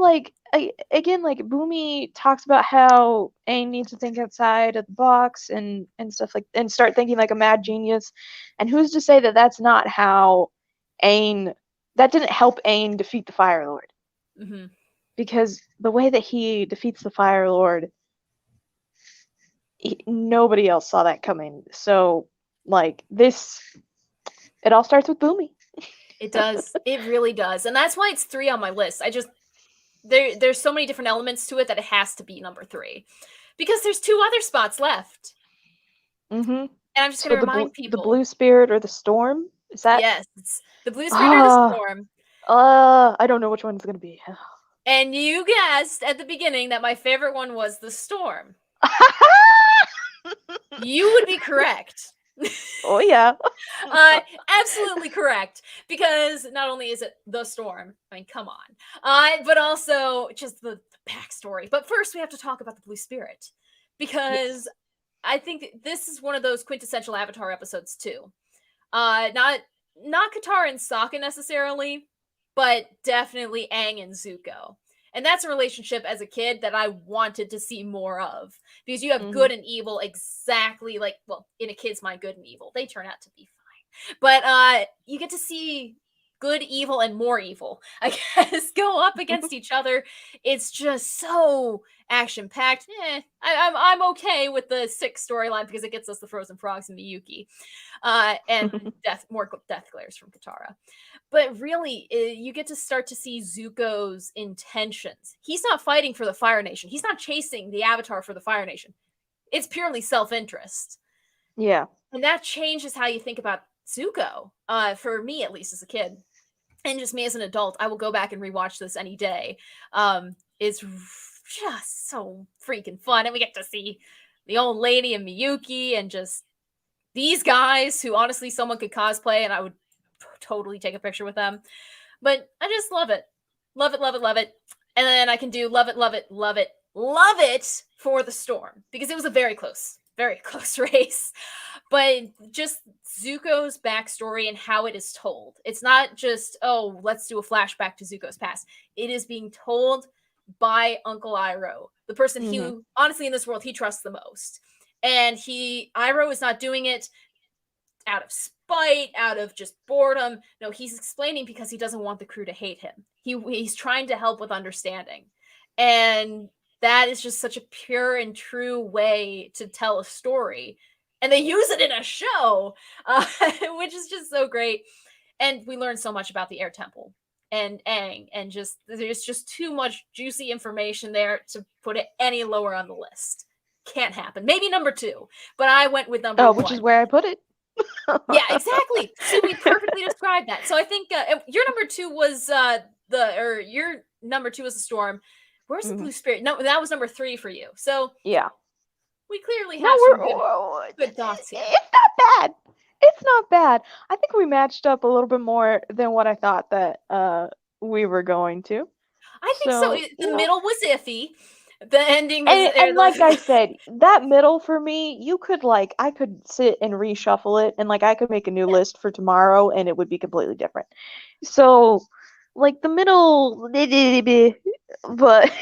again, Boomy talks about how Aang needs to think outside of the box and stuff, and start thinking like a mad genius. And who's to say that that's not how that didn't help Aang defeat the Fire Lord? Mm-hmm. Because the way that he defeats the Fire Lord, nobody else saw that coming. So, it all starts with Boomy. It does. It really does. And that's why it's 3 on my list. There's so many different elements to it that it has to be number 3. Because there's 2 other spots left. Mm-hmm. And I'm just going to remind people. The Blue Spirit or the Storm? Is that? Yes. It's the Blue Spirit or the Storm. I don't know which one it's going to be. And you guessed at the beginning that my favorite one was the Storm. You would be correct. Oh, yeah. Absolutely correct. Because not only is it the Storm, I mean, come on, but also just the backstory. But first, we have to talk about the Blue Spirit, because I think this is one of those quintessential Avatar episodes too. Not Katara and Sokka necessarily, but definitely Aang and Zuko. And that's a relationship as a kid that I wanted to see more of, because you have good and evil exactly in a kid's mind, good and evil. They turn out to be fine. But you get to see good, evil, and more evil, I guess, go up against each other. It's just so action-packed. I'm okay with the 6 storyline, because it gets us the frozen frogs and Miyuki. And more death glares from Katara. But really, you get to start to see Zuko's intentions. He's not fighting for the Fire Nation. He's not chasing the Avatar for the Fire Nation. It's purely self-interest. Yeah. And that changes how you think about Zuko, for me, at least as a kid. And just me as an adult, I will go back and rewatch this any day. It's just so freaking fun. And we get to see the old lady and Miyuki and just these guys who honestly someone could cosplay, and I would totally take a picture with them. But I just love it. Love it, love it, love it. And then I can do love it, love it, love it, love it for the Storm, because it was a very close race. But just Zuko's backstory and how it is told. It's not just, let's do a flashback to Zuko's past. It is being told by Uncle Iroh, the person who, honestly, in this world, he trusts the most. And Iroh is not doing it out of spite, out of just boredom. No, he's explaining because he doesn't want the crew to hate him. He's trying to help with understanding. And that is just such a pure and true way to tell a story. And they use it in a show, which is just so great. And we learn so much about the Air Temple and Aang, and just there's just too much juicy information there to put it any lower on the list. Can't happen. Maybe number 2, but I went with number 1. Which is where I put it. Yeah, exactly. So we perfectly described that. So I think your number 2 was your number 2 was the Storm. Where's the Blue Spirit? No, that was number 3 for you. So yeah, we clearly have some good thoughts here. It's not bad. It's not bad. I think we matched up a little bit more than what I thought that we were going to. I think so. So, The middle was iffy. The ending was... and like I said, that middle for me, you could I could sit and reshuffle it, and I could make a new list for tomorrow, and it would be completely different. So, the middle, but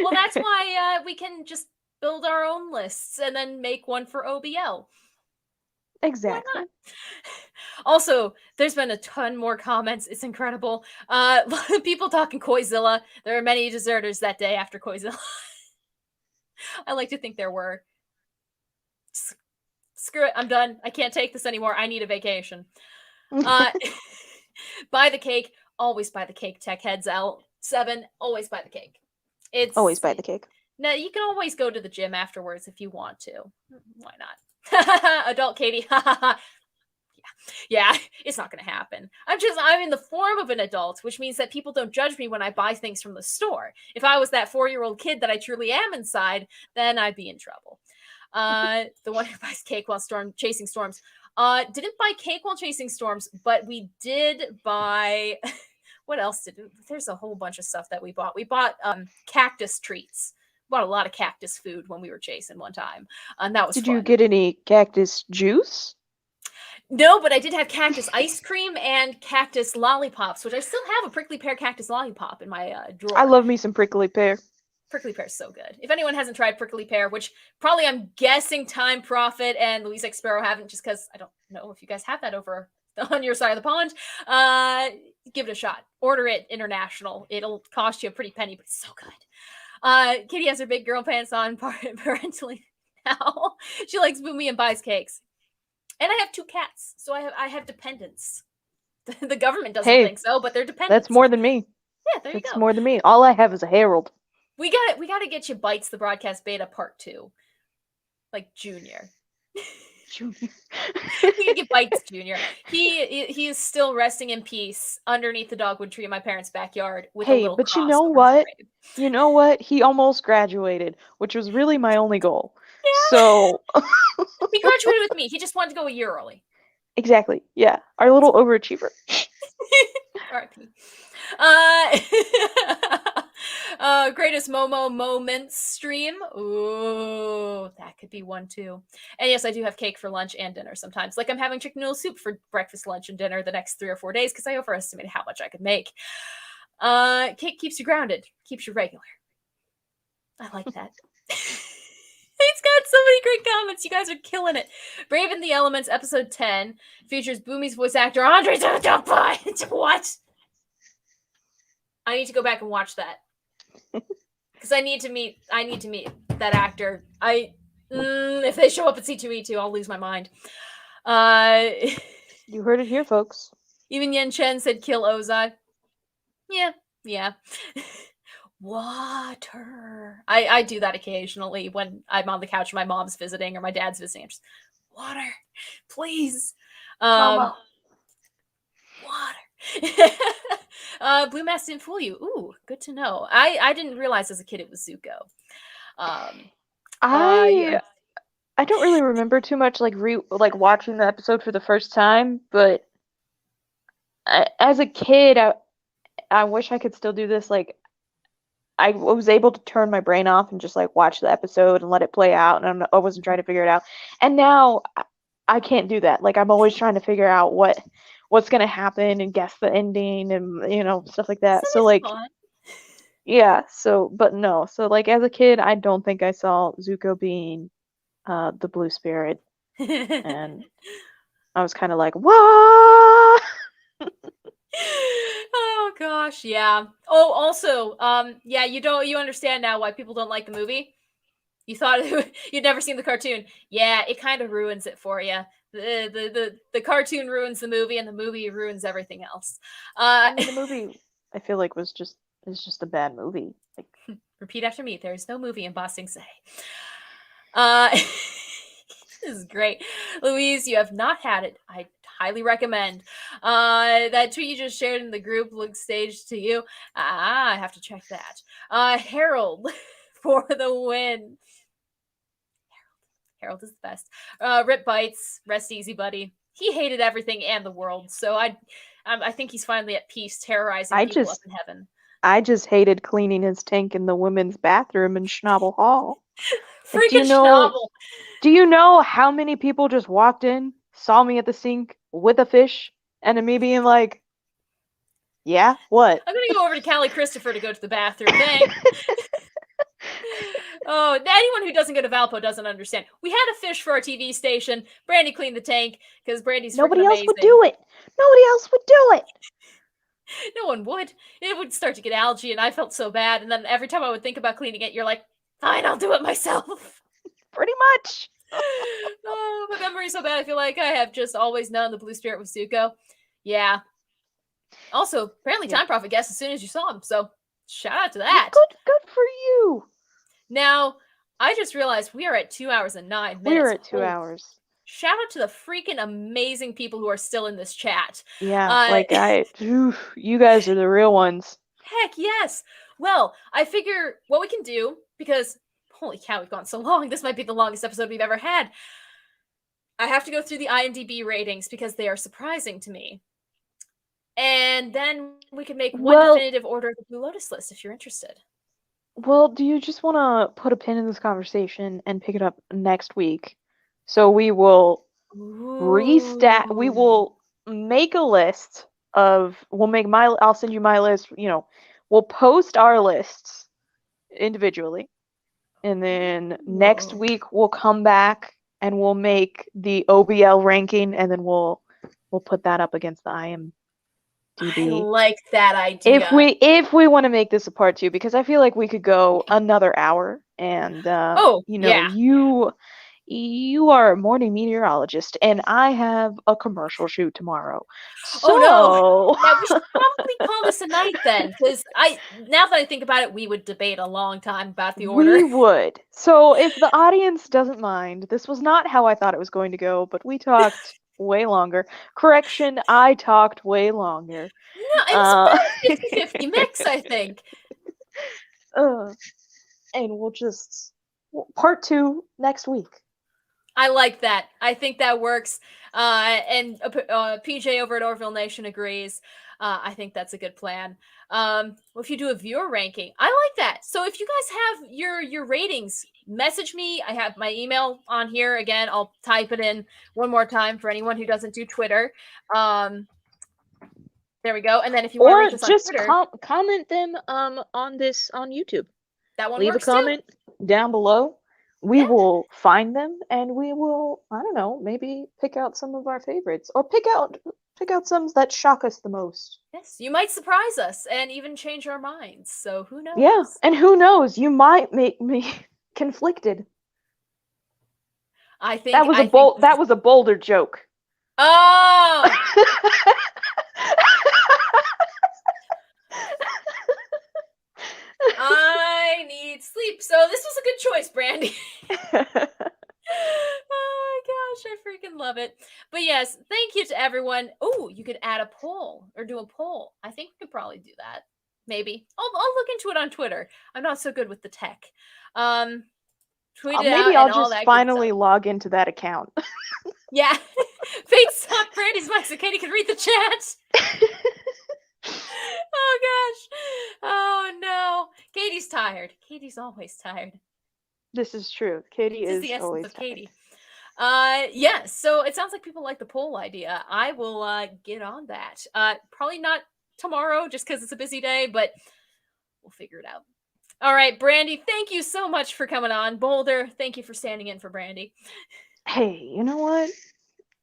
Well, that's why we can just build our own lists and then make one for OBL. exactly. Why not? Also, there's been a ton more comments. It's incredible. People talking Koizilla. There are many deserters that day after Koizilla. I like to think there were. Screw it. I'm done. I can't take this anymore. I need a vacation. Buy the cake. Always buy the cake, tech heads. L7. Always buy the cake. It's always buy the cake. No, you can always go to the gym afterwards if you want to. Why not? Adult Katie. Yeah, it's not going to happen. I'm in the form of an adult, which means that people don't judge me when I buy things from the store. If I was that 4-year-old kid that I truly am inside, then I'd be in trouble. The one who buys cake while chasing storms. Didn't buy cake while chasing storms, but we did buy... What else did we... There's a whole bunch of stuff that we bought. We bought cactus treats. We bought a lot of cactus food when we were chasing one time. And that was Did fun. you get any cactus juice? No, but I did have cactus ice cream and cactus lollipops, which I still have a prickly pear cactus lollipop in my drawer. I love me some prickly pear. Prickly pear is so good. If anyone hasn't tried prickly pear, which probably I'm guessing Time Prophet and Louise X Sparrow haven't, just because I don't know if you guys have that over on your side of the pond, give it a shot. Order it international. It'll cost you a pretty penny, but it's so good. Kitty has her big girl pants on parentally now. She likes Boomy and buys cakes. And I have 2 cats, so I have dependents. The government doesn't think so, but they're dependents. That's more than me. Yeah, there you go. That's more than me. All I have is a Harold. We gotta get you Bites the Broadcast Beta Part 2. Like Junior. Junior. We can get Bites Junior. He is still resting in peace underneath the dogwood tree in my parents' backyard with a little but cross you know over his what? grave. You know what? He almost graduated, which was really my only goal. Yeah. So he graduated with me. He just wanted to go a year early. Exactly. Yeah. Our little overachiever. R.I.P. Greatest Momo moments stream. Ooh, that could be one too. And yes, I do have cake for lunch and dinner sometimes. Like I'm having chicken noodle soup for breakfast, lunch, and dinner the next 3 or 4 days because I overestimated how much I could make. Cake keeps you grounded, keeps you regular. I like that. He's got so many great comments. You guys are killing it. Brave in the Elements, episode 10, features Boomy's voice actor Andre Dupuy. What? I need to go back and watch that. Because I need to meet that actor. If they show up at C2E2, I'll lose my mind. You heard it here, folks. Even Yen Chen said kill Ozai. Yeah. Water. I do that occasionally when I'm on the couch and my mom's visiting or my dad's visiting. I'm just, water, please. Mama. Water. Blue Mask didn't fool you. Ooh, good to know. I didn't realize as a kid it was Zuko. I don't really remember too much watching the episode for the first time, but as a kid, I wish I could still do this. I was able to turn my brain off and just watch the episode and let it play out, and I wasn't trying to figure it out. And now I can't do that. I'm always trying to figure out what's gonna happen and guess the ending and stuff like that. So fun. Yeah. So, but no. So as a kid, I don't think I saw Zuko being the blue spirit, and I was kind of like, what? Oh gosh, yeah. Oh, also, yeah, you understand now why people don't like the movie. You thought you'd never seen the cartoon. Yeah, it kind of ruins it for you. The cartoon ruins the movie, and the movie ruins everything else. The movie, I feel is just a bad movie. Repeat after me. There is no movie in Ba Sing Se. This is great. Louise, you have not had it. I highly recommend. That tweet you just shared in the group looks staged to you. I have to check that. Harold for the win. Harold is the best. Rip Bites. Rest easy, buddy. He hated everything and the world, so I think he's finally at peace, terrorizing I people just- up in heaven. I just hated cleaning his tank in the women's bathroom in Schnabel Hall. Like, Freaking Schnabel. Do you know how many people just walked in, saw me at the sink with a fish, and then me being like, yeah, what? I'm gonna go over to Callie Christopher to go to the bathroom. Thanks. Oh, anyone who doesn't go to Valpo doesn't understand. We had a fish for our TV station. Brandi cleaned the tank because Brandi's Nobody freaking else amazing. would do it. Nobody else would do it. No one would. It would start to get algae, and I felt so bad. And then every time I would think about cleaning it, you're like, fine, I'll do it myself. Pretty much. Oh, my memory's so bad. I feel like I have just always known the Blue Spirit was Zuko. Yeah. Also, apparently Time Prophet guessed as soon as you saw him, so shout out to that. Good for you. Now, I just realized we are at 2 hours and 9 minutes. We're at 2 hours. Shout out to the freaking amazing people who are still in this chat. Yeah, you guys are the real ones. Heck yes. Well, I figure what we can do, because holy cow, we've gone so long. This might be the longest episode we've ever had. I have to go through the IMDb ratings because they are surprising to me. And then we can make one definitive order of the Blue Lotus list if you're interested. Well, do you just want to put a pin in this conversation and pick it up next week? So we will we will make a list of, I'll send you my list, we'll post our lists individually. And then next week we'll come back and we'll make the OBL ranking, and then we'll put that up against the IMDb. I like that idea. If we want to make this a part 2, because I feel like we could go another hour, and you are a morning meteorologist, and I have a commercial shoot tomorrow. So... Oh no! Now, we should probably call this a night then, because now that I think about it, we would debate a long time about the order. We would. So if the audience doesn't mind, this was not how I thought it was going to go, but we talked way longer. Correction, I talked way longer. No, it was about a 50-50 mix, I think. And we'll just... part 2 next week. I like that. I think that works. And PJ over at Orville Nation agrees. I think that's a good plan. Well, if you do a viewer ranking, I like that. So if you guys have your ratings, message me. I have my email on here. Again, I'll type it in one more time for anyone who doesn't do Twitter. There we go. And then if you want to reach us on Twitter, comment them on YouTube. That one leave works a comment down below. We will find them, and we will, I don't know, maybe pick out some of our favorites, or pick out some that shock us the most. Yes, you might surprise us and even change our minds. So who knows? Yeah, and who knows? You might make me conflicted. I think that was a bolder joke. Oh. I need sleep. So this was a good choice, Brandi. Oh my gosh, I freaking love it. But yes, thank you to everyone. Oh, you could add a poll or do a poll. I think we could probably do that. Maybe. I'll look into it on Twitter. I'm not so good with the tech. Tweet it out. Maybe I'll just finally log into that account. Yeah. Fate's up. Brandi's mic so Katie can read the chat. Oh gosh. Oh no. Katie's tired. Katie's always tired. This is true. Katie is the always essence of tired. Katie. Yes. So it sounds like people like the poll idea. I will get on that. Probably not tomorrow just because it's a busy day, but we'll figure it out. All right, Brandi, thank you so much for coming on. Boulder, thank you for standing in for Brandi. Hey, you know what?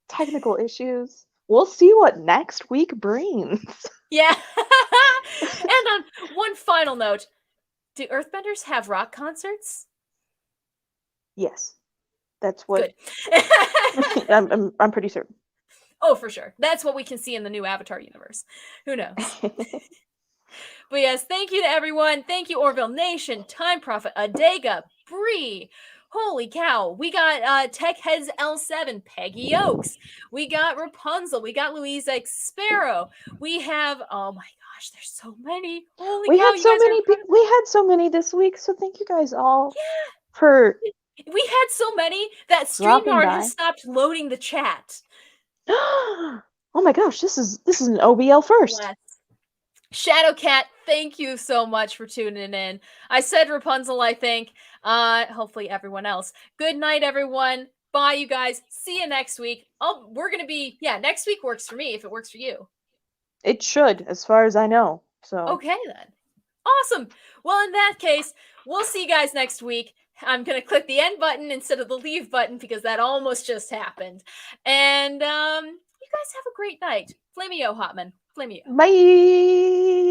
Technical issues. We'll see what next week brings. Yeah. And on one final note, do Earthbenders have rock concerts? Yes. That's what Good. I'm pretty certain. Oh, for sure. That's what we can see in the new Avatar universe. Who knows? But yes, thank you to everyone. Thank you, Orville Nation, Time Prophet, Adega, Bree. Holy cow. We got Tech Heads L7, Peggy Oaks. We got Rapunzel. We got Louise X Sparrow. We have, oh my gosh, there's so many. Holy cow. We had so many this week, so thank you guys all for... We had so many that StreamYard has stopped loading the chat. Oh my gosh, this is an OBL first. Yes. Shadowcat, thank you so much for tuning in. I said Rapunzel, I think. Hopefully everyone else. Good night, everyone. Bye, you guys. See you next week. We're gonna be next week works for me if it works for you. It should, as far as I know. So okay then. Awesome. Well, in that case, we'll see you guys next week. I'm gonna click the end button instead of the leave button because that almost just happened. And you guys have a great night. Flameo Hotman. Flameo. bye.